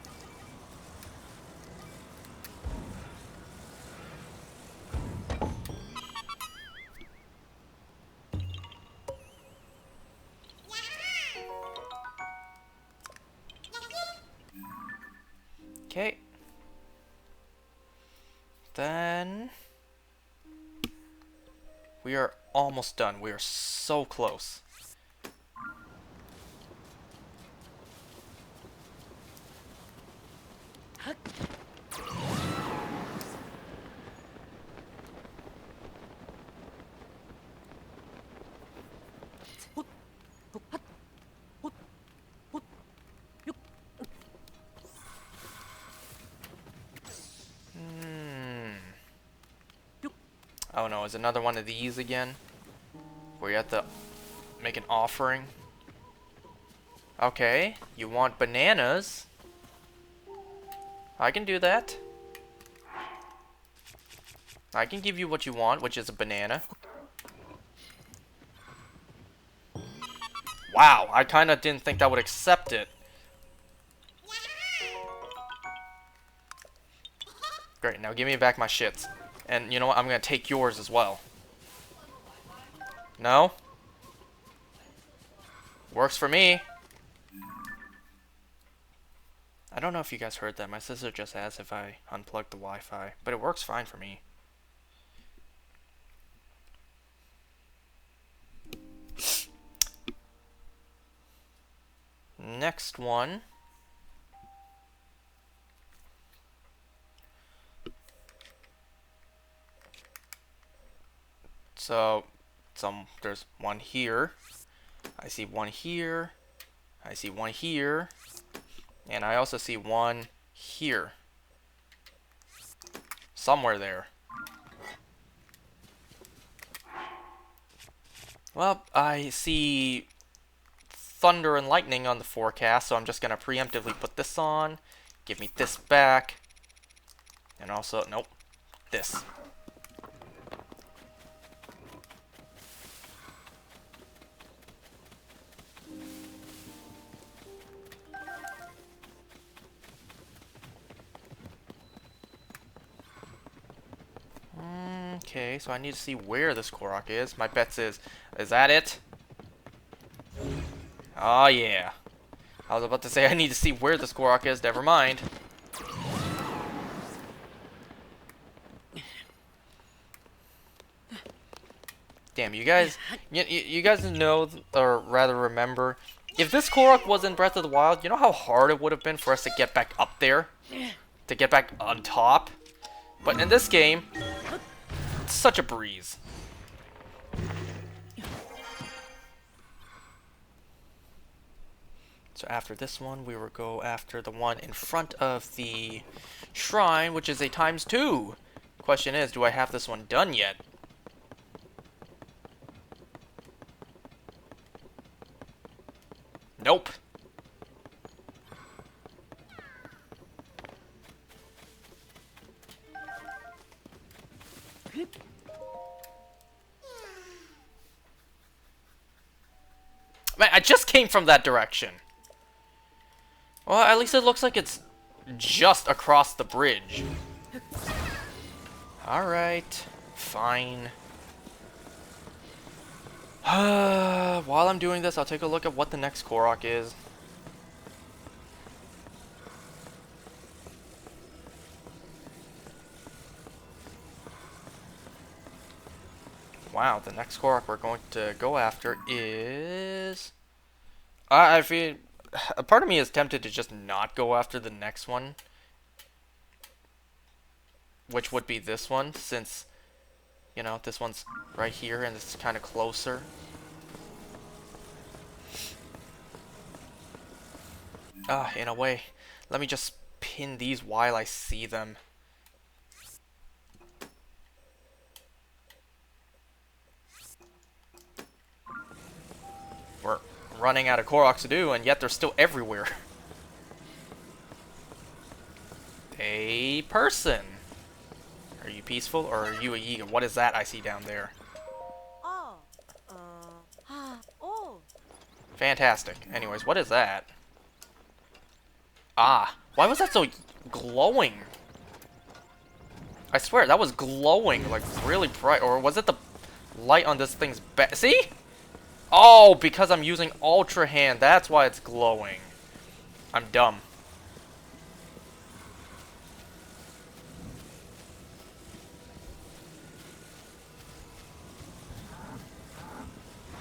Okay. Then we are almost done. We are so close. Oh no, is another one of these again? Where you have to make an offering? Okay, you want bananas? I can do that. I can give you what you want, which is a banana. Wow, I kinda didn't think that would accept it. Great, now give me back my shits. And you know what, I'm gonna take yours as well. No? Works for me. I don't know if you guys heard that. My sister just asked if I unplugged the Wi-Fi, but it works fine for me. Next one. So, there's one here. I see one here. I see one here. And I also see one here. Somewhere there. Well, I see thunder and lightning on the forecast, so I'm just gonna preemptively put this on. Give me this back. And also, nope, this. Okay, so I need to see where this Korok is. My bets is that it? Oh yeah. I was about to say I need to see where this Korok is, never mind. Damn, you guys know, or rather remember, if this Korok was in Breath of the Wild, you know how hard it would have been for us to get back up there? To get back on top? But in this game, it's such a breeze. So after this one, we will go after the one in front of the shrine, which is a ×2. Question is, do I have this one done yet? Nope. Man, I just came from that direction. Well, at least it looks like it's just across the bridge. Alright, fine. While I'm doing this, I'll take a look at what the next Korok is. Wow, the next Korok we're going to go after is... I feel... A part of me is tempted to just not go after the next one. Which would be this one, since... You know, this one's right here and it's kind of closer. In a way. Let me just pin these while I see them. We're running out of Koroks to do, and yet they're still everywhere. A person. Are you peaceful, or are you a Yiga? What is that I see down there? Fantastic. Anyways, what is that? Ah, why was that so glowing? I swear, that was glowing, like, really bright. Or was it the light on this thing's back? See? Oh, because I'm using Ultra Hand. That's why it's glowing. I'm dumb.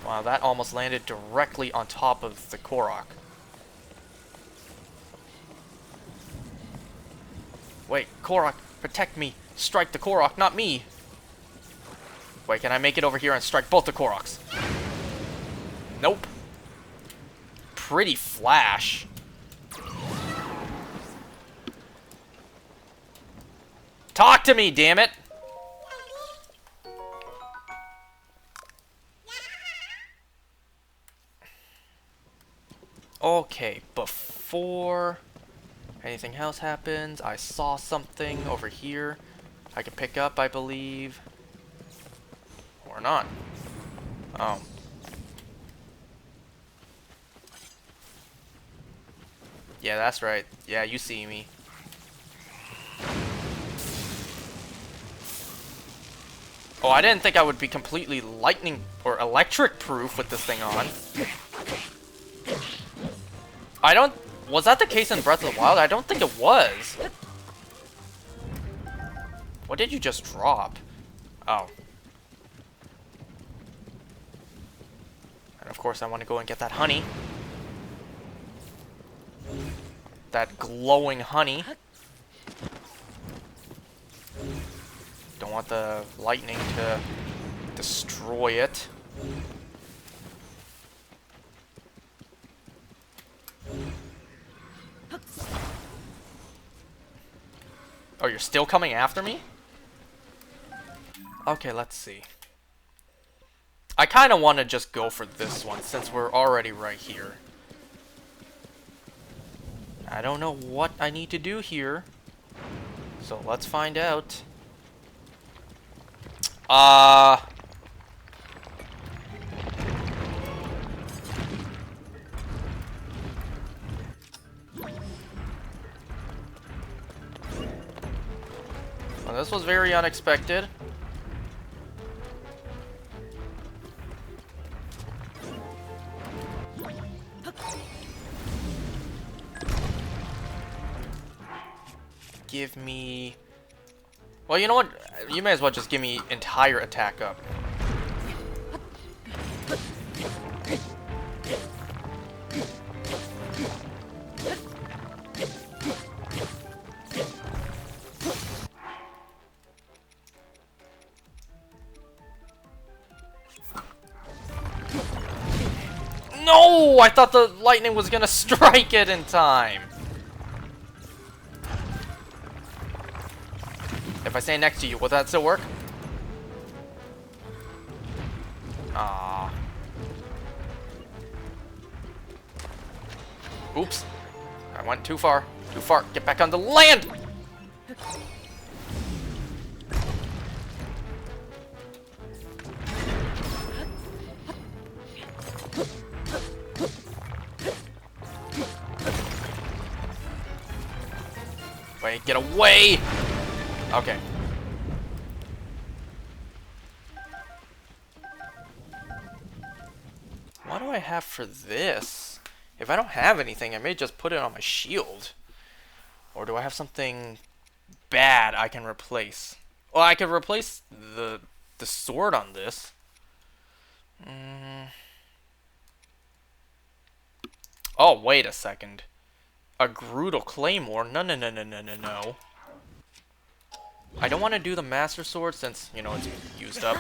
Wow, that almost landed directly on top of the Korok. Wait, Korok, protect me. Strike the Korok, not me. Wait, can I make it over here and strike both the Koroks? Nope. Pretty flash. Talk to me, damn it! Okay, before anything else happens, I saw something over here I can pick up, I believe. Or not. Oh. Yeah, that's right. Yeah, you see me. Oh, I didn't think I would be completely lightning or electric proof with this thing on. I don't... Was that the case in Breath of the Wild? I don't think it was. What did you just drop? Oh. And of course I want to go and get that honey. That glowing honey. Don't want the lightning to destroy it. Oh, you're still coming after me? Okay, let's see. I kind of want to just go for this one, since we're already right here. I don't know what I need to do here. So let's find out. Well, this was very unexpected. Give me... Well, you know what? You may as well just give me entire attack up. No! I thought the lightning was gonna strike it in time. If I stay next to you, will that still work? Ah. Oops. I went too far. Too far. Get back on the land! Wait, get away! Okay. What do I have for this? If I don't have anything, I may just put it on my shield. Or do I have something bad I can replace? Well, I could replace the sword on this. Oh, wait a second. A Grutal Claymore? No, no, no, no, no, no, no. I don't want to do the Master Sword since, you know, it's used up.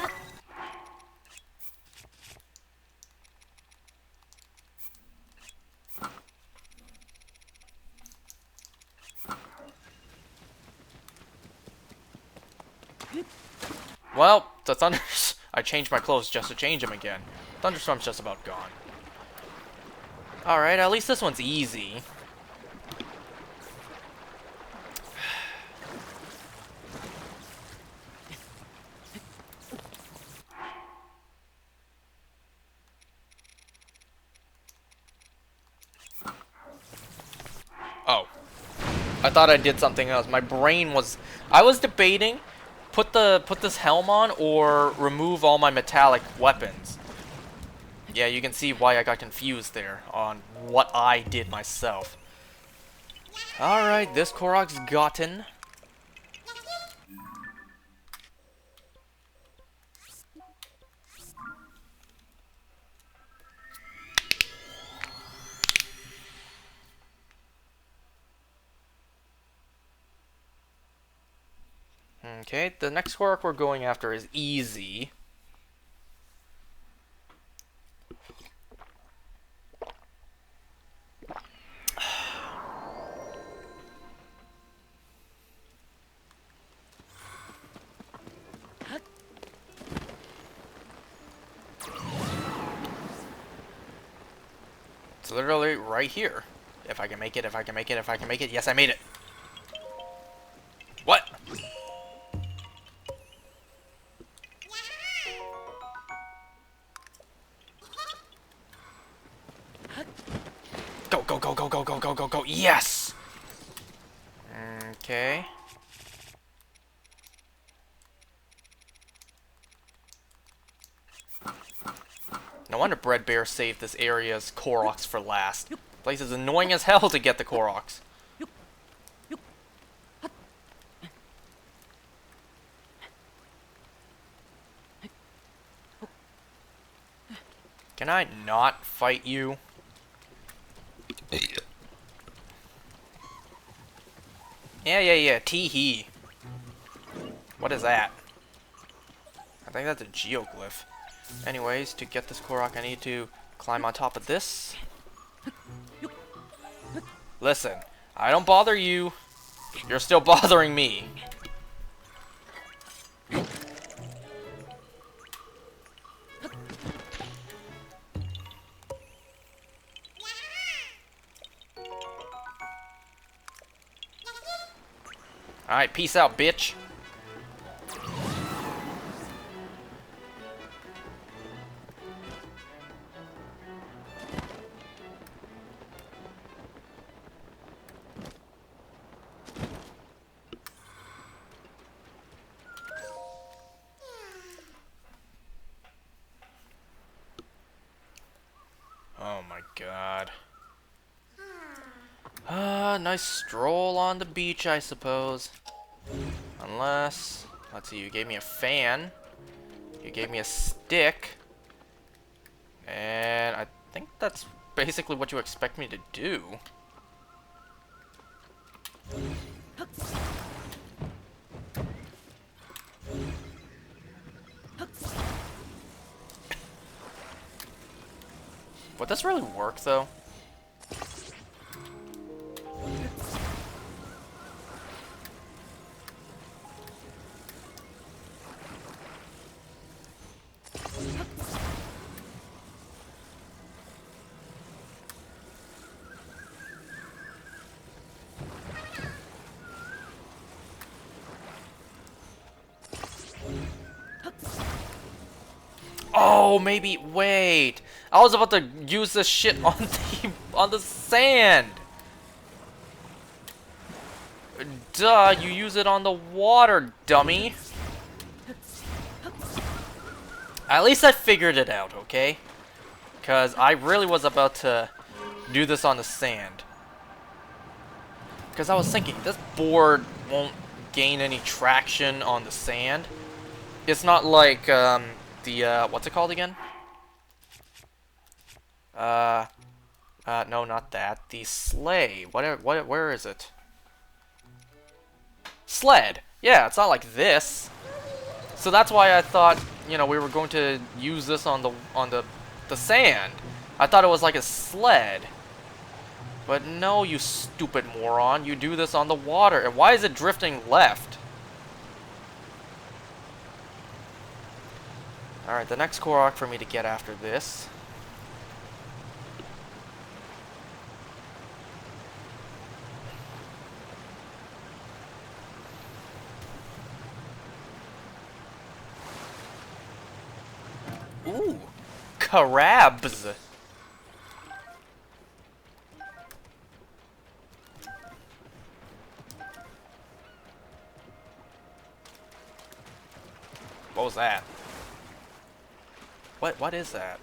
Well, the thunders... I changed my clothes just to change them again. Thunderstorm's just about gone. Alright, at least this one's easy. Oh. I thought I did something else. My brain was... I was debating put this helm on or remove all my metallic weapons. Yeah, you can see why I got confused there on what I did myself. Alright, this Korok's gotten. Okay, the next Korok we're going after is easy. It's literally right here. If I can make it, if I can make it, if I can make it. Yes, I made it. What? Go, go, go, go, go, go, go, go, go. Yes! Okay. No wonder Bread Bear saved this area's Koroks for last. Place is annoying as hell to get the Koroks. Can I not fight you? Yeah. Tee-hee. What is that? I think that's a geoglyph. Anyways, to get this Korok, I need to climb on top of this. Listen, I don't bother you. You're still bothering me. Alright, peace out, bitch. Oh my god. Nice stroll on the beach, I suppose. Unless, let's see, you gave me a fan. You gave me a stick. And I think that's basically what you expect me to do. Would this really work, though? Oh, maybe. Wait. I was about to use this shit on the sand. Duh, you use it on the water, dummy. At least I figured it out, okay? Because I really was about to do this on the sand. Because I was thinking, this board won't gain any traction on the sand. It's not like, what's it called again? No, not that. The sleigh. Where is it? Sled. Yeah, it's not like this. So that's why I thought, you know, we were going to use this on the sand. I thought it was like a sled. But no, you stupid moron. You do this on the water. And why is it drifting left? Alright, the next Korok for me to get after this. Ooh, crabs. What was that? What is that?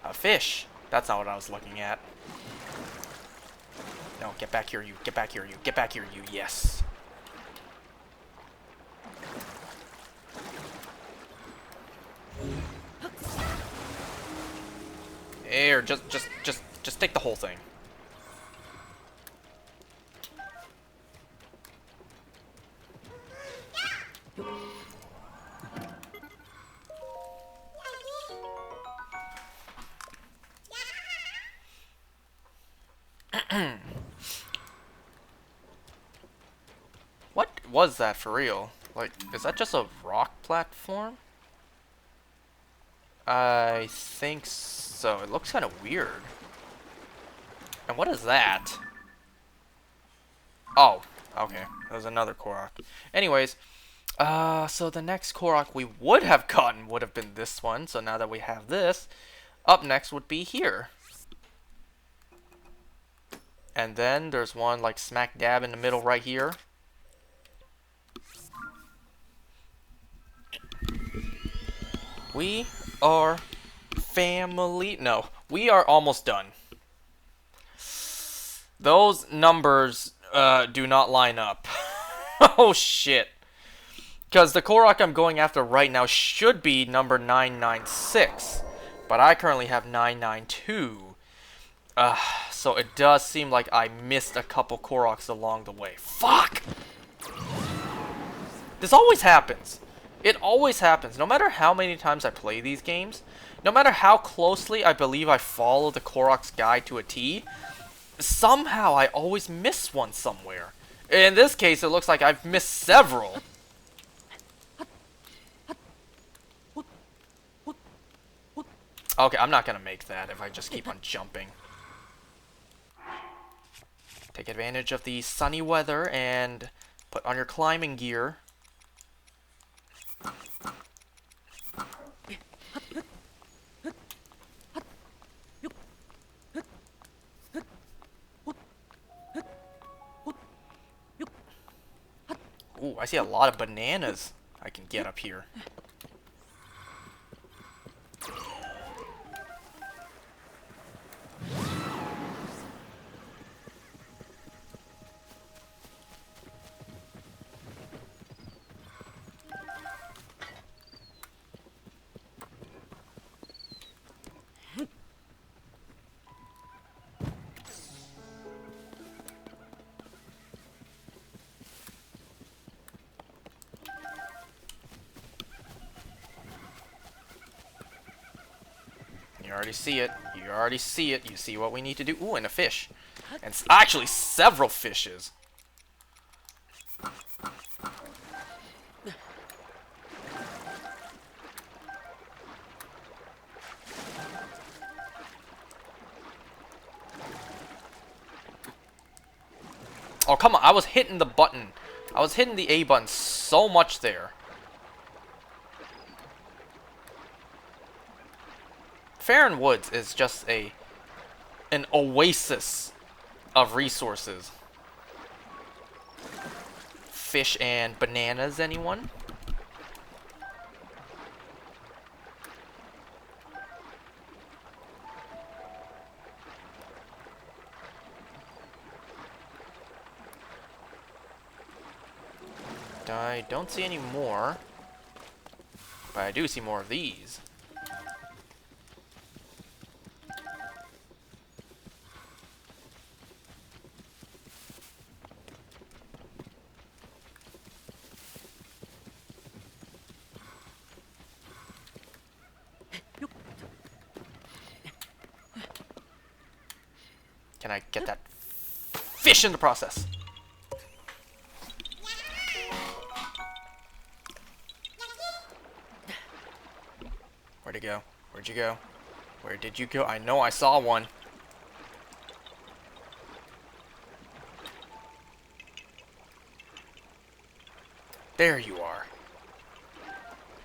A fish. That's not what I was looking at. No, get back here, you. Get back here, you. Get back here, you. Yes. Here, just take the whole thing. What was that for real? Like, is that just a rock platform? I think so. so it looks kind of weird. And what is that? Oh, okay. There's another Korok. Anyways, so the next Korok we would have gotten would have been this one. So now that we have this, up next would be here. And then there's one like smack dab in the middle right here. We are family. No, we are almost done. Those numbers do not line up. Oh shit. Because the Korok I'm going after right now should be number 996. But I currently have 992. So it does seem like I missed a couple Koroks along the way. Fuck! This always happens. It always happens. No matter how many times I play these games, no matter how closely I believe I follow the Korok's guide to a T, somehow I always miss one somewhere. In this case, it looks like I've missed several. Okay, I'm not gonna make that if I just keep on jumping. Take advantage of the sunny weather and put on your climbing gear. Ooh, I see a lot of bananas I can get up here. You already see it. You already see it. You see what we need to do. Ooh, and a fish. And actually several fishes. Oh, come on. I was hitting the button. I was hitting the A button so much there. Farron Woods is just an oasis of resources. Fish and bananas, anyone? I don't see any more, but I do see more of these. Can I get that fish in the process? Where'd it go? Where'd you go? Where did you go? I know I saw one. There you are.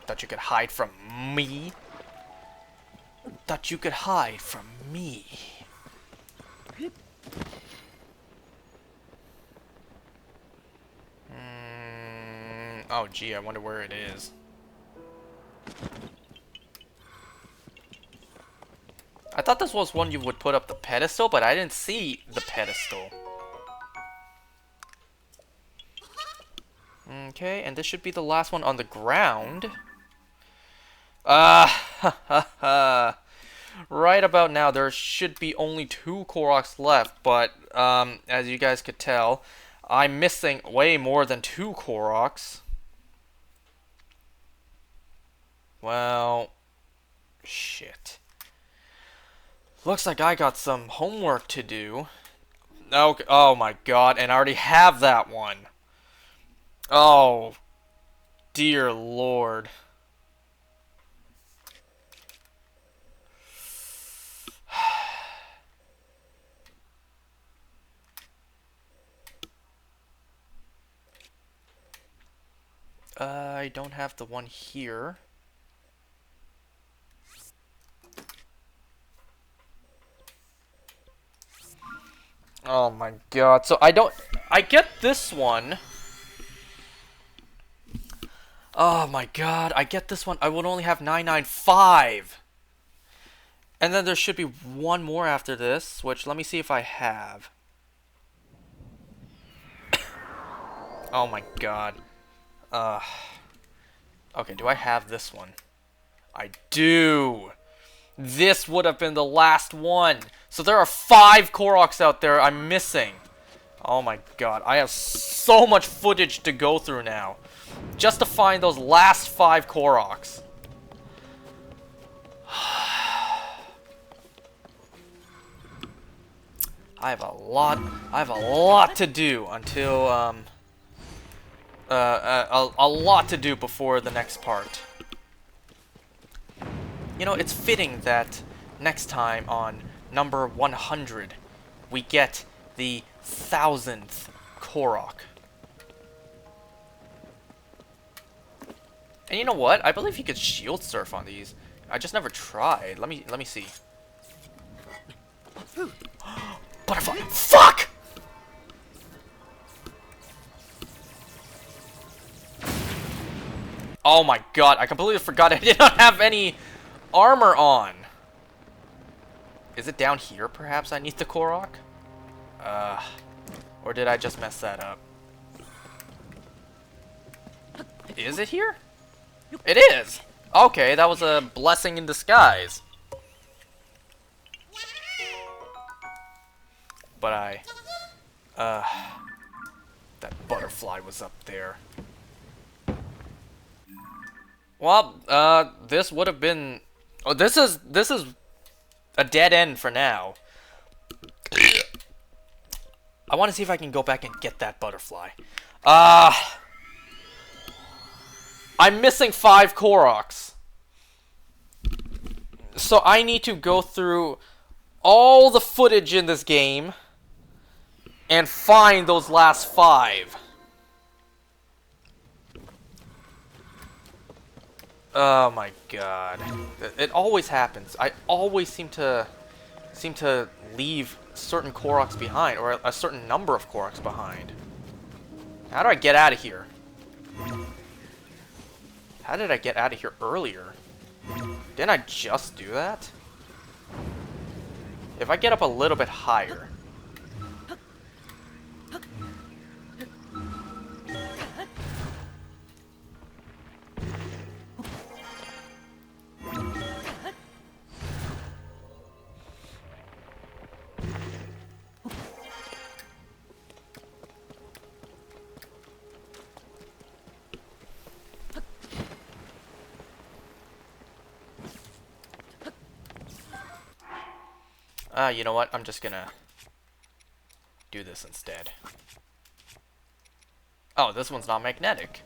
Thought you could hide from me? Thought you could hide from me. Oh gee, I wonder where it is. I thought this was one you would put up the pedestal, but I didn't see the pedestal. Okay, and this should be the last one on the ground. Right about now, there should be only 2 Koroks left, but as you guys could tell, I'm missing way more than 2 Koroks. Well, shit. Looks like I got some homework to do. Okay, oh my god, and I already have that one. Oh, dear lord. I don't have the one here. Oh my god. So I get this one. Oh my god. I get this one. I would only have 995. And then there should be one more after this, which let me see if I have. Oh my god. Okay, do I have this one? I do. This would have been the last one. So there are 5 Koroks out there I'm missing. Oh my god. I have so much footage to go through now. Just to find those last 5 Koroks. I have a lot to do until, a lot to do before the next part. You know, it's fitting that next time on number 100, we get the 1000th Korok. And you know what? I believe you could shield surf on these. I just never tried. Let me see. Butterfly. Fuck! Oh my god, I completely forgot I did not have any armor on. Is it down here, perhaps, I need the Korok? Or did I just mess that up? Is it here? It is! Okay, that was a blessing in disguise. But that butterfly was up there. Well, this would have been... Oh, this is a dead end for now. I want to see if I can go back and get that butterfly. I'm missing 5 Koroks. So I need to go through all the footage in this game and find those last 5. Oh my god. It always happens. I always seem to leave certain Koroks behind, or a certain number of Koroks behind. How do I get out of here? How did I get out of here earlier? Didn't I just do that? If I get up a little bit higher. You know what? I'm just gonna do this instead. Oh, this one's not magnetic.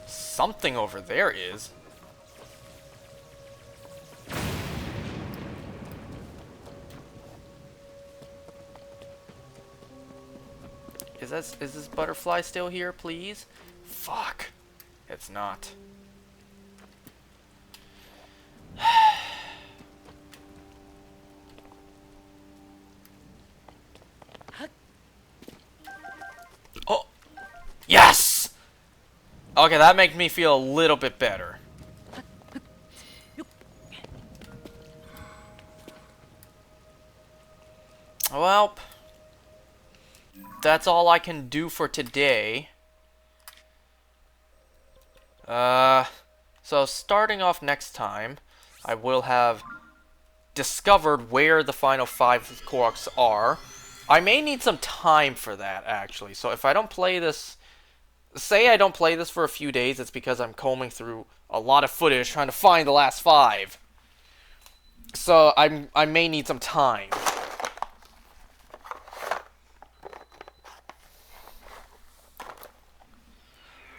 Something over there is. Is this butterfly still here, please? Fuck. It's not. Oh! Yes! Okay, that makes me feel a little bit better. Well, that's all I can do for today. So starting off next time, I will have discovered where the final 5 Koroks are. I may need some time for that, actually. So if I don't play this... Say I don't play this for a few days, it's because I'm combing through a lot of footage trying to find the last 5. So I may need some time.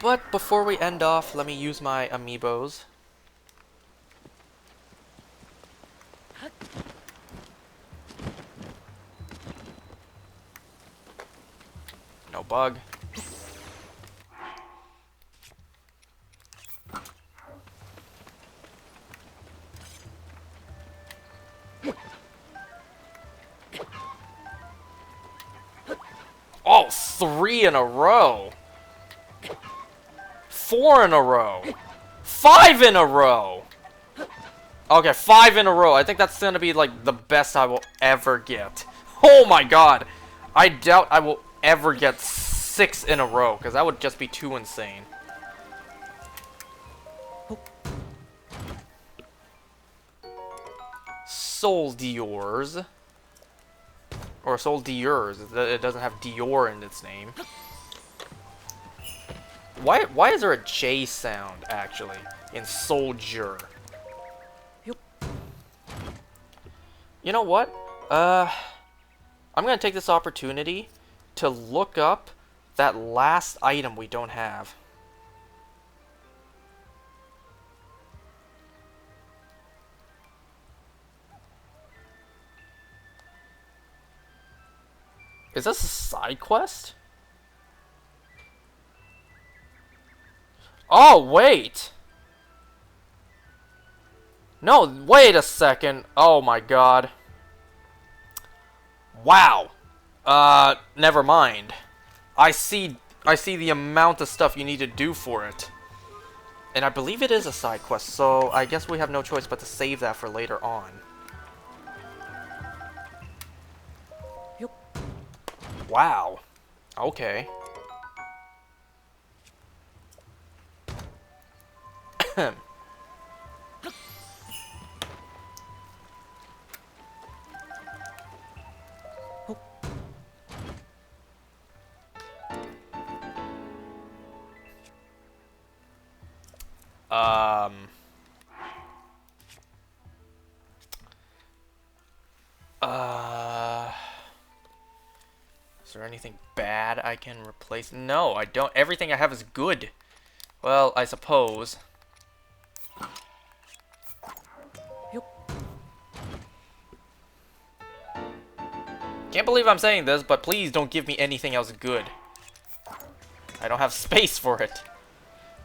But before we end off, let me use my amiibos. no bug. Oh, 3 in a row. 4 in a row. 5 in a row. Okay, 5 in a row. I think that's gonna be like the best I will ever get. Oh my god. I doubt I will ever get 6 in a row, because that would just be too insane. Soldiers. Or Soldiers. It doesn't have Dior in its name. Why is there a J sound, actually, in soldier? You know what? I'm gonna take this opportunity to look up that last item we don't have. Is this a side quest? Oh, wait! No, wait a second. Oh my god. Wow. Never mind. I see the amount of stuff you need to do for it. And I believe it is a side quest, so I guess we have no choice but to save that for later on. Wow. Okay. Is there anything bad I can replace? No, I don't. Everything I have is good. Well, I suppose. Can't believe I'm saying this, but please don't give me anything else good. I don't have space for it.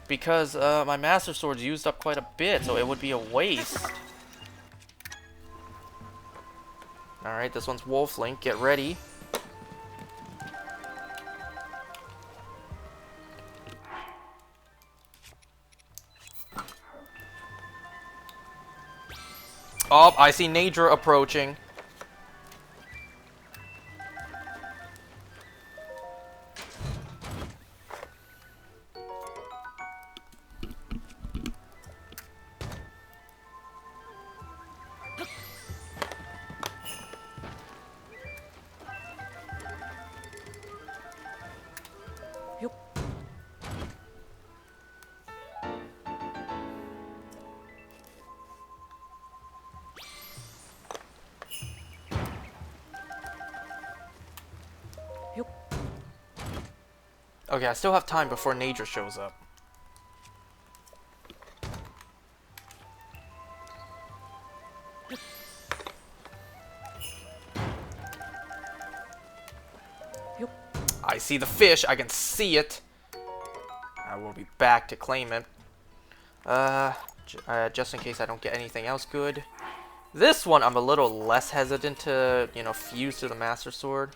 Because my Master Sword's used up quite a bit, so it would be a waste. Alright, this one's Wolf Link. Get ready. Oh, I see Naedra approaching. Okay, I still have time before Naedra shows up. I see the fish. I can see it. I will be back to claim it. Just in case I don't get anything else good. This one, I'm a little less hesitant to, you know, fuse to the Master Sword.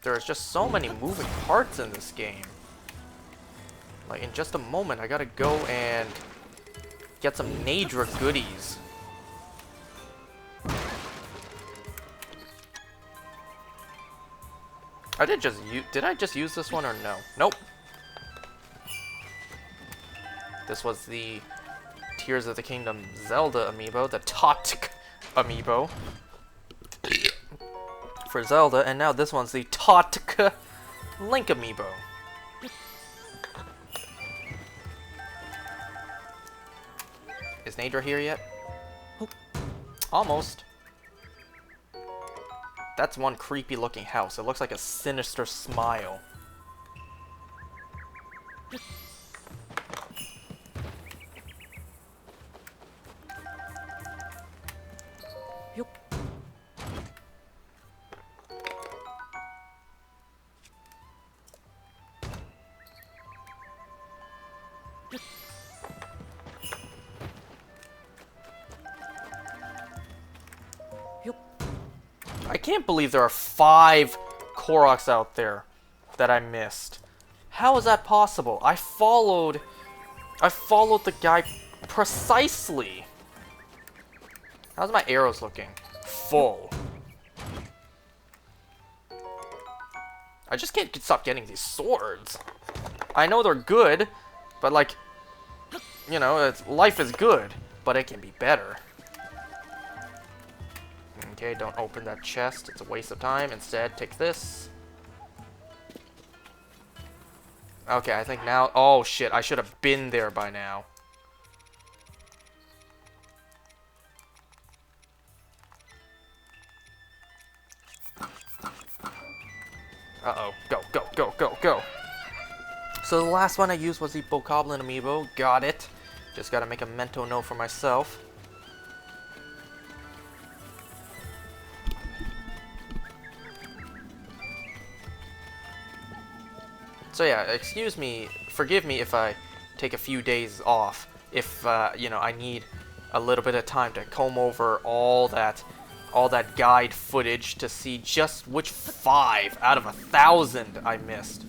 There's just so many moving parts in this game. Like, in just a moment, I gotta go and get some Naedra goodies. Did I just use this one or no? Nope. This was the Tears of the Kingdom Zelda amiibo, the Totk amiibo for Zelda, and now this one's the Totk Link amiibo. Is Naedra here yet? Almost. That's one creepy looking house. It looks like a sinister smile. I can't believe there are 5 Koroks out there that I missed. How is that possible? I followed the guy precisely. How's my arrows looking? Full. I just can't stop getting these swords. I know they're good, but like, you know, life is good, but it can be better. Okay, don't open that chest. It's a waste of time. Instead, take this. Okay, I think now... Oh, shit. I should have been there by now. Uh-oh. Go, go, go, go, go. So the last one I used was the Bokoblin amiibo. Got it. Just gotta make a mental note for myself. So yeah, excuse me, forgive me if I take a few days off. If, you know, I need a little bit of time to comb over all that guide footage to see just which 5 out of 1,000 I missed.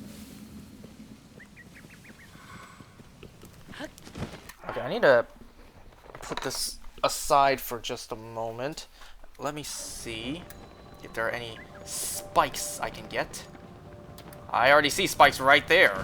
Okay, I need to put this aside for just a moment. Let me see if there are any spikes I can get. I already see spikes right there.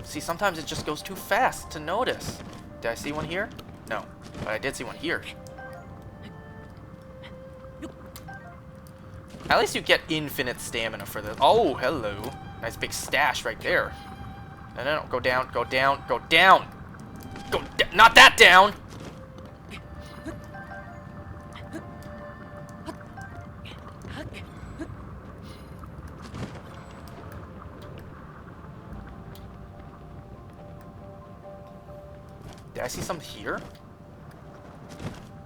See, sometimes it just goes too fast to notice. Did I see one here? No, but I did see one here. At least you get infinite stamina for this. Oh, hello. Nice big stash right there. No, no, no. Go down, go down, go down. Go not that down. Did I see something here?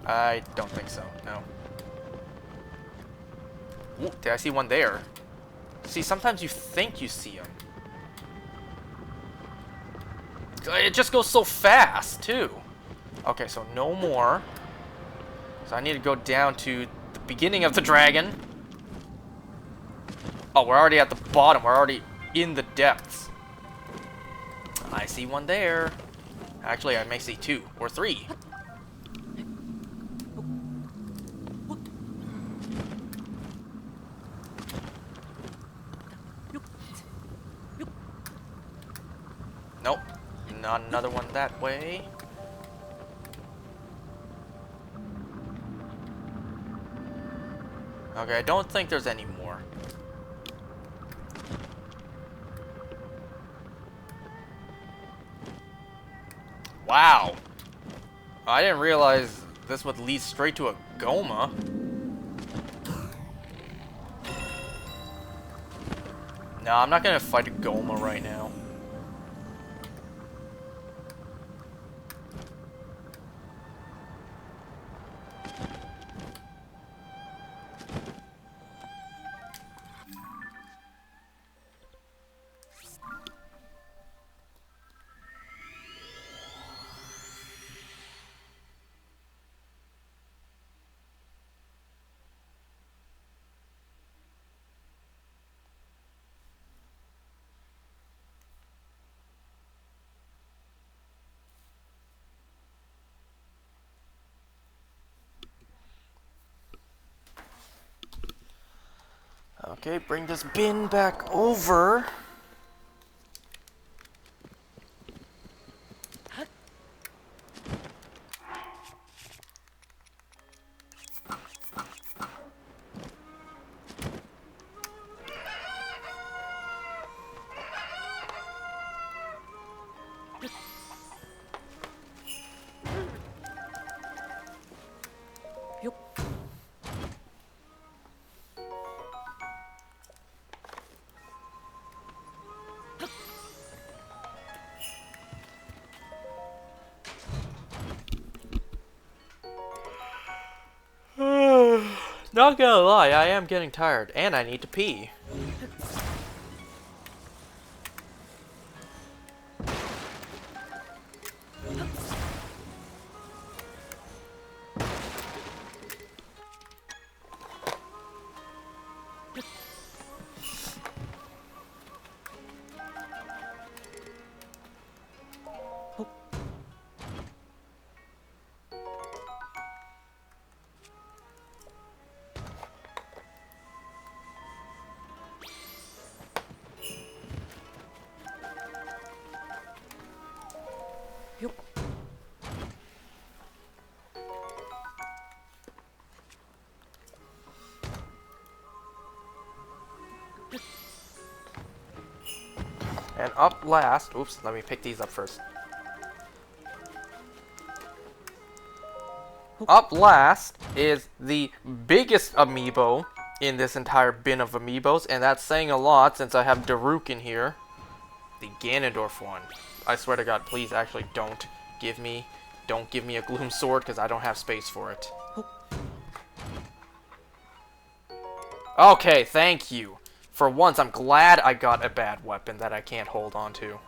I don't think so, no. Ooh, did I see one there? See, sometimes you think you see them. It just goes so fast, too. Okay, so no more. So I need to go down to the beginning of the dragon. Oh, we're already at the bottom. We're already in the depths. I see one there. Actually, I may see 2 or 3. Nope. Not another one that way. Okay, I don't think there's any more. Wow. I didn't realize this would lead straight to a Goma. No, I'm not gonna fight a Goma right now. Okay, bring this bin back over. Not gonna lie, I am getting tired, and I need to pee. And up last, oops, let me pick these up first. Up last is the biggest amiibo in this entire bin of amiibos, and that's saying a lot since I have Daruk in here. The Ganondorf one. I swear to God, please actually don't give me a Gloom Sword, because I don't have space for it. Okay, thank you. For once, I'm glad I got a bad weapon that I can't hold on to.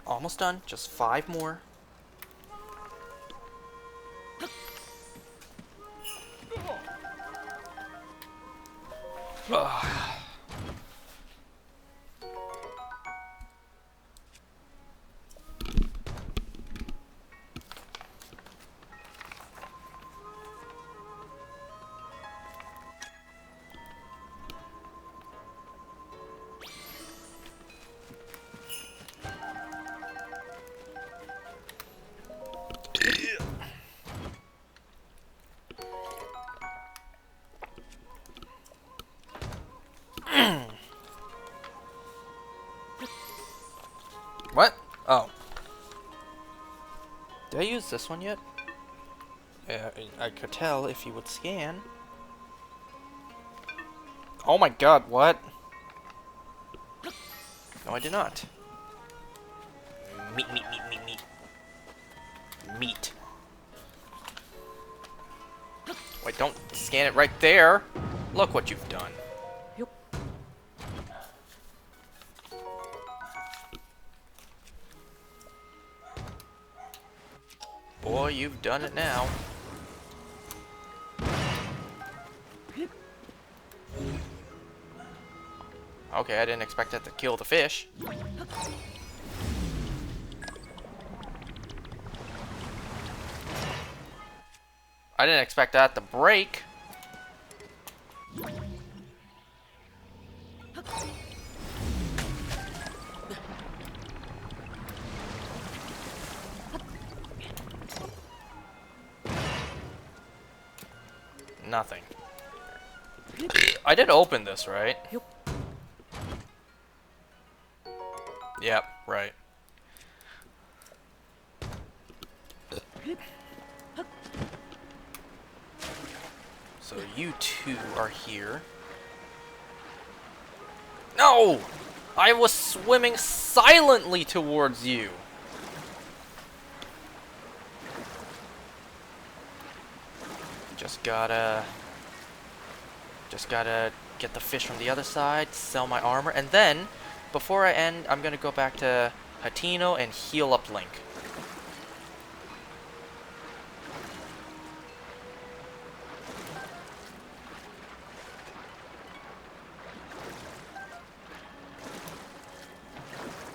Almost done. Just 5 more. Ugh. What? Oh. Did I use this one yet? I could tell if you would scan. Oh my god, what? No, I did not. Meat. Meat. Wait, don't scan it right there. Look what you've done. Boy, you've done it now. Okay, I didn't expect that to kill the fish. I didn't expect that to break. Nothing. I did open this, right? Yep, right. So you two are here. No! I was swimming silently towards you. Just gotta get the fish from the other side, sell my armor, and then, before I end, I'm gonna go back to Hateno and heal up Link.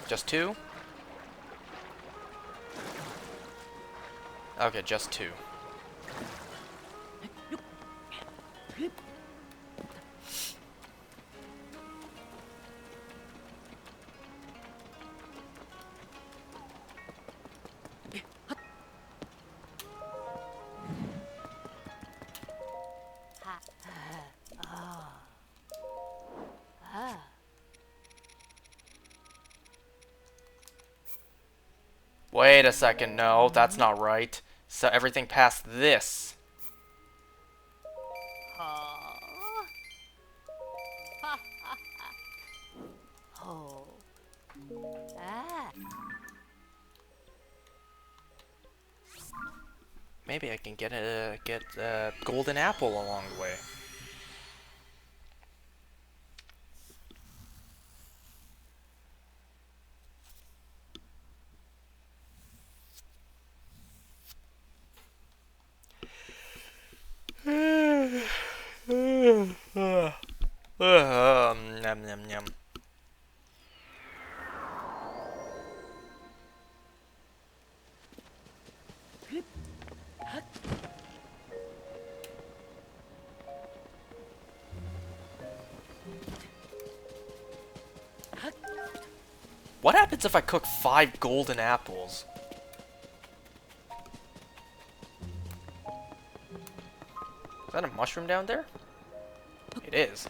Just 2? Okay, just 2. Wait a second, no, that's not right. So everything past this. Maybe I can get a golden apple along the way. Yum, yum, yum. What happens if I cook 5 golden apples? Is that a mushroom down there? It is.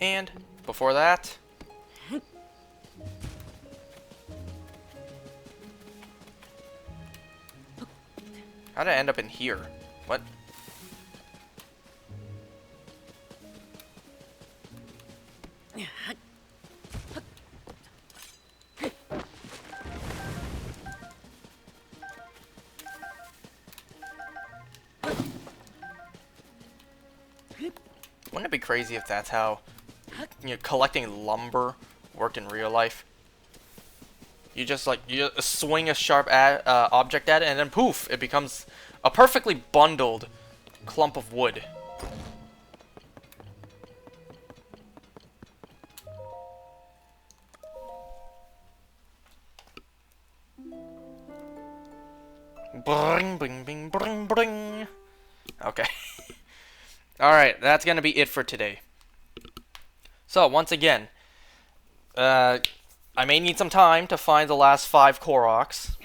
And before that, how did I end up in here? What? Wouldn't it be crazy if that's how, you know, collecting lumber worked in real life? You just swing a sharp object at it, and then poof, it becomes a perfectly bundled clump of wood. Bring, bring, bring, bring, bring. Okay. Alright, that's gonna be it for today. So, once again, I may need some time to find the last 5 Koroks.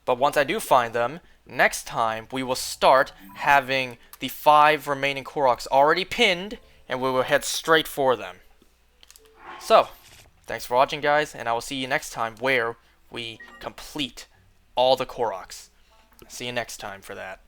But once I do find them, next time we will start having the 5 remaining Koroks already pinned, and we will head straight for them. So, thanks for watching, guys, and I will see you next time where we complete all the Koroks. See you next time for that.